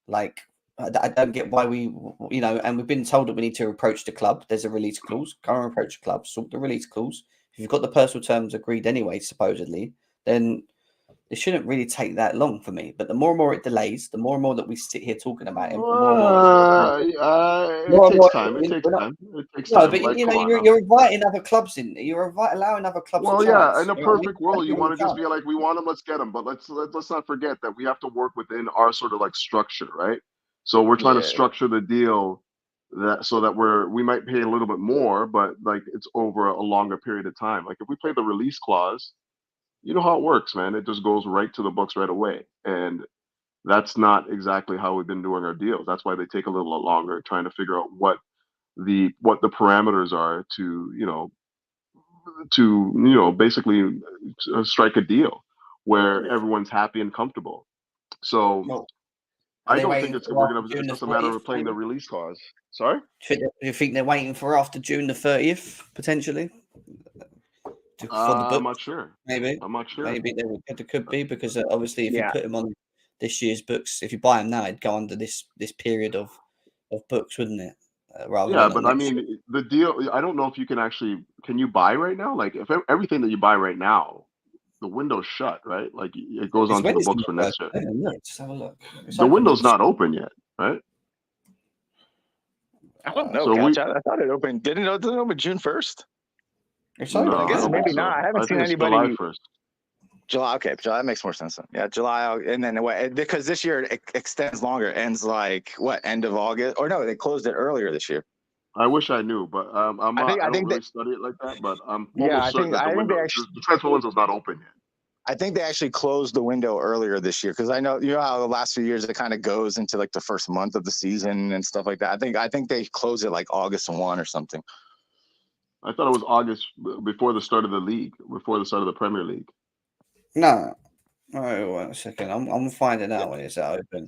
Like, I don't get why and we've been told that we need to approach the club. There's a release clause. Go and approach the club, sort the release clause. If you've got the personal terms agreed anyway, supposedly, then it shouldn't really take that long for me. But the more and more it delays, the more and more that we sit here talking about it, it takes time. It takes time. No, but you're inviting other clubs in. You're allowing other clubs. Well, yeah, in a perfect world, you want to just be like, we want them, let's get them. But let's not forget that we have to work within our sort of like structure, right? So we're trying to structure the deal so that we might pay a little bit more, but like it's over a longer period of time. Like if we play the release clause, you know how it works, man. It just goes right to the books right away. And that's not exactly how we've been doing our deals. That's why they take a little longer, trying to figure out what the parameters are to basically strike a deal where everyone's happy and comfortable. So I don't think it's just a matter of playing the release clause. Sorry? You think they're waiting for after June the 30th, potentially? I'm not sure. Maybe. I'm not sure. Maybe there could be, because obviously if you put him on this year's books, if you buy him now, it'd go under this period of books, wouldn't it? But I mean, the deal, I don't know if you can you buy right now? Like if everything that you buy right now, the window's shut, right? Like it goes onto the books for next year. Let's have a look. The window's not open yet, right? I don't know. I thought it opened. Didn't it open June 1st? No, I guess maybe not. I haven't seen anybody. July 1st. July. Okay, July makes more sense then. Yeah, July, and then because this year it extends longer. It ends like end of August, or no, they closed it earlier this year. I wish I knew, but I don't really study it like that. But I'm almost certain that the transfer window's not open yet. I think they actually closed the window earlier this year, because I know how the last few years it kind of goes into like the first month of the season and stuff like that. I think they closed it like August 1 or something. I thought it was August before the start of the league, before the start of the Premier League. No. Oh, wait a second. I'm finding out when it's open.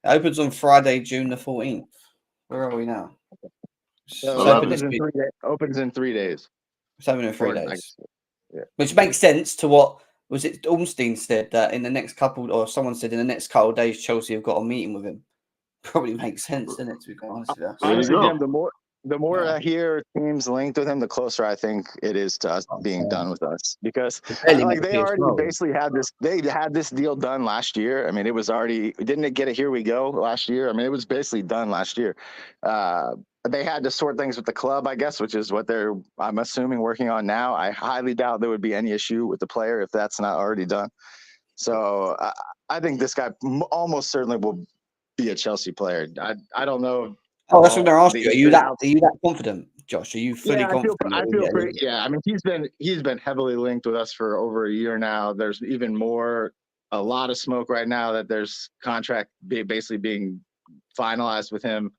It opens on Friday, June the 14th. Where are we now? So it opens in 3 days. It's open in 3 days. Yeah. Which makes sense to what was it Ornstein said, that in the next couple, or someone said in the next couple of days Chelsea have got a meeting with him. Probably makes sense, doesn't it, to be quite honest with you? Honestly, Jim, the more I hear teams linked with him, the closer I think it is to us being done with us, because they already basically had this. They had this deal done last year. I mean, it was already, didn't it get a here we go last year? I mean, it was basically done last year. They had to sort things with the club, I guess, which is what I'm assuming, working on now. I highly doubt there would be any issue with the player if that's not already done. So I think this guy almost certainly will be a Chelsea player. I don't know. Oh, that's what they're asking you. Are you that confident, Josh? Are you fully confident? I feel pretty. Yeah, I mean, he's been heavily linked with us for over a year now. There's even a lot of smoke right now that there's contract basically being finalized with him.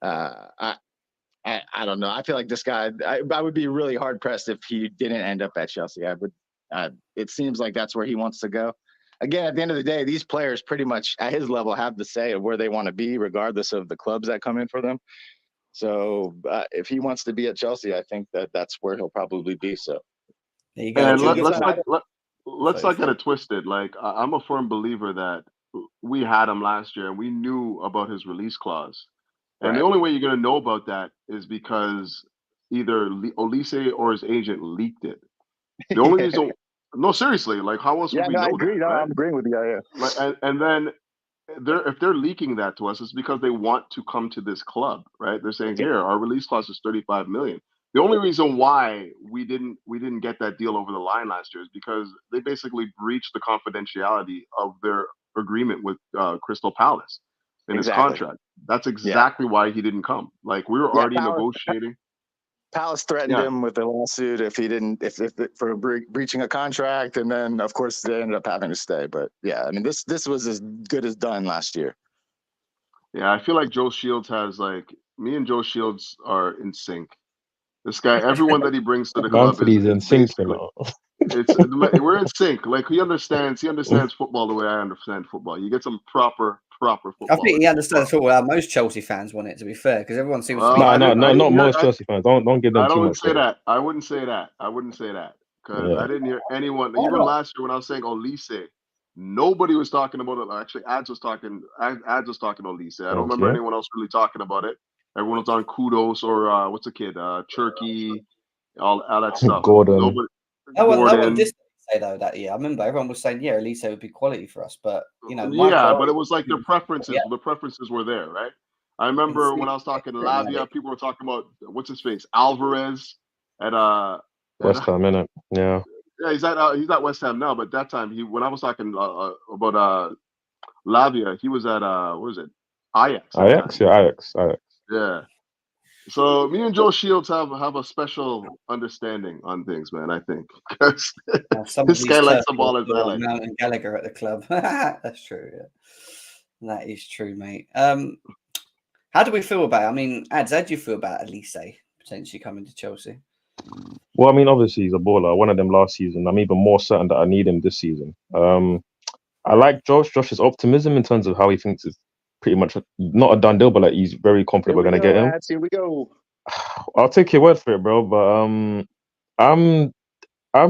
I don't know. I feel like this guy. I would be really hard pressed if he didn't end up at Chelsea. I would. It seems like that's where he wants to go. Again, at the end of the day, these players pretty much at his level have the say of where they want to be, regardless of the clubs that come in for them. So if he wants to be at Chelsea, I think that's where he'll probably be. So there you go. And let's not get it twisted. Like I'm a firm believer that we had him last year and we knew about his release clause. And the only way you're going to know about that is because either Olise or his agent leaked it. The only reason, no, seriously, like how else would we know I agree. that? Right? I'm agreeing with you. Yeah. Like, and then if they're leaking that to us, it's because they want to come to this club, right? They're saying, here, our release clause is 35 million. The only reason why we didn't get that deal over the line last year is because they basically breached the confidentiality of their agreement with Crystal Palace in his contract. That's exactly why he didn't come. Like we were already negotiating. Palace threatened him with a lawsuit if he didn't, for breaching a contract, and then of course they ended up having to stay. But yeah, I mean this was as good as done last year. Yeah, I feel like Joe Shields me and Joe Shields are in sync. This guy, everyone that he brings to the club is in sync. We're in sync. Like he understands football the way I understand football. You get some proper football. I think he understands football. Most Chelsea fans want it, to be fair, because everyone seems to be. Not most Chelsea fans. Don't give them too much. I wouldn't say that because I didn't hear anyone. Even last year when I was saying Olise, nobody was talking about it. Actually, Ads was talking Olise. I don't remember anyone else really talking about it. Everyone was on Kudos or what's the kid? Turkey, all that stuff. Gordon. No one did say though that year. I remember everyone was saying, yeah, Olise would be quality for us, but you know, but it was like their preferences. The preferences were there, right? I remember when I was talking to Lavia, people were talking about what's his face, Alvarez at West Ham, innit? Yeah. Yeah, he's at West Ham now, but that time when I was talking about Lavia, he was at what is it? Ajax. Ajax. Yeah. So me and Joe Shields have a special understanding on things, man. I think because this guy likes the ball as I like. Alvarez and Gallagher at the club. That's true. Yeah. That is true, mate. How do we feel about it? I mean, Ads, how do you feel about Olise potentially coming to Chelsea? Well, I mean, obviously he's a baller. I wanted him last season. I'm even more certain that I need him this season. I like Josh's optimism in terms of how he thinks it's pretty much not a done deal, but like he's very confident we're gonna get him. Here we go. I'll take your word for it, bro. But I'm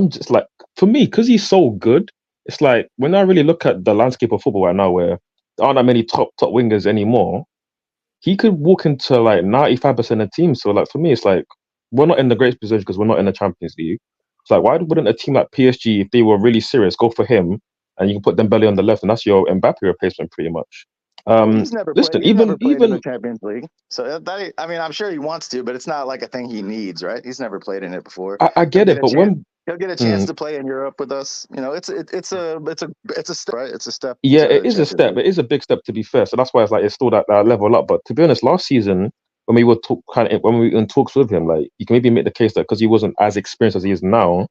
just like, for me, because he's so good, it's like when I really look at the landscape of football right now, where there aren't that many top wingers anymore, he could walk into like 95% of teams. So like for me, it's like we're not in the great position because we're not in the Champions League. It's like, why wouldn't a team like PSG, if they were really serious, go for him and you can put Dembele on the left, and that's your Mbappe replacement pretty much. He's never played in the Champions League, so that, I mean, I'm sure he wants to, but it's not like a thing he needs, right? He's never played in it before. I get it, but he'll get a chance to play in Europe with us, you know, it's a step, right? It's a step. Yeah, it is a step. It is a big step, to be fair. So that's why it's like it's still that level up. But to be honest, last season when we were when we were in talks with him, like you can maybe make the case that because he wasn't as experienced as he is now,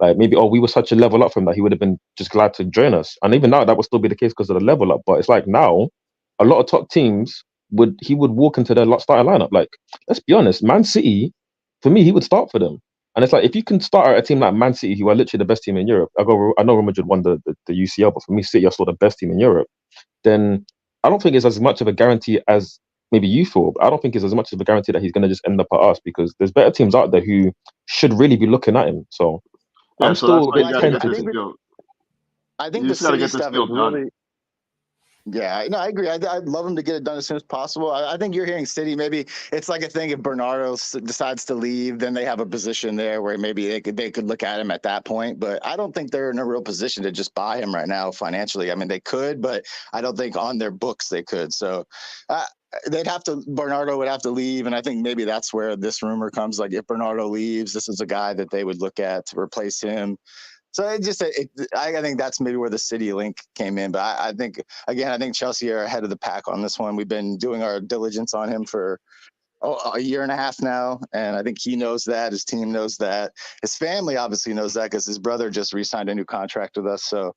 like maybe we were such a level up from that he would have been just glad to join us. And even now that would still be the case because of the level up. But it's like now, a lot of top teams he would walk into their starting lineup. Like, let's be honest, Man City, for me, he would start for them. And it's like, if you can start at a team like Man City, who are literally the best team in Europe, I know Real Madrid won the UCL, but for me, City are still the best team in Europe, then I don't think it's as much of a guarantee as maybe you thought. I don't think it's as much of a guarantee that he's going to just end up at us, because there's better teams out there who should really be looking at him. So I'm still a bit tempted. I think the City stuff is really... Yeah, no, I agree. I'd love him to get it done as soon as possible. I think you're hearing City. Maybe it's like a thing. If Bernardo decides to leave, then they have a position there where maybe they could look at him at that point. But I don't think they're in a real position to just buy him right now financially. I mean, they could, but I don't think on their books they could. So Bernardo would have to leave, and I think maybe that's where this rumor comes. Like, if Bernardo leaves, this is a guy that they would look at to replace him. So I think that's maybe where the City link came in. But I think Chelsea are ahead of the pack on this one. We've been doing our diligence on him for a year and a half now, and I think he knows that. His team knows that. His family obviously knows that because his brother just re-signed a new contract with us. So,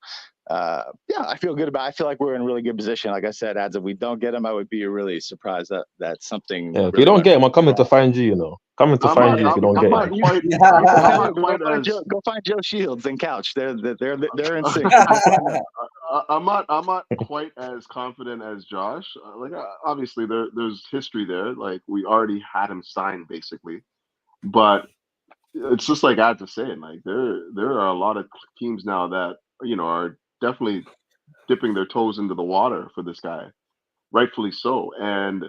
I feel good about it. I feel like we're in a really good position. Like I said, Ads, if we don't get him, I would be really surprised that something. Yeah, if you don't get him, I'm coming to find you. Coming to find you if you don't get him. Go find Joe Shields and Couch. They're in sync. I'm not quite as confident as Josh. Obviously there's history there. Like we already had him signed basically, but it's just like I had to say, like there are a lot of teams now that are definitely dipping their toes into the water for this guy, rightfully so. And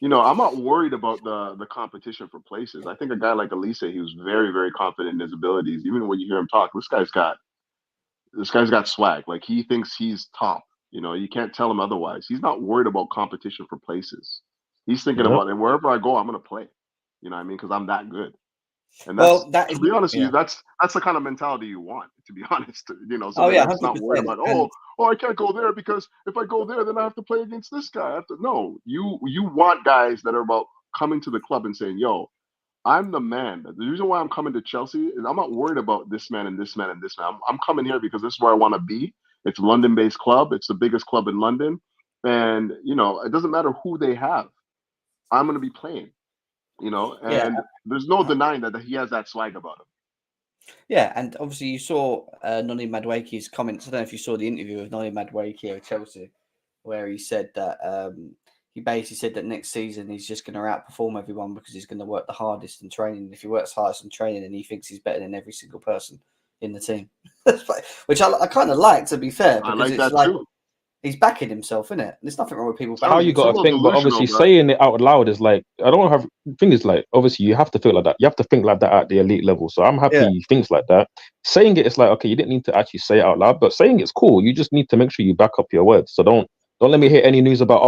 I'm not worried about the competition for places. I think a guy like Olise, he was very, very confident in his abilities. Even when you hear him talk, this guy's got swag. Like he thinks he's top. You can't tell him otherwise. He's not worried about competition for places. He's thinking about it. Wherever I go, I'm going to play. You know what I mean? Because I'm that good. And to be honest with you, that's the kind of mentality you want. To be honest, it's not worried about I can't go there because if I go there, then I have to play against this guy. No, you want guys that are about coming to the club and saying, "Yo, I'm the man." The reason why I'm coming to Chelsea is I'm not worried about this man and this man and this man. I'm coming here because this is where I want to be. It's a London-based club. It's the biggest club in London, and it doesn't matter who they have. I'm going to be playing. And there's no denying that he has that swag about him. Yeah, and obviously you saw Noni Madueke's comments. I don't know if you saw the interview with Noni Madueke of Chelsea, where he said that he basically said that next season he's just going to outperform everyone because he's going to work the hardest in training. If he works hardest in training, and he thinks he's better than every single person in the team, which I kind of like, to be fair. Because I like that too. He's backing himself, in it. There's nothing wrong with people. How you got to think, but obviously saying it out loud is like, I don't have. The thing is, like, obviously you have to feel like that. You have to think like that at the elite level. So I'm happy he thinks like that. Saying it is like, okay, you didn't need to actually say it out loud, but saying it's cool. You just need to make sure you back up your words. So don't let me hear any news about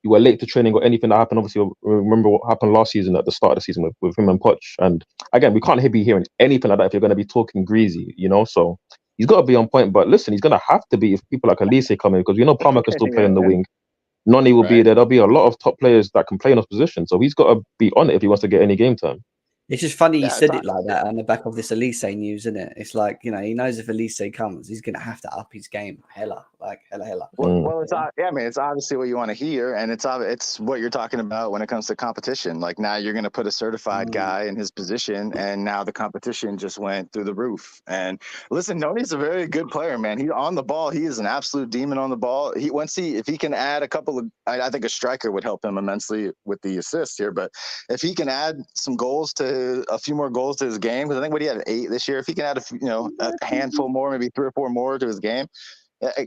you were late to training or anything that happened. Obviously, remember what happened last season at the start of the season with him and Poch. And again, we can't be hearing anything like that if you're going to be talking greasy, So. He's got to be on point, but listen, he's going to have to be if people like Olise come in, because Palmer can still play in the wing. Noni will be there. There'll be a lot of top players that can play in those positions. So he's got to be on it if he wants to get any game time. It's just funny you said it like that on the back of this Olise news, isn't it? It's like, he knows if Olise comes, he's going to have to up his game hella. Well, it's obviously what you want to hear, and it's what you're talking about when it comes to competition. Like now you're going to put a certified guy in his position, and now the competition just went through the roof. And listen, Noni's a very good player, man. He on the ball, he is an absolute demon on the ball. If he can add a couple of, I think a striker would help him immensely with the assists here, but if he can add a few more goals to his game, because I think he had 8 this year. If he can add a handful more, maybe 3 or 4 more to his game,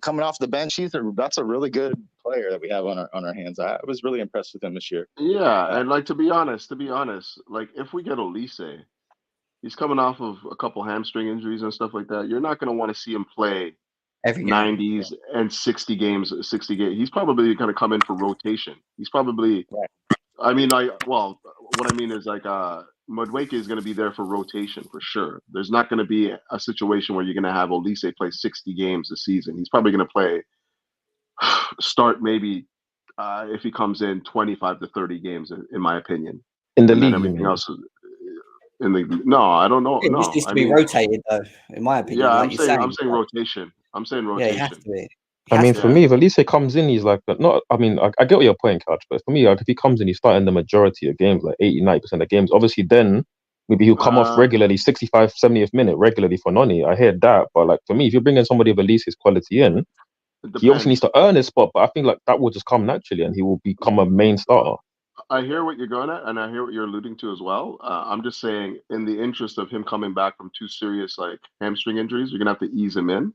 coming off the bench, that's a really good player that we have on our hands. I was really impressed with him this year. Yeah, and to be honest, like if we get Olise, he's coming off of a couple hamstring injuries and stuff like that. You're not going to want to see him play every 90s and 60 games. He's probably going to come in for rotation. He's probably. Right. What I mean is like Madueke is going to be there for rotation for sure. There's not going to be a situation where you're going to have Olise play 60 games a season. He's probably going to start maybe if he comes in 25 to 30 games, in my opinion. In the league, everything else. No, I don't know. It needs to be rotated, though, in my opinion. Yeah, I'm saying rotation. Yeah, it has to be. For me, if Olise comes in, he's like, I get what you're pointing, Couch, but for me, if he comes in, he's starting the majority of games, like 80-90% of games. Obviously, then maybe he'll come off regularly, 65th, 70th minute regularly for Noni. I hear that, but like for me, if you're bringing somebody of Olise's quality in, he obviously needs to earn his spot, but I think like that will just come naturally, and he will become a main starter. I hear what you're going at, and I hear what you're alluding to as well. I'm just saying, in the interest of him coming back from 2 serious like hamstring injuries, you're gonna have to ease him in.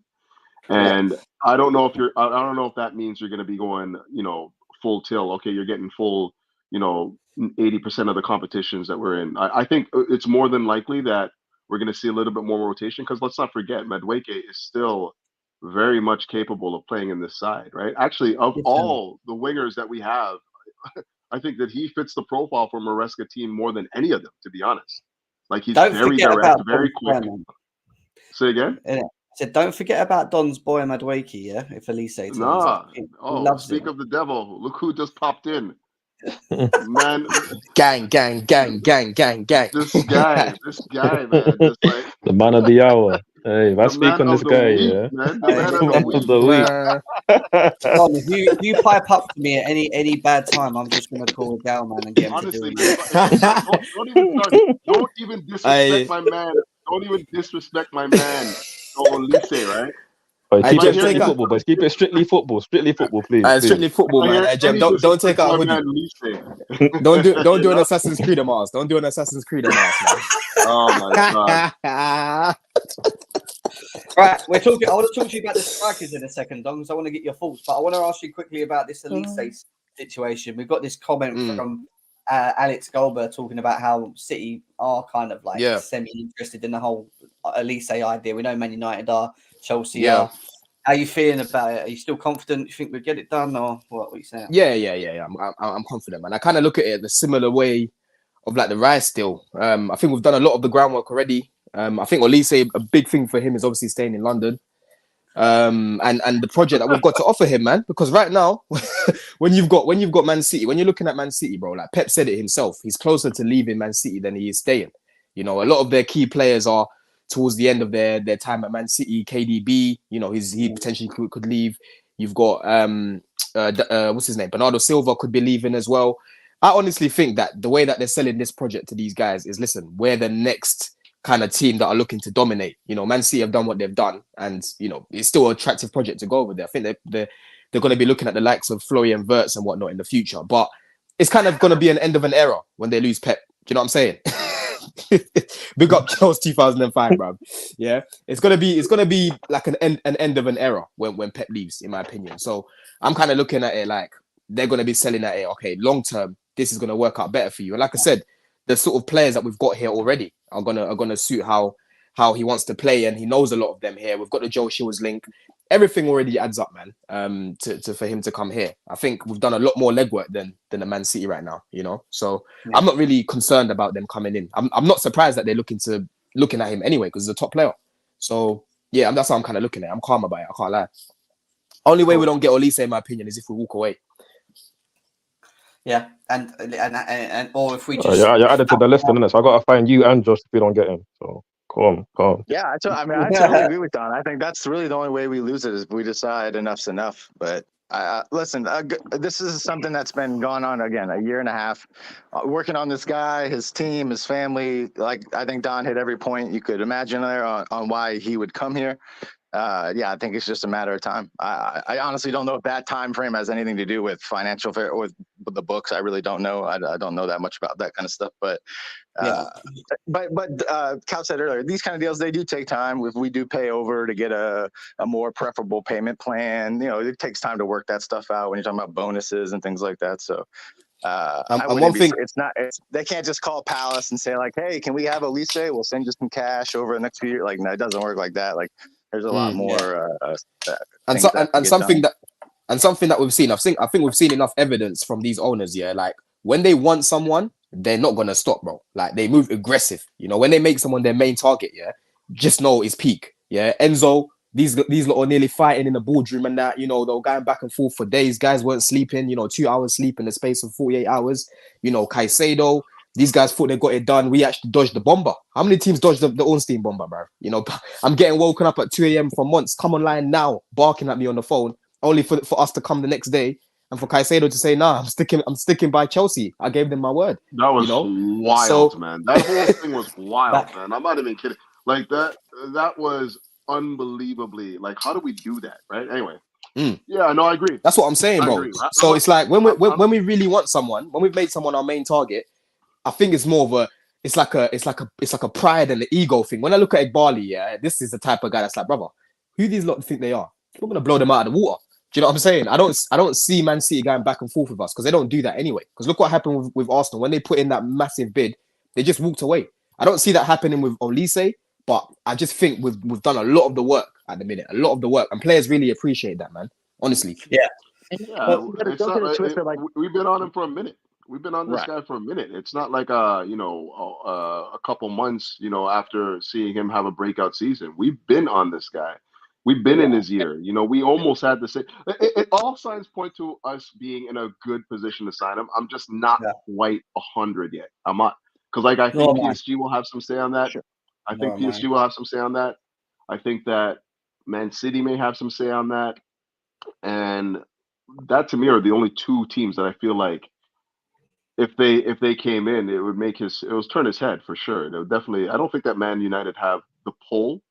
And I don't know if that means you're going to be going, full tilt. Okay, you're getting full, 80% of the competitions that we're in. I think it's more than likely that we're going to see a little bit more rotation, because let's not forget, Madueke is still very much capable of playing in this side, right? Actually, of all the wingers that we have, I think that he fits the profile for Maresca team more than any of them, to be honest. Like he's very direct, very quick. Say again? I said, don't forget about Don's boy Madueke, yeah? If Olise turns Nah. up. He Oh, loves speak it. of the devil. Look who just popped in. Man, Gang. this guy, man, just like The man of the hour. Hey, if I the speak man on of this the guy, week, yeah. man. The Hey, man the of the man of week. the week. Don, if you pipe up to me at any bad time, I'm just gonna call Gal man and get him Honestly, to do man, it. don't even start. Don't even disrespect my man. Don't even disrespect my man, Olise, right? But Hey, keep If I it Jem, hear take strictly out. any, football, but keep it strictly football, please, please. Strictly football, if I man. hear Hey, Jem, any don't take disrespect to out my hoodie. man Lise, Don't you do an know? Assassin's Creed of ours. Don't do an Assassin's Creed of ours, Oh my god. man. Right, I want to talk to you about the strikers in a second, Don, because I want to get your thoughts. But I want to ask you quickly about this Olise situation. We've got this comment from Alex Goldberg talking about how City are kind of like semi-interested in the whole Olise idea. We know Man United are, Chelsea are. How are you feeling about it? Are you still confident? You think we'll get it done, or what are you saying? Yeah. I'm confident, man. I kind of look at it the similar way of like the Rice deal. I think we've done a lot of the groundwork already. I think Olise, a big thing for him is obviously staying in London. And the project that we've got to offer him, man. Because right now, when you've got Man City, when you're looking at Man City, bro, like Pep said it himself, he's closer to leaving Man City than he is staying. You know, a lot of their key players are towards the end of their time at Man City. KDB, you know, he potentially could leave. You've got what's his name? Bernardo Silva could be leaving as well. I honestly think that the way that they're selling this project to these guys is, listen, we're the next kind of team that are looking to dominate. You know, Man City have done what they've done, and you know, it's still an attractive project to go over there. I think they're going to be looking at the likes of Florian Wirtz and whatnot in the future, but it's kind of going to be an end of an era when they lose Pep. Do you know what I'm saying? Big up Chelsea 2005, bro. Yeah, it's gonna be like an end of an era when Pep leaves, in my opinion. So I'm kind of looking at it like they're gonna be selling at it. Okay, long term, this is gonna work out better for you. And like I said, the sort of players that we've got here already are gonna suit how he wants to play, and he knows a lot of them here. We've got the Joe Shields link. Everything already adds up, man. To for him to come here, I think we've done a lot more legwork than the Man City right now. You know, so I'm not really concerned about them coming in. I'm not surprised that they're looking at him anyway because he's a top player. So yeah, that's how I'm kind of looking at it. I'm calm about it. I can't lie. Only way we don't get Olise, in my opinion, is if we walk away. Yeah, and or if we just you're added to the list, innit? So I gotta find you and Josh if we don't get him. So come on. Yeah, I totally agree with Don. I think that's really the only way we lose it is if we decide enough's enough. But listen, this is something that's been going on again a year and a half, working on this guy, his team, his family. Like I think Don hit every point you could imagine there on why he would come here. I think it's just a matter of time. I honestly don't know if that time frame has anything to do with financial fair or with the books. I really don't know. I don't know that much about that kind of stuff. But Cal said earlier, these kind of deals, they do take time. If we do pay over to get a more preferable payment plan, you know, it takes time to work that stuff out when you're talking about bonuses and things like that. So they can't just call Palace and say like, hey, can we have Olise? We'll send you some cash over the next few years. Like, no, it doesn't work like that. Like there's a lot more something that we've seen. I think we've seen enough evidence from these owners. Yeah, like when they want someone, they're not gonna stop, bro. Like they move aggressive. You know, when they make someone their main target, yeah, just know it's peak. Yeah, Enzo, these lot are nearly fighting in the boardroom and that. You know, they were going back and forth for days. Guys weren't sleeping. You know, 2 hours sleep in the space of 48 hours. You know, Caicedo. These guys thought they got it done. We actually dodged the bomber. How many teams dodged the Ornstein bomber, bro? You know, I'm getting woken up at 2 a.m. from months. Come online now, barking at me on the phone, only for us to come the next day and for Caicedo to say, "Nah, I'm sticking by Chelsea. I gave them my word." That was wild, man. That whole thing was wild, man. I'm not even kidding. Like that was unbelievably. Like, how do we do that, right? Anyway. Yeah, no, I agree. That's what I'm saying, bro. So it's like when we really want someone, when we've made someone our main target, I think it's more of it's like a pride and the ego thing. When I look at Igbali, yeah, this is the type of guy that's like, brother, who these lot think they are? We're gonna blow them out of the water. Do you know what I'm saying? I don't see Man City going back and forth with us because they don't do that anyway. Because look what happened with Arsenal when they put in that massive bid, they just walked away. I don't see that happening with Olise, but I just think we've done a lot of the work at the minute, a lot of the work, and players really appreciate that, man. Honestly, we've been on him for a minute. We've been on this guy for a minute. It's not like a couple months, after seeing him have a breakout season. We've been on this guy. We've been in his ear. We almost had the same. All signs point to us being in a good position to sign him. I'm just not quite 100 yet. I'm not, because I think PSG will have some say on that. Sure. I think PSG will have some say on that. I think that Man City may have some say on that. And that to me are the only two teams that I feel like if they came in, it would turn his head for sure. It would definitely. I don't think that Man United have the pull.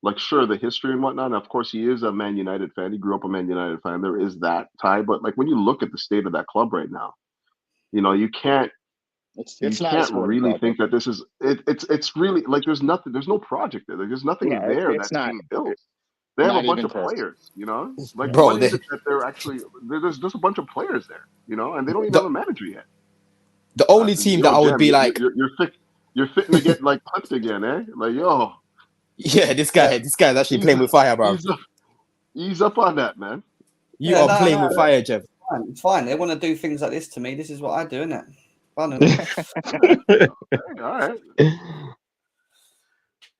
Like, sure, the history and whatnot. And of course, he is a Man United fan. He grew up a Man United fan. There is that tie. But like when you look at the state of that club right now, you can't. You can't really think that this is. It's really like there's nothing. There's no project there. There's nothing there that's being built. They have a bunch of players, Like, bro, what is it that they're actually? There's just a bunch of players there, and they don't even have a manager yet. The only team that I would be like, you're fitting to get like punched again, eh? Like, yo. Yeah, this guy's actually playing with fire, bro. Ease up on that, man. You are playing with fire, Jeff. It's fine. They want to do things like this to me. This is what I do, isn't it? Fun. All right.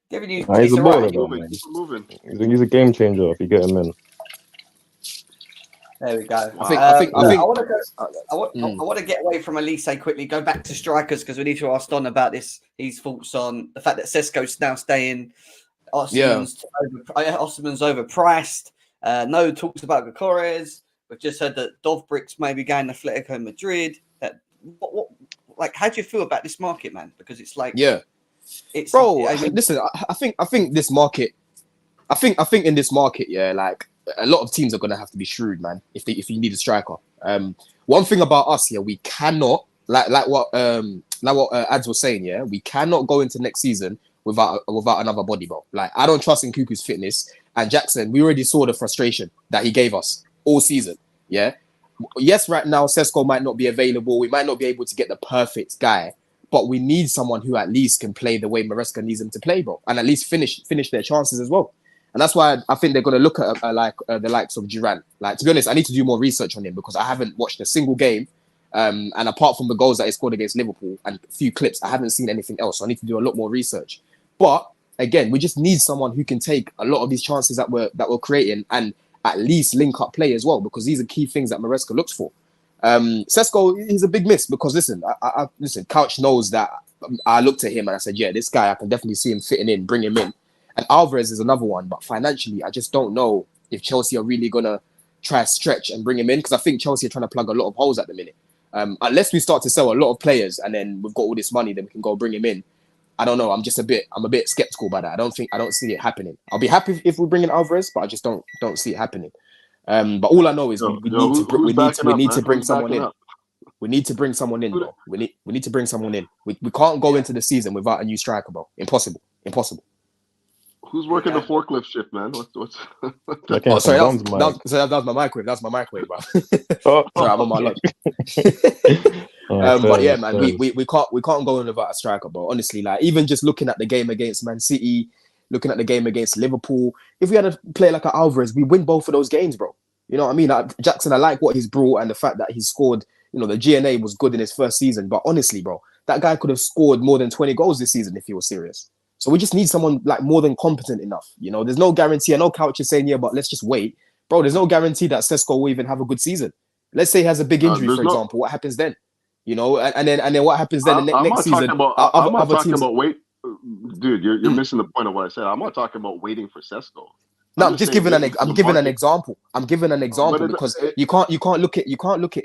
Giving you. He's a baller, moving. He's a game changer if you get him in. There we go. Wow. I want to get away from Olise quickly. Go back to strikers because we need to ask Don about his thoughts on the fact that Sesko's now staying. Osimhen's overpriced. No talks about Gokores. We've just heard that Dovbrik's maybe going to Atletico Madrid. How do you feel about this market, man? Because it's like, it's bro. Listen, I think this market. I think in this market, like a lot of teams are gonna have to be shrewd, man. If you need a striker, one thing about us here, we cannot like what Ads was saying, we cannot go into next season without another body, bro. Like I don't trust in Nkunku's fitness and Jackson. We already saw the frustration that he gave us all season. Yes, right now Sesko might not be available. We might not be able to get the perfect guy, but we need someone who at least can play the way Maresca needs him to play, bro, and at least finish their chances as well. And that's why I think they're going to look at the likes of Duran. Like, to be honest, I need to do more research on him because I haven't watched a single game. And apart from the goals that he scored against Liverpool and a few clips, I haven't seen anything else. So I need to do a lot more research. But again, we just need someone who can take a lot of these chances that we're creating and at least link up play as well, because these are key things that Maresca looks for. Sesko, he's a big miss because listen, Couch knows that I looked at him and I said, this guy, I can definitely see him fitting in, bring him in. And Alvarez is another one, but financially, I just don't know if Chelsea are really going to try to stretch and bring him in, because I think Chelsea are trying to plug a lot of holes at the minute. Unless we start to sell a lot of players and then we've got all this money, then we can go bring him in. I don't know. I'm a bit skeptical about that. I don't see it happening. I'll be happy if we bring in Alvarez, but I just don't see it happening. But all I know is we need to bring someone in. We need to bring someone in, bro. We need to bring someone in. We can't go into the season without a new striker, bro. Impossible. Who's working the forklift shift, man? What's sorry, that was my microwave. That's my microwave, bro. Sorry, I'm on my lunch. But yeah, man, we can't go in without a striker, bro. Honestly, like even just looking at the game against Man City, looking at the game against Liverpool, if we had a player like Alvarez, we win both of those games, bro. You know what I mean? Like, Jackson, I like what he's brought and the fact that he scored. The GNA was good in his first season, but honestly, bro, that guy could have scored more than 20 goals this season if he was serious. So we just need someone like more than competent enough. There's no guarantee. I know Couch is saying, but let's just wait. Bro, there's no guarantee that Sesko will even have a good season. Let's say he has a big injury, for example. What happens then? And then what happens then next season? I'm not talking about wait. Dude, you're missing the point of what I said. I'm not talking about waiting for Sesko. No, I'm just giving an example. I'm giving an example because you can't look at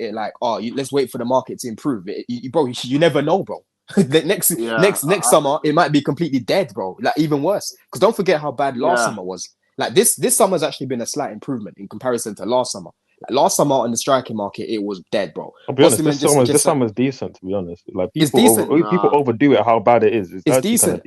it like, let's wait for the market to improve. Bro, you never know, bro. next summer it might be completely dead, bro. Like even worse, because don't forget how bad last summer was. Like this summer's actually been a slight improvement in comparison to last summer. Like last summer on the striking market, it was dead, bro. I'll be honest, this summer's decent, to be honest. Like people overdo it how bad it is. It's decent.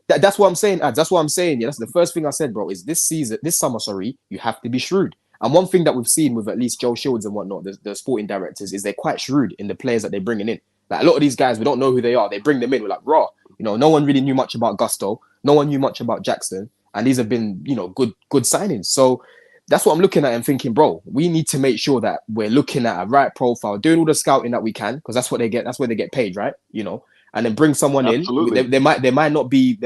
That's what I'm saying. That's what I'm saying. Yeah, that's the first thing I said, bro. Is this summer, you have to be shrewd. And one thing that we've seen with at least Joe Shields and whatnot, the sporting directors, is they're quite shrewd in the players that they're bringing in. Like a lot of these guys, we don't know who they are. They bring them in. We're like, raw. No one really knew much about Gusto. No one knew much about Jackson. And these have been, good signings. So that's what I'm looking at and thinking, bro, we need to make sure that we're looking at a right profile, doing all the scouting that we can, because that's what they get. That's where they get paid, right? You know, and then bring someone Absolutely. in. They might not be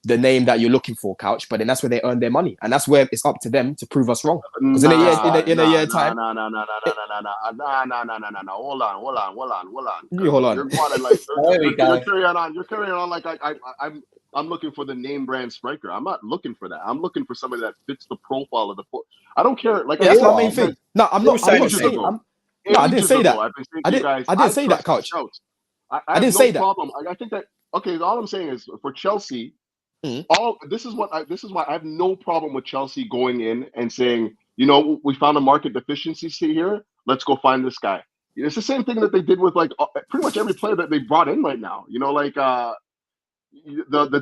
the name that you're looking for, Couch, but then that's where they earn their money, and that's where it's up to them to prove us wrong. Because in a year time, no. Hold on. You hold on. You're going like you're carrying on. You're carrying on like I'm looking for the name brand striker. I'm not looking for that. I'm looking for somebody that fits the profile of the. I don't care. Like that's my main thing. No, I'm not saying. No, I didn't say that. I didn't say that, Couch. I didn't say that. I think that. Okay, all I'm saying is for Chelsea. This is why I have no problem with Chelsea going in and saying, you know, we found a market deficiency here. Let's go find this guy. It's the same thing that they did with like pretty much every player that they brought in right now. You know, like the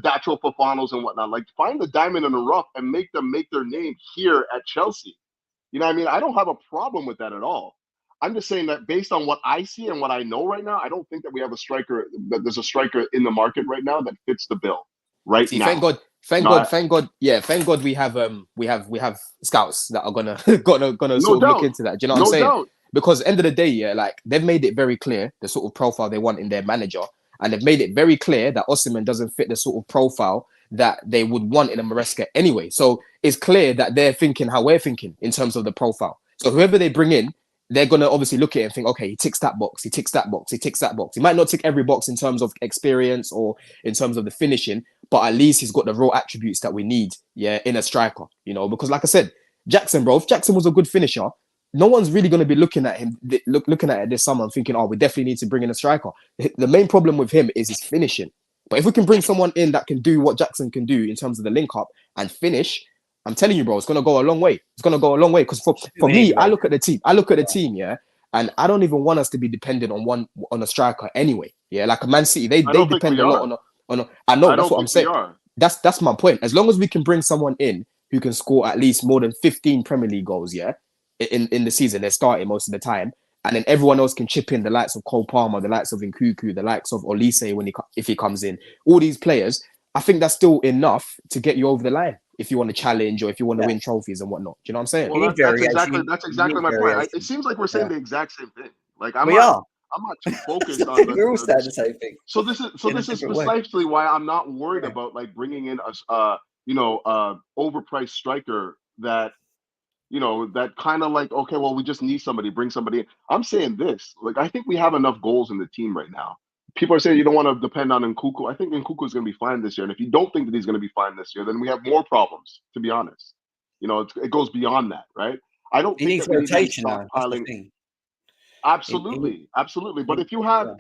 Dacho Fofanos and whatnot. Like find the diamond in the rough and make them make their name here at Chelsea. You know what I mean? I don't have a problem with that at all. I'm just saying that based on what I see and what I know right now, I don't think that we have a striker. That there's a striker in the market right now that fits the bill. Right now. Thank God. Yeah, thank God we have scouts that are gonna sort of look into that. Do you know what I'm saying? Doubt. Because end of the day, yeah, like they've made it very clear the sort of profile they want in their manager, and they've made it very clear that Osimhen doesn't fit the sort of profile that they would want in a Maresca anyway. So it's clear that they're thinking how we're thinking in terms of the profile. So whoever they bring in, they're going to obviously look at it and think, okay, he ticks that box, he ticks that box, he ticks that box. He might not tick every box in terms of experience or in terms of the finishing, but at least he's got the raw attributes that we need, yeah, in a striker, you know, because like I said, Jackson, bro, if Jackson was a good finisher, no one's really going to be looking at him, looking at it this summer and thinking, oh, we definitely need to bring in a striker. The main problem with him is his finishing. But if we can bring someone in that can do what Jackson can do in terms of the link up and finish, I'm telling you, bro, it's going to go a long way. It's going to go a long way. Because for me, I look at the team, yeah, and I don't even want us to be dependent on a striker anyway. Yeah, like a Man City, they depend a lot on I know, that's what I'm saying. That's my point. As long as we can bring someone in who can score at least more than 15 Premier League goals, yeah, in the season, they're starting most of the time, and then everyone else can chip in, the likes of Cole Palmer, the likes of Nkunku, the likes of Olise if he comes in. All these players, I think that's still enough to get you over the line if you want to challenge or if you want to win trophies and whatnot. Do you know what I'm saying? Well, that's exactly my point. It seems like we're saying the exact same thing. Like I'm not too focused on we're all saying the same thing. So this is precisely why I'm not worried about like bringing in a overpriced striker that, you know, that kind of like, okay, well, we just need somebody, bring somebody in. I'm saying this, like, I think we have enough goals in the team right now. People are saying you don't want to depend on Nkunku. I think Nkunku is going to be fine this year. And if you don't think that he's going to be fine this year, then we have more problems, to be honest. You know, it goes beyond that, right? I don't think needs rotation now. Absolutely. But if you have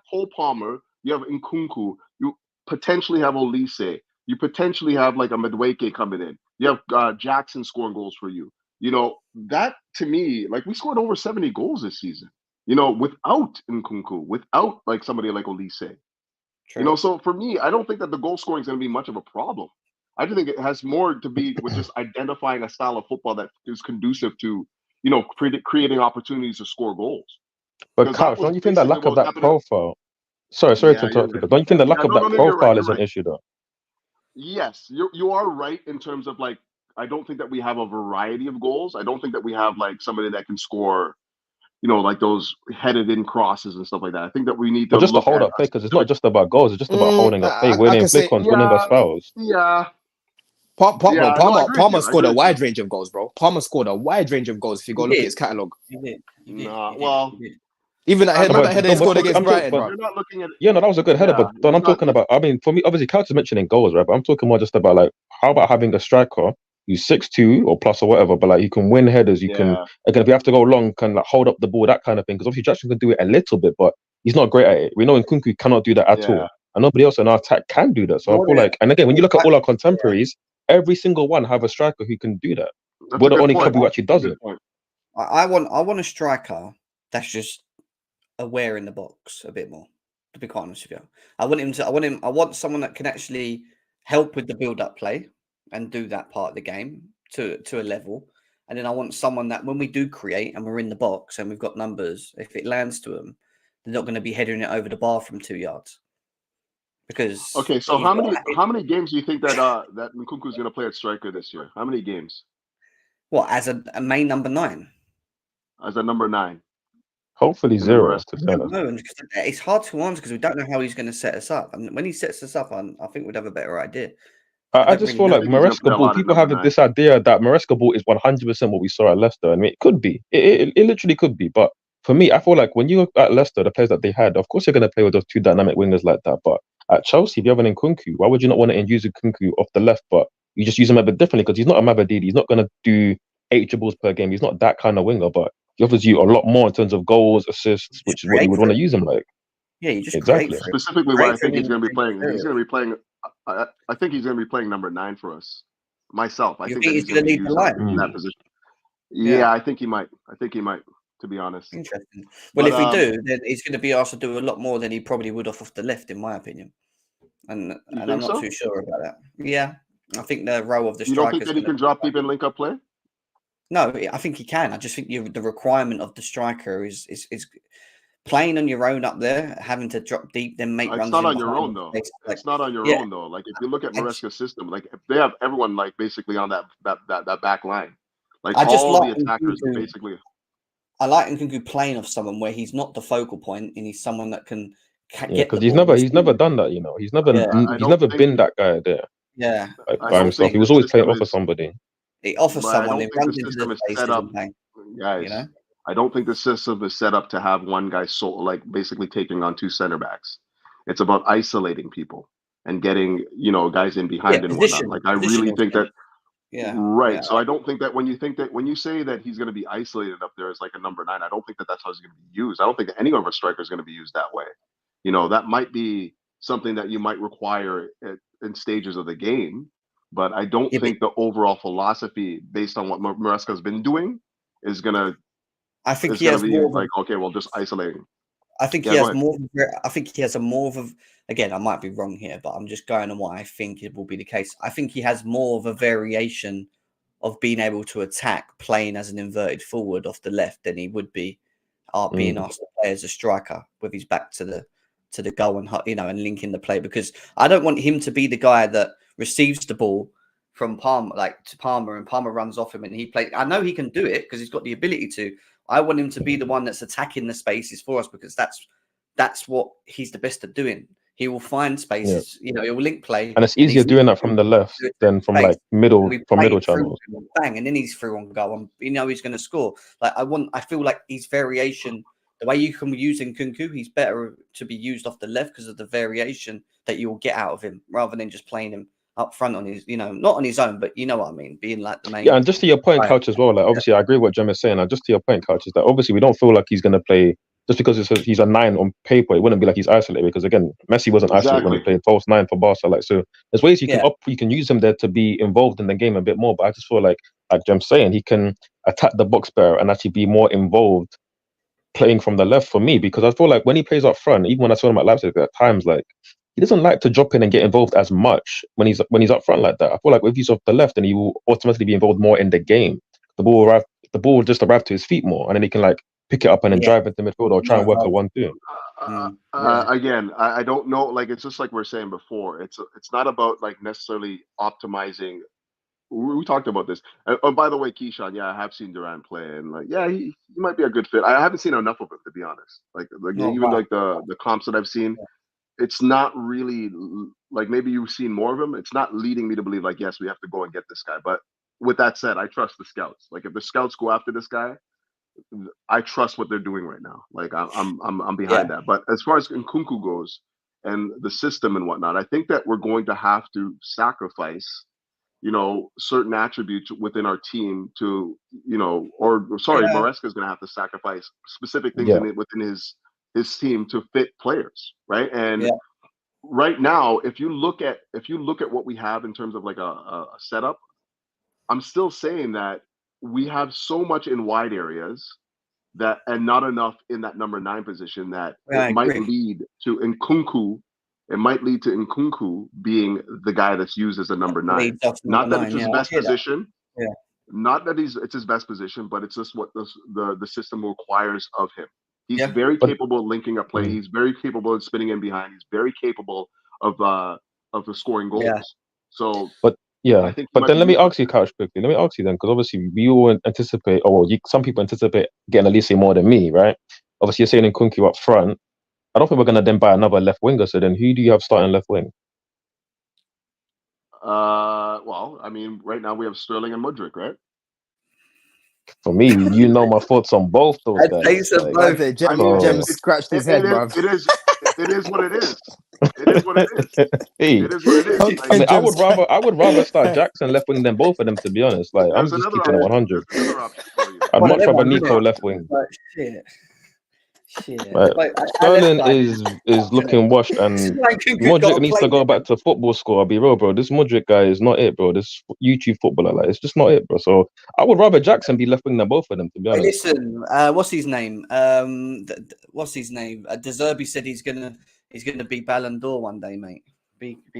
Cole Palmer, you have Nkunku, you potentially have Olise, you potentially have like a Mudryk coming in. You have Jackson scoring goals for you. You know, that to me, like we scored over 70 goals this season. You know, without Nkunku, without like somebody like Olise. True. You know, so for me, I don't think that the goal scoring is going to be much of a problem. I just think it has more to be with just identifying a style of football that is conducive to, you know, creating opportunities to score goals. But Couch, don't you think the lack of that profile? Sorry to interrupt you, but don't you think the lack of that profile is an issue, though? Yes, you are right in terms of like, I don't think that we have a variety of goals. I don't think that we have like somebody that can score, you know, like those headed in crosses and stuff like that. I think that we need to just to hold up play, because it's not just about goals, it's just about holding up play, winning flick-ons, winning us fouls. Yeah. Palmer scored a wide range of goals, bro. Palmer scored a wide range of goals if you go look at his catalogue. Even that header he scored against Brighton, bro. You're not looking at it. Yeah, no, that was a good header, but I'm talking about, I mean, for me, obviously, Couch is mentioning goals, right? But I'm talking more just about, like, how about having a striker who's 6'2" or plus or whatever, but, like, you can win headers, you can, again, if you have to go long, can, like, hold up the ball, that kind of thing. Because obviously, Jackson can do it a little bit, but he's not great at it. We know Nkunku cannot do that at all. And nobody else in our attack can do that. So I feel like, and again, when you look at all our contemporaries, every single one have a striker who can do that. We're the only club who actually does it. I want a striker that's just aware in the box a bit more, to be quite honest with you. I want someone that can actually help with the build-up play and do that part of the game to a level. And then I want someone that when we do create and we're in the box and we've got numbers, if it lands to them, they're not going to be heading it over the bar from 2 yards. Because so how many games do you think that that Nkunku is going to play at striker this year? How many games? What, as a main number 9? As a number 9. Hopefully And then zero, Maresca. to be honest. No, and it's hard to answer because we don't know how he's going to set us up. And when he sets us up, I think we'd have a better idea. I just feel I like think he's gonna play Maresca a ball. lot at People number have 9. this idea that Maresca ball is 100% what we saw at Leicester. I mean, it could be. It literally could be. But for me, I feel like when you look at Leicester, the players that they had, of course you're going to play with those two dynamic wingers like that. But at Chelsea, if you have an Nkunku, why would you not want to use Nkunku off the left? But you just use him a bit differently because he's not a Mabadidi. He's not going to do 8 dribbles per game. He's not that kind of winger. But he offers you a lot more in terms of goals, assists, which is what you would want to use him like. Yeah, you just Exactly. Specifically, what I think he's going to be playing. He's going to be playing. I think he's going to be playing number 9 for us. Myself, I think he's going to lead the line in that position. Yeah, I think he might. To be honest. Interesting. Well, if we do, then he's going to be asked to do a lot more than he probably would off the left, in my opinion. And I'm not too sure about that. Yeah, I think the role of the striker. You don't think that he can drop deep and link up play? No, I think he can. I just think the requirement of the striker is playing on your own up there, having to drop deep, then make runs. It's not on your own though. It's not on your own though. Like if you look at Maresca's system, like if they have everyone like basically on that back line, like all the attackers basically. I like Nkunku playing off someone where he's not the focal point and he's someone that can get. Because he's never done that. You know, he's never been that guy there. Yeah, like, by himself. He was always playing off of somebody. He offers someone. He runs into the space. Guys, you know? I don't think the system is set up to have one guy basically taking on 2 center backs. It's about isolating people and getting guys in behind and whatnot. Like I really think that. Yeah. Right. Yeah. So I don't think that when you say that he's going to be isolated up there as like a number 9, I don't think that that's how he's going to be used. I don't think that any of our strikers is going to be used that way. That might be something that you might require in stages of the game, but I don't think the overall philosophy based on what Maresca has been doing is going to. I think he has more like okay, well, just isolating. I think he has more. I think he has a more of a. Again, I might be wrong here, but I'm just going on what I think it will be the case. I think he has more of a variation of being able to attack playing as an inverted forward off the left than he would be being asked to play as a striker with his back to the goal and and linking the play. Because I don't want him to be the guy that receives the ball from Palmer, to Palmer, and Palmer runs off him and he plays. I know he can do it because he's got the ability to. I want him to be the one that's attacking the spaces for us because that's what he's the best at doing. He will find spaces, he will link play. And it's easier doing that from the left than from middle channels. Bang, and then he's through on goal and he's going to score. I feel like his variation, the way you can use Nkunku, he's better to be used off the left because of the variation that you will get out of him rather than just playing him up front on his, not on his own, but you know what I mean, being like the main. Yeah, and just to your point, Couch, as well, obviously I agree with what Jem is saying, and just to your point, Couch, is that obviously we don't feel like he's going to play, just because he's a 9 on paper, it wouldn't be like he's isolated, because again, Messi wasn't isolated when he played false 9 for Barca. So there's ways you can use him there to be involved in the game a bit more, but I just feel like Jem's saying, he can attack the box better and actually be more involved playing from the left for me, because I feel like when he plays up front, even when I saw him at Leipzig at times, he doesn't like to drop in and get involved as much when he's up front like that. I feel like if he's off the left, then he will automatically be involved more in the game. The ball will just arrive to his feet more, and then he can pick it up and then drive into midfield or try and work a 1-2. Again, I don't know. It's just like we were saying before. It's not about necessarily optimizing. We talked about this. Oh, by the way, Keyshawn, I have seen Duran play, and he might be a good fit. I haven't seen enough of him, to be honest. The comps that I've seen. It's not really maybe you've seen more of him. It's not leading me to believe yes, we have to go and get this guy. But with that said, I trust the scouts. If the scouts go after this guy, I trust what they're doing right now. I'm behind that. But as far as Nkunku goes and the system and whatnot, I think that we're going to have to sacrifice, certain attributes within our team to, Maresca is going to have to sacrifice specific things within his team to fit players, right? And right now, if you look at what we have in terms of a setup, I'm still saying that we have so much in wide areas and not enough in that number 9 position that it might lead to Nkunku. It might lead to Nkunku being the guy that's used as a number 9. Not that it's his best position. Yeah. Not that it's his best position, but it's just what the system requires of him. He's very capable of linking up play. He's very capable of spinning in behind. He's very capable of scoring goals. Yeah. So, Yeah, I think he but might then be let me useful. ask you, Couch, quickly. Let me ask you then, because obviously we all anticipate, or well, some people anticipate getting Olise more than me, right? Obviously, you're saying Nkunku up front. I don't think we're gonna then buy another left winger. So then, who do you have starting left wing? Well, I mean, right now we have Sterling and Mudryk, right? For me, you know my thoughts on both those I'd say guys. so Like, both. I mean, Jem so, scratched his head, bro. it is what it is. It is what it is. hey, It is what it is. I mean, Like, I would rather start Jackson left wing than both of them. To be honest, like I'm there's just another keeping it option. 100. There's another option for you. I'd One of much them rather ones, isn't Nico it? left wing. Like, shit. Like, Our left Sterling side is looking washed, and Like, Nkunku's got Mudryk to needs play to go with back him. to football school. I'll be real, bro. This Mudryk guy is not it, bro. This YouTube footballer, like, it's just not it, bro. So I would rather Jackson be left wing than both of them, to be Hey, honest. listen, what's his name? What's his name? De Zerbi said he's gonna be Ballon d'Or one day, mate.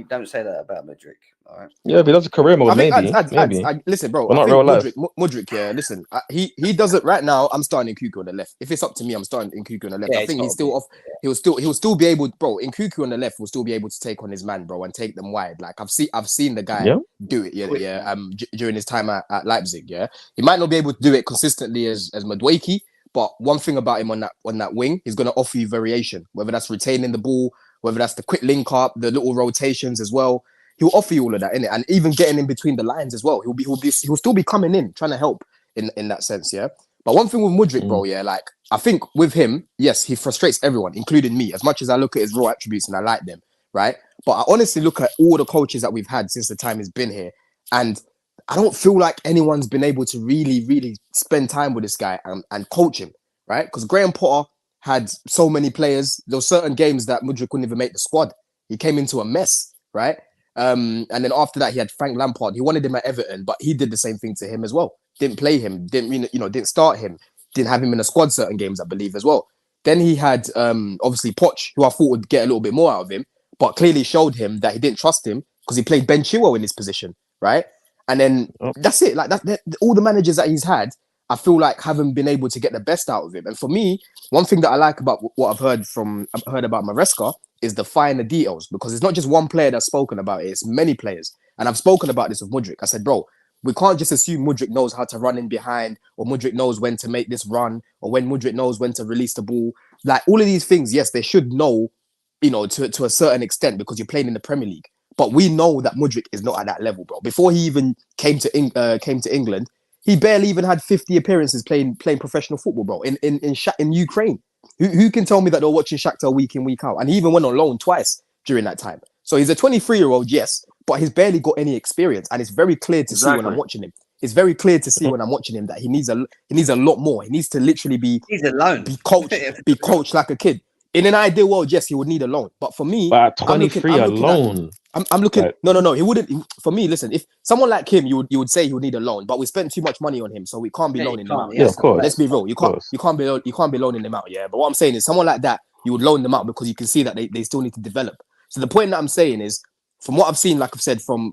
Don't say that about Mudryk. All right. Yeah, if he does a career mode, I think maybe. listen, bro. But I not think real life. Mudryk. Yeah, listen. He does it right now. I'm starting Nkunku on the left. If it's up to me, I'm starting Nkunku on the left. Yeah, I think it's he's still gotta off. He'll still be able, bro. Nkunku on the left will still be able to take on his man, bro, and take them wide. Like I've seen the guy Yeah. do it. Yeah, Quick, yeah. During his time at Leipzig, yeah, he might not be able to do it consistently as Mudryk, but one thing about him on that wing, he's gonna offer you variation. Whether that's retaining the ball, whether that's the quick link up, the little rotations as well. He'll offer you all of that, innit? And even getting in between the lines as well. He'll still be coming in, trying to help in that sense, yeah. But one thing with Mudryk, bro, yeah, like I think with him, yes, he frustrates everyone, including me. As much as I look at his raw attributes and I like them, right? But I honestly look at all the coaches that we've had since the time he's been here, and I don't feel like anyone's been able to really, really spend time with this guy and coach him, right? Because Graham Potter had so many players. There were certain games that Mudryk couldn't even make the squad. He came into a mess, right? And then after that, he had Frank Lampard. He wanted him at Everton, but he did the same thing to him as well. Didn't play him, didn't start him, didn't have him in the squad certain games, I believe, as well. Then he had obviously Poch, who I thought would get a little bit more out of him, but clearly showed him that he didn't trust him because he played Ben Chilwell in his position, right? And then that's it. Like that, all the managers that he's had, I feel like haven't been able to get the best out of him. And for me, one thing that I like about what I've heard about Maresca is the finer details, because it's not just one player that's spoken about it, it's many players. And I've spoken about this with Mudryk. I said, bro, we can't just assume Mudryk knows how to run in behind, or Mudryk knows when to make this run, or when Mudryk knows when to release the ball. Like all of these things, yes, they should know, to a certain extent because you're playing in the Premier League. But we know that Mudryk is not at that level, bro. Before he even came to England, he barely even had 50 appearances playing professional football, bro. In Ukraine, who can tell me that they're watching Shakhtar week in, week out? And he even went on loan twice during that time. So he's a 23-year-old, yes, but he's barely got any experience, and it's very clear to see when I'm watching him. It's very clear to see when I'm watching him that he needs a lot more. He needs to literally be coached like a kid. In an ideal world, yes, he would need a loan. But for me, but at 23 alone, I'm looking. Like, no. He wouldn't. For me, listen. If someone like him, you would say he would need a loan. But we spent too much money on him, so we can't be loaning him out. Yeah, of course. Let's be real. You can't be loaning him out. Yeah. But what I'm saying is, someone like that, you would loan them out because you can see that they still need to develop. So the point that I'm saying is, from what I've seen, like I've said, from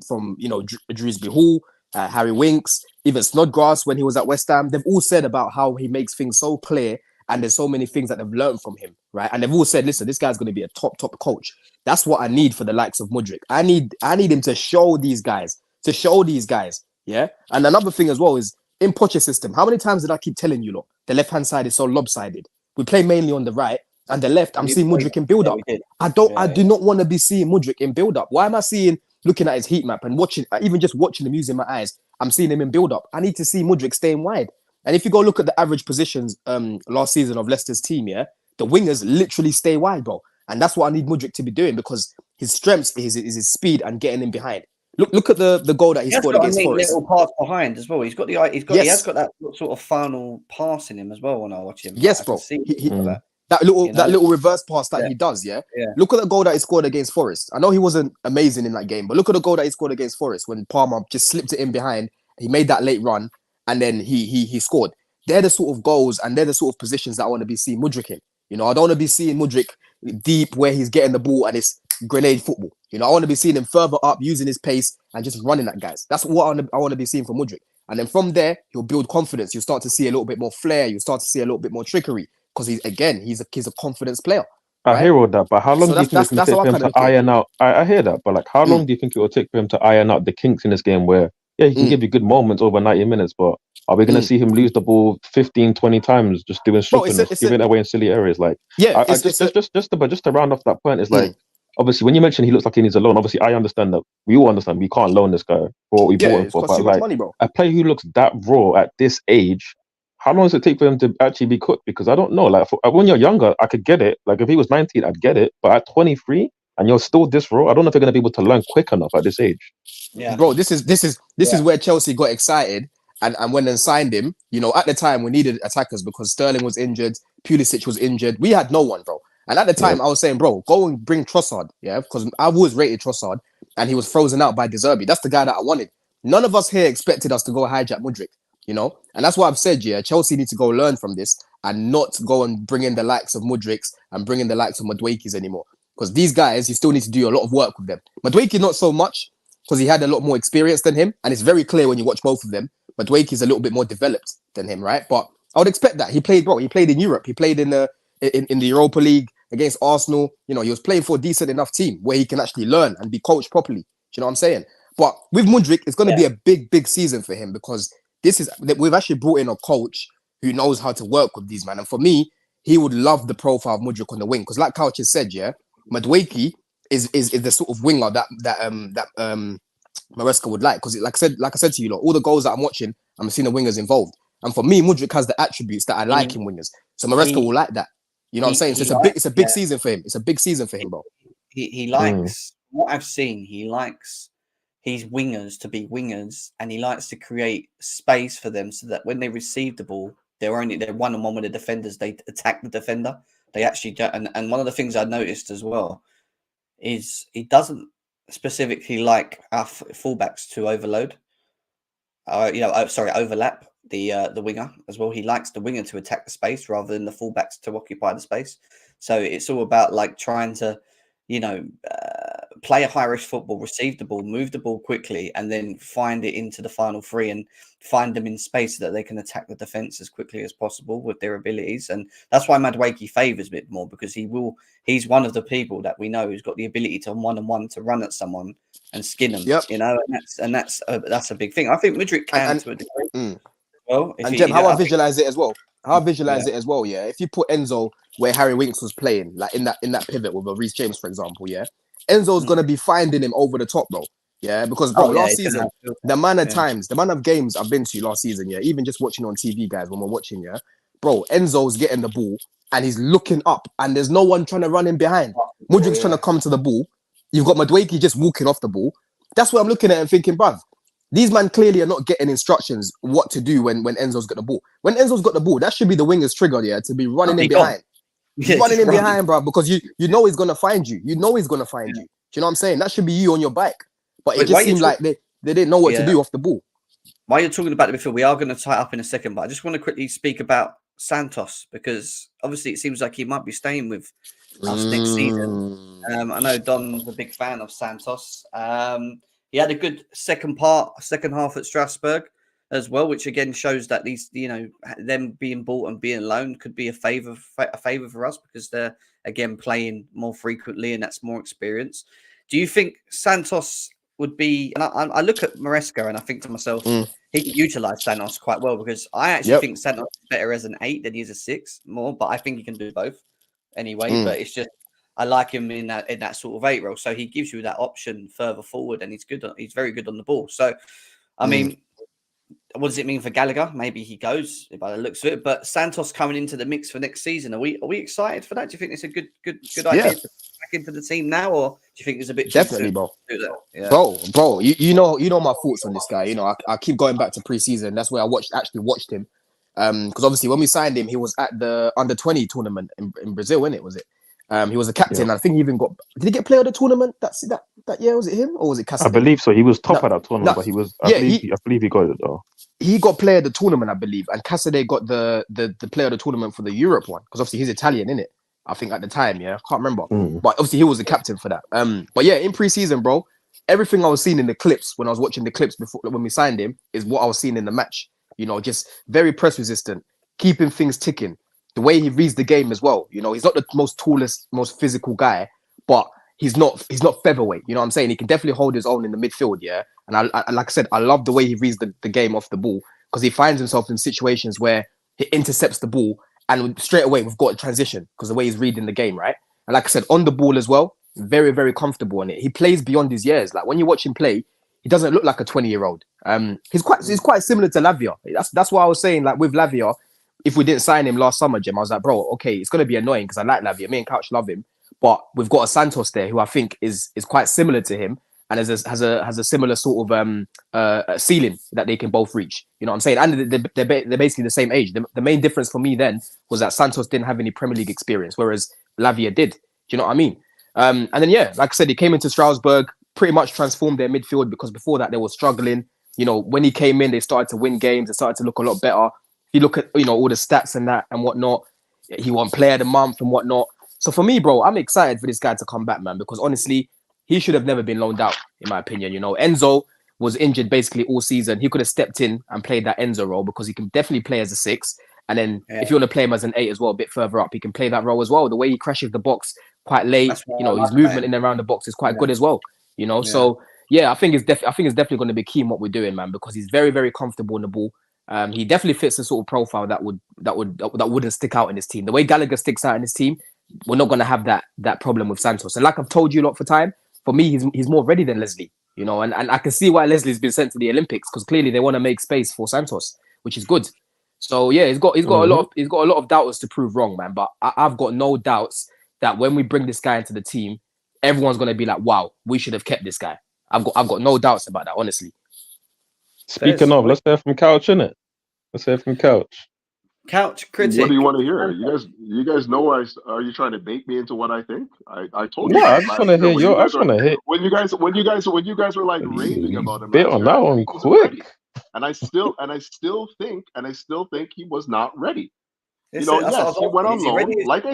Dewsbury Hall, Harry Winks, even Snodgrass when he was at West Ham, they've all said about how he makes things so clear. And there's so many things that they've learned from him, right? And they've all said, listen, this guy's going to be a top coach. That's what I need for the likes of Mudryk. I need him to show these guys, yeah? And another thing as well is, in Poch's system, how many times did I keep telling you, look, the left-hand side is so lopsided. We play mainly on the right, and the left, I'm seeing Mudryk in build-up. I do not want to be seeing Mudryk in build-up. Why am I looking at his heat map and watching, even just watching him using my eyes, I'm seeing him in build-up. I need to see Mudryk staying wide. And if you go look at the average positions last season of Leicester's team, yeah, the wingers literally stay wide, bro. And that's what I need Mudryk to be doing, because his strength is his speed and getting in behind. Look at the goal that he scored against Forest. Little pass behind as well. He has got that sort of final pass in him as well when I watch him. Yes, bro. That little reverse pass that he does, yeah? Look at the goal that he scored against Forest. I know he wasn't amazing in that game, but look at the goal that he scored against Forest when Palmer just slipped it in behind. He made that late run. And then he scored. They're the sort of goals and they're the sort of positions that I want to be seeing Mudryk in. I don't want to be seeing Mudryk deep where he's getting the ball and it's grenade football. I want to be seeing him further up, using his pace and just running at guys. That's what I want to be seeing from Mudryk. And then from there, he'll build confidence. You'll start to see a little bit more flair. You'll start to see a little bit more trickery because he's a confidence player. I hear all that, but how long So do you think it's going to take how I for him kind to of look at it. iron out? I hear that, but like, how long do you think it will take for him to iron out the kinks in this game where, yeah, he can give you good moments over 90 minutes, but are we going to see him lose the ball 15, 20 times just doing stupidness, giving it away in silly areas? Like, just to round off that point is like, obviously, when you mention he looks like he needs a loan, obviously, I understand that. We all understand we can't loan this guy for what we bought him for. But like, money, bro. a player who looks that raw at this age, how long does it take for him to actually be cooked? Because I don't know. Like, when you're younger, I could get it. Like, if he was 19, I'd get it. But at 23, and you're still this raw, I don't know if you're going to be able to learn quick enough at this age. Yeah, bro, this is where Chelsea got excited and went and signed him. You know, at the time we needed attackers because Sterling was injured, Pulisic was injured. We had no one, bro. And at the time, I was saying, bro, go and bring Trossard, yeah, because I was rated Trossard, and he was frozen out by De Zerbi. That's the guy that I wanted. None of us here expected us to go hijack Mudryk, you know, and that's what I've said. Yeah, Chelsea need to go learn from this and not go and bring in the likes of Mudryks and bring in the likes of Madueke's anymore. Because these guys, you still need to do a lot of work with them. Madueke not so much because he had a lot more experience than him, and it's very clear when you watch both of them. Madueke is a little bit more developed than him, right? But I would expect that he played, bro. He played in Europe. He played in the Europa League against Arsenal. You know, he was playing for a decent enough team where he can actually learn and be coached properly. Do you know what I'm saying? But with Mudryk, it's going to be a big season for him because we've actually brought in a coach who knows how to work with these men. And for me, he would love the profile of Mudryk on the wing because, like Couch has said, yeah, Madueke is the sort of winger that Maresca would like because, like I said to you, all the goals that I'm watching, I'm seeing the wingers involved. And for me, Mudryk has the attributes that I like in wingers. So Maresca will like that. You know what I'm saying? So it's a big season for him. It's a big season for him, bro. He likes what I've seen. He likes his wingers to be wingers, and he likes to create space for them so that when they receive the ball, they're one-on-one with the defenders. They attack the defender. They actually do. And one of the things I noticed as well is he doesn't specifically like our fullbacks to overload. Overlap the winger as well. He likes the winger to attack the space rather than the fullbacks to occupy the space. So it's all about like trying to, play a high-risk football, receive the ball, move the ball quickly, and then find it into the final three and find them in space so that they can attack the defense as quickly as possible with their abilities. And that's why Madueke favours a bit more because he's one of the people that we know who's got the ability to one-on-one to run at someone and skin them. Yep. And that's a big thing. I think Mudryk can to a degree. Well, and Jem, how I visualize it as well. Yeah. If you put Enzo where Harry Winks was playing, like in that pivot with a Reece James, for example, yeah, Enzo's gonna be finding him over the top, bro. Yeah, because last season, the amount of games I've been to last season, yeah, even just watching on TV, guys, when we're watching, yeah, bro, Enzo's getting the ball and he's looking up, and there's no one trying to run him behind. Mudryk's trying to come to the ball. You've got Madueke just walking off the ball. That's what I'm looking at and thinking, bruv. These men clearly are not getting instructions what to do when Enzo's got the ball. When Enzo's got the ball, that should be the winger's trigger, yeah, to be running in behind. Running in behind, bro, because you know he's gonna find you. You know he's gonna find you. Do you know what I'm saying? That should be you on your bike. But it just seemed like they didn't know what to do off the ball. While you're talking about the midfield, we are going to tie up in a second, but I just want to quickly speak about Santos because obviously it seems like he might be staying with us next season. I know Don's a big fan of Santos. He had a good second half at Strasbourg as well, which again shows that these, them being bought and being loaned could be a favour for us because they're again playing more frequently and that's more experience. Do you think Santos would be? And I look at Maresca and I think to myself, he can utilise Santos quite well because I actually think Santos is better as an 8 than he is a 6 more, but I think he can do both anyway. But it's just I like him in that sort of 8 role, so he gives you that option further forward, and he's very good on the ball. So, I mean. What does it mean for Gallagher? Maybe he goes by the looks of it. But Santos coming into the mix for next season, are we excited for that? Do you think it's a good idea to back into the team now, or do you think it's a bit definitely, bro? Yeah. Bro, you know my thoughts on this guy. You know, I keep going back to preseason. That's where I actually watched him. Because obviously when we signed him, he was at the under-20 tournament in Brazil, innit? Was it? He was a captain. I think he even got. Did he get player of the tournament that year? Was it him or was it Cassidy? I believe so. He was top at that tournament, but he was. I believe he got it though. He got player of the tournament, I believe, and Cassidy got the player of the tournament for the Europe one because obviously he's Italian, innit? I think at the time, I can't remember, but obviously he was the captain for that. But yeah, in preseason, bro, everything I was seeing in the clips when I was watching the clips before when we signed him is what I was seeing in the match. You know, just very press resistant, keeping things ticking. the way he reads the game as well. You know, he's not the most tallest, most physical guy, but he's not featherweight. You know what I'm saying? He can definitely hold his own in the midfield, yeah. And I like I said, I love the way he reads the game off the ball, because he finds himself in situations where he intercepts the ball and straight away we've got a transition because the way he's reading the game, right? And like I said, on the ball as well, very, very comfortable on it. He plays beyond his years. Like when you watch him play, he doesn't look like a 20-year-old. He's quite similar to Lavia. That's why I was saying, like with Lavia, if we didn't sign him last summer, Jim, I was like, bro, okay, it's gonna be annoying because I like Lavia. Me and Couch love him, but we've got a Santos there who I think is quite similar to him and has a similar sort of ceiling that they can both reach. You know what I'm saying? And they're basically the same age. The main difference for me then was that Santos didn't have any Premier League experience, whereas Lavia did. Do you know what I mean? And then yeah, like I said, he came into Strasbourg, pretty much transformed their midfield, because before that they were struggling. You know, when he came in, they started to win games. They started to look a lot better. If you look at, you know, all the stats and that and whatnot, he won Player of the Month and whatnot. So for me, bro, I'm excited for this guy to come back, man, because honestly, he should have never been loaned out, in my opinion. You know, Enzo was injured basically all season. He could have stepped in and played that Enzo role, because he can definitely play as a 6. And then if you want to play him as an 8 as well, a bit further up, he can play that role as well. The way he crashes the box quite late, you know, his movement in and around the box is quite good as well. You know, so yeah, I think it's definitely going to be key in what we're doing, man, because he's very, very comfortable in the ball. He definitely fits the sort of profile that wouldn't stick out in his team. The way Gallagher sticks out in his team, we're not going to have that problem with Santos. And like I've told you a lot for time, for me, he's more ready than Leslie. You know, and I can see why Leslie's been sent to the Olympics, because clearly they want to make space for Santos, which is good. So yeah, he's got a lot of doubters to prove wrong, man. But I've got no doubts that when we bring this guy into the team, everyone's going to be like, wow, we should have kept this guy. I've got no doubts about that, honestly. Speaking of, let's hear from Couch, innit? Let's hear from Couch. Couch critic. What do you want to hear? You guys know are you trying to bake me into what I think? I told you. No, I just want to hear your. I just want to hear when you guys were like raving about him. Bit on that one quick. And I still think he was not ready. Yes, he went on loan. Like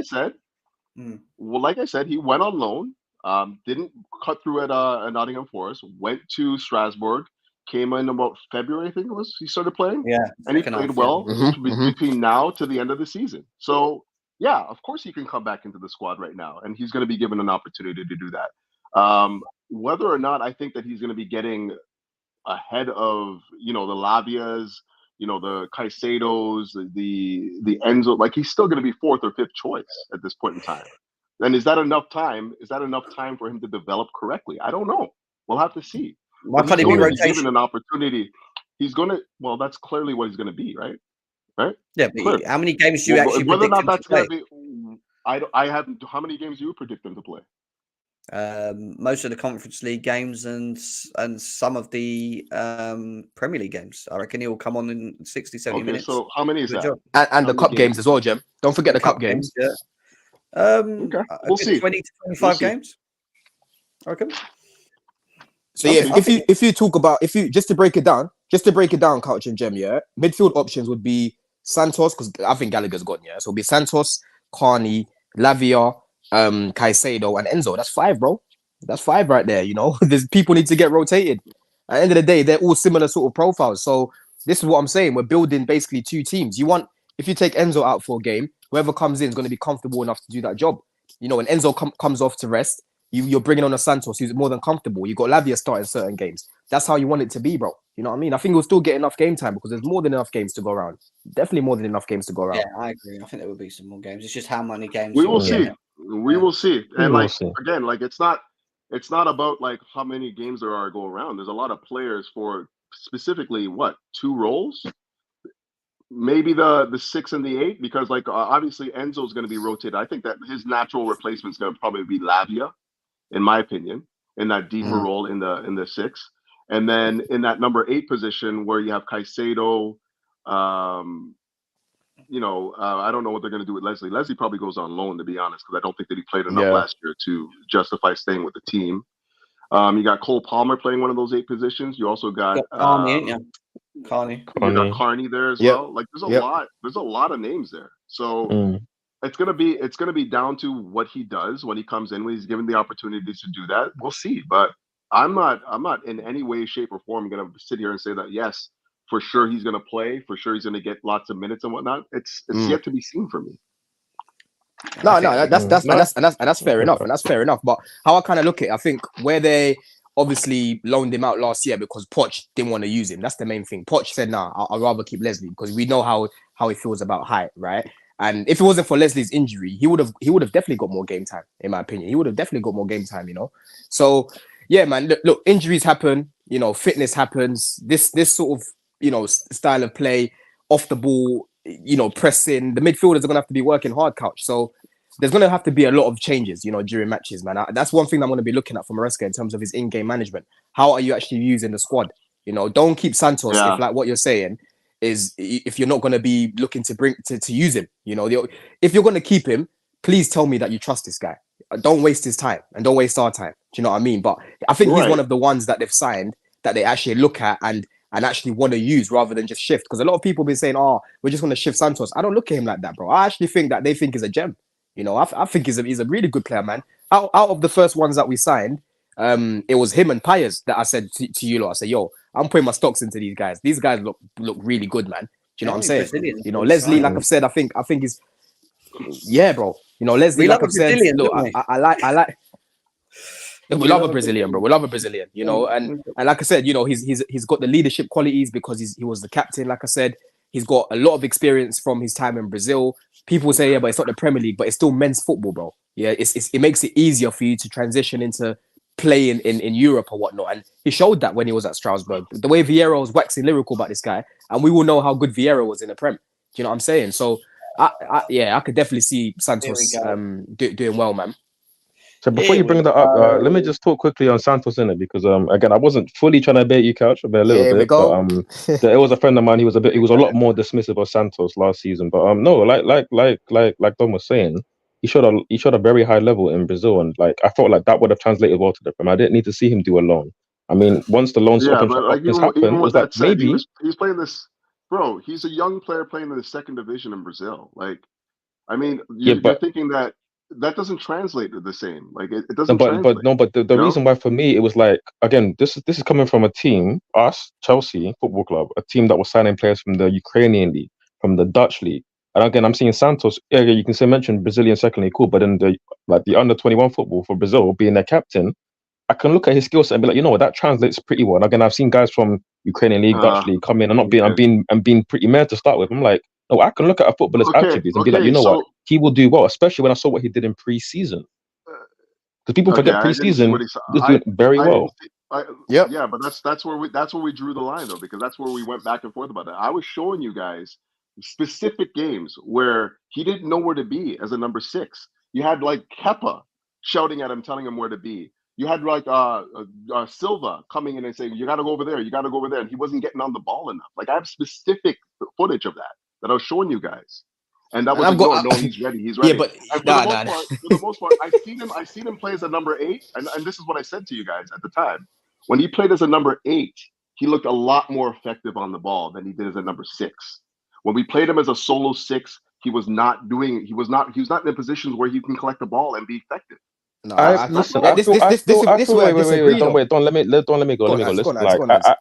I said, he went on loan. Didn't cut through at Nottingham Forest. Went to Strasbourg. Came in about February, I think it was. He started playing. Yeah, and he played well between now to the end of the season. So yeah, of course he can come back into the squad right now, and he's going to be given an opportunity to do that. Whether or not I think that he's going to be getting ahead of the Lavias, the Caicedos, the Enzo, like he's still going to be 4th or 5th choice at this point in time. Then is that enough time? Is that enough time for him to develop correctly? I don't know. We'll have to see. Why can't he be rotation? Given an opportunity, he's going to. Well, that's clearly what he's going to be, right? Right? Yeah. But how many games do you actually whether predict or not that's going to be? I have. How many games do you predict him to play? Most of the Conference League games and some of the Premier League games. I reckon he will come on in 60, 70 minutes. So how many is that? And the cup games as well, Jim. Don't forget the cup games. Yeah. Okay. We'll see. 20 to 25 games. I reckon. So yeah, if you talk about just to break it down, Couch and Gem, yeah, midfield options would be Santos, because I think Gallagher's gone, yeah. So it'll be Santos, Carney, Lavia, Caicedo, and Enzo. That's 5, bro. That's 5 right there. You know, there's people need to get rotated. At the end of the day, they're all similar sort of profiles. So this is what I'm saying. We're building basically 2 teams. If you take Enzo out for a game, whoever comes in is going to be comfortable enough to do that job. You know, when Enzo comes off to rest, you're bringing on a Santos who's more than comfortable. You got Lavia starting certain games. That's how you want it to be, bro. You know what I mean? I think we'll still get enough game time because there's more than enough games to go around. Definitely more than enough games to go around. Yeah, I agree. I think there will be some more games. It's just how many games. We will see. We will see. And again, it's not about like how many games there are to go around. There's a lot of players for specifically 2 roles. Maybe the 6 and the 8, because obviously Enzo is going to be rotated. I think that his natural replacement is going to probably be Lavia, in my opinion, in that deeper role in the 6, and then in that number 8 position where you have Caicedo. I don't know what they're going to do with Leslie. Leslie probably goes on loan, to be honest, because I don't think that he played enough last year to justify staying with the team. You got Cole Palmer playing one of those 8 positions. You also got Carney. You got Carney there as well. Like there's a lot of names there. So it's gonna be down to what he does when he comes in, when he's given the opportunity to do that. We'll see. But I'm not in any way, shape, or form gonna sit here and say that yes, for sure he's gonna play, for sure he's gonna get lots of minutes and whatnot. It's yet to be seen for me. No, that's fair enough, and that's fair enough. But how I kind of look at it, I think where they obviously loaned him out last year because Poch didn't want to use him. That's the main thing. Poch said, "Nah, I'd rather keep Leslie because we know how he feels about height, right?" And if it wasn't for Leslie's injury, he would have definitely got more game time, in my opinion. He would have definitely got more game time, you know. So yeah, man. Look, injuries happen. You know, fitness happens. This sort of style of play, off the ball, pressing. The midfielders are gonna have to be working hard, Couch. So there's going to have to be a lot of changes, during matches, man. That's one thing I'm going to be looking at for Maresca in terms of his in-game management. How are you actually using the squad? Don't keep Santos if, like what you're saying, is if you're not going to be looking to use him. If you're going to keep him, please tell me that you trust this guy. Don't waste his time and don't waste our time. Do you know what I mean? But I think he's one of the ones that they've signed that they actually look at and actually want to use rather than just shift. Because a lot of people have been saying, we're just going to shift Santos. I don't look at him like that, bro. I actually think that they think he's a gem. I think he's a really good player, man. Out of the first ones that we signed, it was him and Payers that I said to you lot. I said, yo, I'm putting my stocks into these guys. These guys look really good, man. Do you know what I'm saying? Leslie, like I've said, I think he's, bro. Leslie, like I've said, look, I like. We love a Brazilian, bro. We love a Brazilian, and like I said, he's got the leadership qualities because he was the captain. Like I said, he's got a lot of experience from his time in Brazil. People say, but it's not the Premier League, but it's still men's football, bro. Yeah, it makes it easier for you to transition into playing in Europe or whatnot. And he showed that when he was at Strasbourg. The way Vieira was waxing lyrical about this guy, and we will know how good Vieira was in the Prem. Do you know what I'm saying? So, I could definitely see Santos doing well, man. So before you bring that up, let me just talk quickly on Santos in it because again I wasn't fully trying to bait you, Couch, a little bit, but it was a friend of mine. He was a lot more dismissive of Santos last season, but no, like Dom was saying, he showed a very high level in Brazil, and like I felt like that would have translated well to the Prem. I didn't need to see him do a loan. I mean, once the loan but like even with that said, maybe he's playing this, bro. He's a young player playing in the second division in Brazil. Like, I mean, you're thinking that doesn't translate to the same. Like it doesn't. But the reason why for me it was like, again, this is coming from a team, us, Chelsea Football Club, a team that was signing players from the Ukrainian league, from the Dutch league, and again I'm seeing Santos. Yeah, you can say mention Brazilian second league, cool, but in the under 21 football for Brazil, being their captain, I can look at his skill set and be like, you know what, that translates pretty well. And again, I've seen guys from Ukrainian league, Dutch league come in and being pretty mad to start with. I'm like, no, I can look at a footballer's attributes and be like, you know what, he will do well, especially when I saw what he did in pre-season. Because people forget pre-season, he was doing very well. Yeah, but that's where we drew the line though, because that's where we went back and forth about it. I was showing you guys specific games where he didn't know where to be as a number 6. You had like Kepa shouting at him, telling him where to be. You had like Silva coming in and saying, you got to go over there, you got to go over there, and he wasn't getting on the ball enough. Like I have specific footage of that I was showing you guys, and that was no, he's ready, he's ready. Yeah, but for the most part, I've seen him play as a number 8, and this is what I said to you guys at the time. When he played as a number 8, he looked a lot more effective on the ball than he did as a number 6. When we played him as a solo 6, he was not in positions where he can collect the ball and be effective. No, wait, don't let me go. Listen,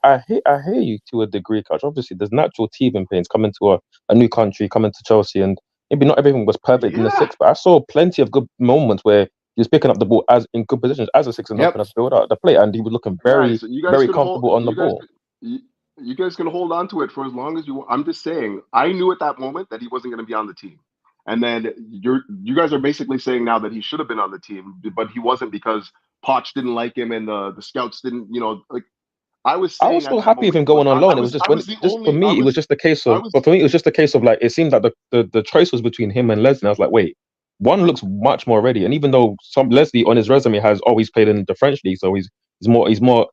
I hear you to a degree, Coach. Obviously, there's natural teething pains coming to a new country, coming to Chelsea, and maybe not everything was perfect in the 6, but I saw plenty of good moments where he was picking up the ball as in good positions as a 6 and helping us build out the play, and he was looking very comfortable on the ball. You guys can hold on to it for as long as you want. I'm just saying, I knew at that moment that he wasn't going to be on the team. And then you guys are basically saying now that he should have been on the team, but he wasn't because Poch didn't like him and the scouts didn't, like I was still happy with him going on loan. It was just for me, it was just a case of like, it seemed like the choice was between him and Leslie. I was like, wait, one looks much more ready. And even though Leslie on his resume has always played in the French league, so he's more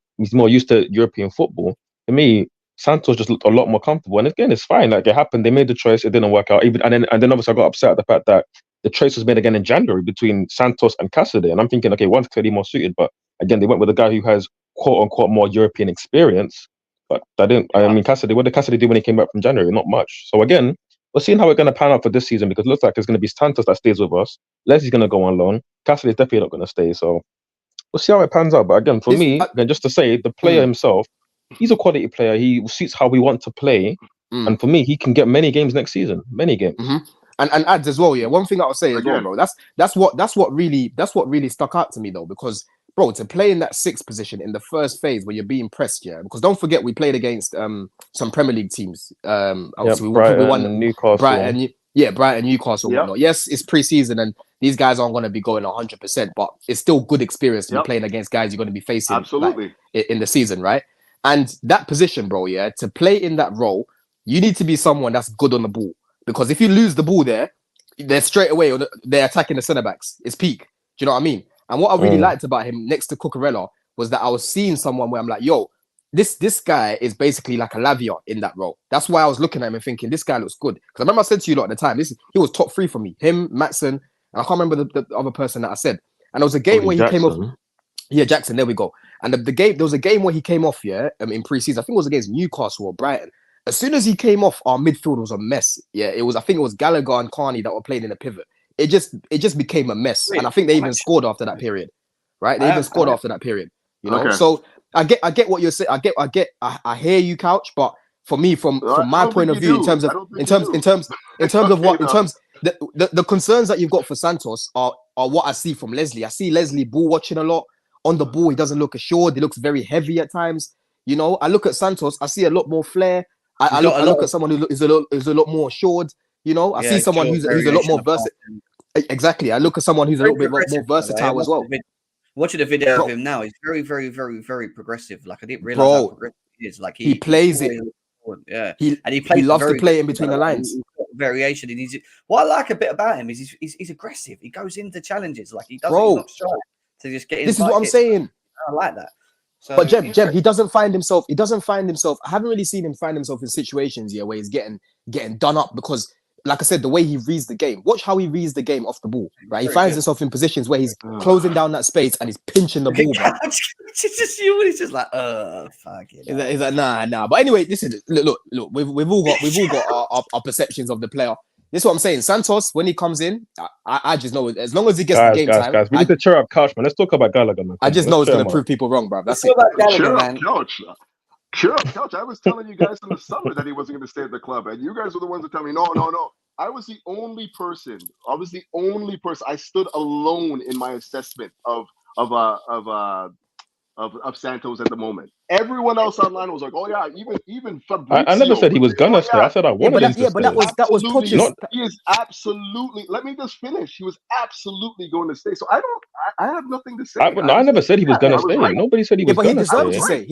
used to European football. For me, Santos just looked a lot more comfortable, and again, it's fine. Like it happened, they made the choice, it didn't work out. And then obviously I got upset at the fact that the choice was made again in January between Santos and Cassidy, and I'm thinking, okay, one's clearly more suited, but again, they went with a guy who has quote unquote more European experience. But I mean, Cassidy, what did Cassidy do when he came back from January? Not much. So again, we're seeing how we're going to pan out for this season because it looks like it's going to be Santos that stays with us. Leslie's going to go on loan. Cassidy's definitely not going to stay. So we'll see how it pans out. But again, for me, just to say, the player himself. He's a quality player. He suits how we want to play. And for me, he can get many games next season. Many games. And ads as well, yeah. One thing I would say as well, bro. That's what really stuck out to me though, because bro, to play in that sixth position in the first phase where you're being pressed, yeah. Because don't forget, we played against some Premier League teams. Obviously we won Newcastle. Brighton, Newcastle, whatnot. Yes, it's pre-season and these guys aren't going to be going 100%, but it's still good experience to be playing against guys you're going to be facing absolutely in the season, right? And that position, bro, yeah, to play in that role, you need to be someone that's good on the ball. Because if you lose the ball there, they're straight away, they're attacking the centre backs. It's peak. Do you know what I mean? And what I really liked about him next to Cucurella was that I was seeing someone where I'm like, yo, this guy is basically like a Lavia in that role. That's why I was looking at him and thinking, this guy looks good. Because I remember I said to you lot at the time, he was top 3 for me. Him, Matson, and I can't remember the other person that I said. And there was a game where he came off. Yeah, Jackson, there we go. And there was a game where he came off, in pre-season. I think it was against Newcastle or Brighton. As soon as he came off, our midfield was a mess. Yeah, I think it was Gallagher and Carney that were playing in the pivot. It just became a mess. And I think they even scored after that period. Right? They even scored after that period. You know? So I get what you're saying. I hear you, Couch, but for me, from my point of view, in terms of the concerns that you've got for Santos are what I see from Leslie. I see Leslie ball watching a lot. On the ball, he doesn't look assured. He looks very heavy at times. You know, I look at Santos, I see a lot more flair. I look at someone who is a lot more assured. You know, I see someone who's a lot more versatile. Exactly. I look at someone who's a little bit more versatile as well. Watching the video of him now, he's very, very, very, very progressive. Like I didn't realize how progressive he is. Like he plays it. Yeah, he loves to play in between the lines. Variation. And what I like a bit about him is he's aggressive. He goes into challenges. Like he doesn't. He's not shy to just get in. This is what I'm saying. I like that. So, but Jeb, he doesn't find himself. I haven't really seen him find himself in situations where he's getting done up because, like I said, the way he reads the game. Watch how he reads the game off the ball. Right, he finds himself in positions where he's closing down that space and he's pinching the ball. He's just like, fuck it. He's like, nah. But anyway, listen, look. We've all got our perceptions of the player. This is what I'm saying. Santos, when he comes in, I just know as long as he gets the game time. Guys, we need to cheer up Couch, man. Let's talk about Gallagher, man. I just know it's going to prove people wrong, bro. That's it. Cheer up, Couch. I was telling you guys in the summer that he wasn't going to stay at the club, and you guys were the ones that tell me, no. I was the only person. I stood alone in my assessment of Santos at the the Everyone else online was like, "Oh yeah, even Fabrizio." I never said he was gonna stay. I said I wanted him to stay. But that was Poch's. He is absolutely. Let me just finish. He was absolutely going to stay. So I have nothing to say. I never said he was gonna stay. Right. Nobody said he was gonna stay. But he deserved to stay.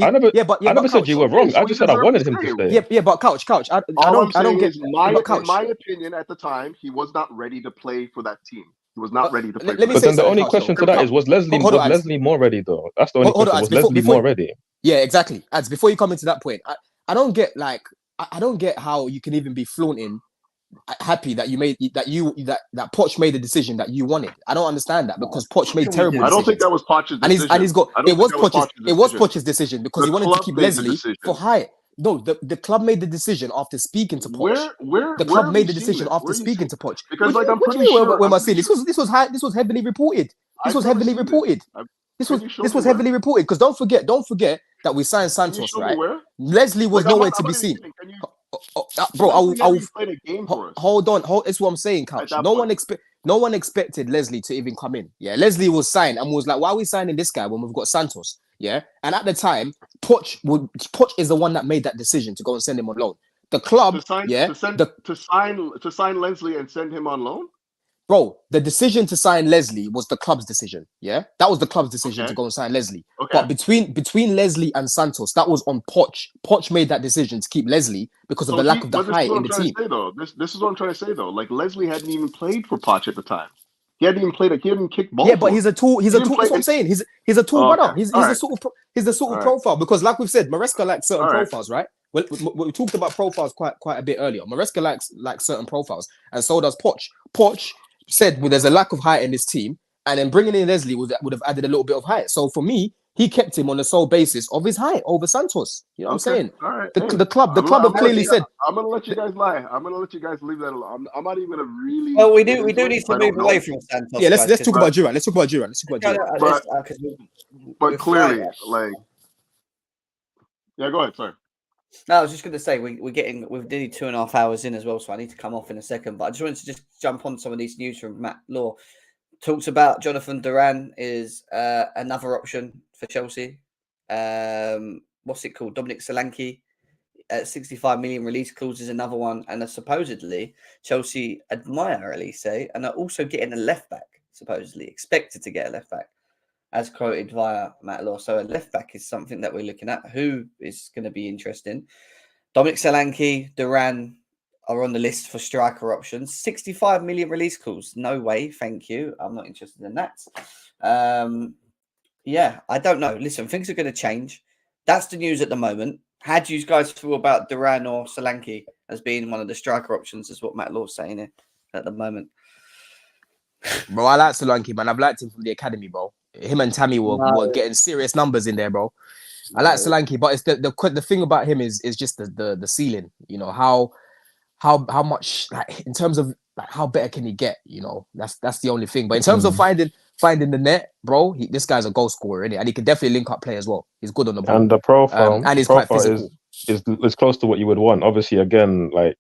I never said you were wrong. I just said I wanted him to stay. Yeah, but Couch. I don't get. In my opinion, at the time, he was not ready to play for that team. He was not ready to play. But then the only question to that is, was Leslie more ready though? That's the only question. Was Leslie more ready? Yeah, exactly. Ads, before you come into that point, I don't get I don't get how you can even be flaunting happy that that Poch made the decision that you wanted. I don't understand that because Poch made terrible decisions. I don't think that was Poch's decision. It was Poch's decision because he wanted to keep Leslie for hire. No, the club made the decision after speaking to Poch. The club made the decision after speaking to Poch. Because I'm pretty sure. When I see this was heavily reported. This was heavily reported. This was heavily reported because don't forget that we signed Santos, right? Leslie was nowhere to be seen. Bro, hold on. That's what I'm saying, Couch. No one expected Leslie to even come in. Yeah, Leslie was signed and was like, why are we signing this guy when we've got Santos? Yeah, and at the time, Poch is the one that made that decision to go and send him on loan. The club, to sign Leslie and send him on loan. Bro, the decision to sign Leslie was the club's decision. Yeah, that was the club's decision to go and sign Leslie. Okay. But between Leslie and Santos, that was on Poch. Poch made that decision to keep Leslie because of the lack of the height in the team. This is what I'm trying to say though. Like Leslie hadn't even played for Poch at the time. He hadn't even played. He hadn't kicked balls. Yeah, but he's a tool. That's what I'm saying. He's a tool runner. He's the sort of profile because, like we've said, Maresca likes certain profiles, right? We talked about profiles quite a bit earlier. Maresca likes certain profiles, and so does Poch. Poch said, well, there's a lack of height in this team, and then bringing in Leslie would have added a little bit of height. So for me, he kept him on the sole basis of his height over Santos. You know what I'm saying? All right. The club have clearly said. I'm gonna let you guys lie. I'm gonna let you guys leave that alone. I'm not even gonna really. Well, we do need to move away from Santos. Yeah, let's talk about Duran. But clearly, like, yeah, go ahead. Sorry. No, I was just going to say we're nearly 2.5 hours in as well, so I need to come off in a second. But I just wanted to just jump on some of these news from Matt Law. Talks about Jonathan Duran is another option for Chelsea. What's it called? Dominic Solanke at 65 million release clause is another one, and supposedly Chelsea admire Olise and are also getting a left back. Supposedly expected to get a left back, as quoted via Matt Law. So a left back is something that we're looking at. Who is going to be interesting? Dominic Solanke, Duran are on the list for striker options. 65 million release clause. No way, thank you. I'm not interested in that. Yeah, I don't know. Listen, things are going to change. That's the news at the moment. How do you guys feel about Duran or Solanke as being one of the striker options, is what Matt Law's saying here at the moment. Bro, I like Solanke, man. I've liked him from the academy, bro. Him and Tammy were getting serious numbers in there, bro. I like Solanke, but it's the thing about him is just the ceiling. You know, how much, like, in terms of like how better can he get? You know, that's the only thing. But in terms of finding the net, bro, this guy's a goal scorer, innit? And he can definitely link up play as well. He's good on the ball. And the profile, and he's quite physical. Is close to what you would want. Obviously, again, like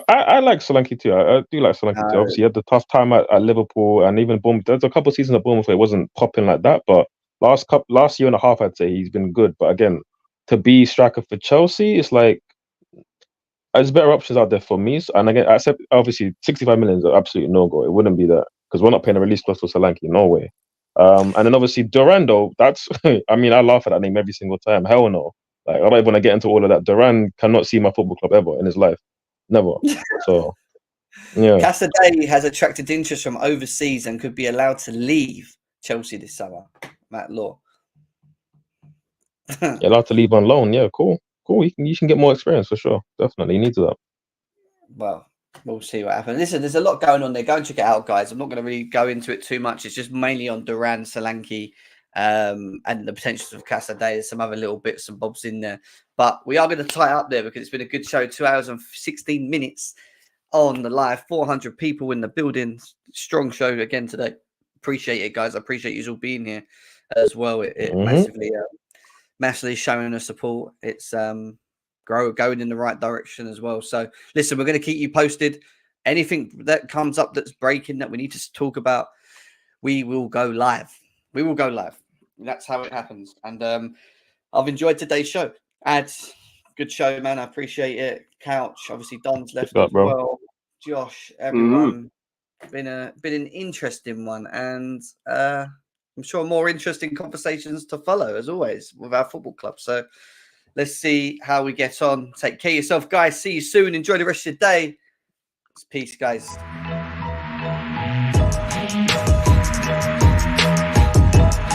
I like Solanke too. I do like Solanke too. Obviously, he had the tough time at Liverpool and even Bournemouth. There's a couple of seasons at Bournemouth where it wasn't popping like that, but last year and a half, I'd say he's been good. But again, to be striker for Chelsea, it's like there's better options out there for me. And again, except obviously 65 million is absolutely no go. It wouldn't be that because we're not paying a release clause for Solanke. No way. And then obviously Duran, though, that's I mean, I laugh at that name every single time. Hell no. Like, I don't even want to get into all of that. Duran cannot see my football club ever in his life. Never. So, yeah. Casadei has attracted interest from overseas and could be allowed to leave Chelsea this summer. Matt Law. You're allowed to leave on loan. Yeah, cool. You can get more experience for sure. Definitely. He needs that. Well, we'll see what happens. Listen, there's a lot going on there. Go and check it out, guys. I'm not going to really go into it too much. It's just mainly on Duran, Solanke, and the potentials of Casadei. There's some other little bits and bobs in there. But we are going to tie up there because it's been a good show. 2 hours and 16 minutes on the live. 400 people in the building. Strong show again today. Appreciate it, guys. I appreciate you all being here as well. It massively showing us support. It's going in the right direction as well. So listen, we're going to keep you posted. Anything that comes up that's breaking that we need to talk about, we will go live. That's how it happens. And I've enjoyed today's show. Good show, man. I appreciate it. Couch, obviously Don's left as well. Josh, everyone. Been an interesting one, and I'm sure more interesting conversations to follow as always with our football club. So let's see how we get on. Take care of yourself, guys. See you soon. Enjoy the rest of your day. Peace, guys.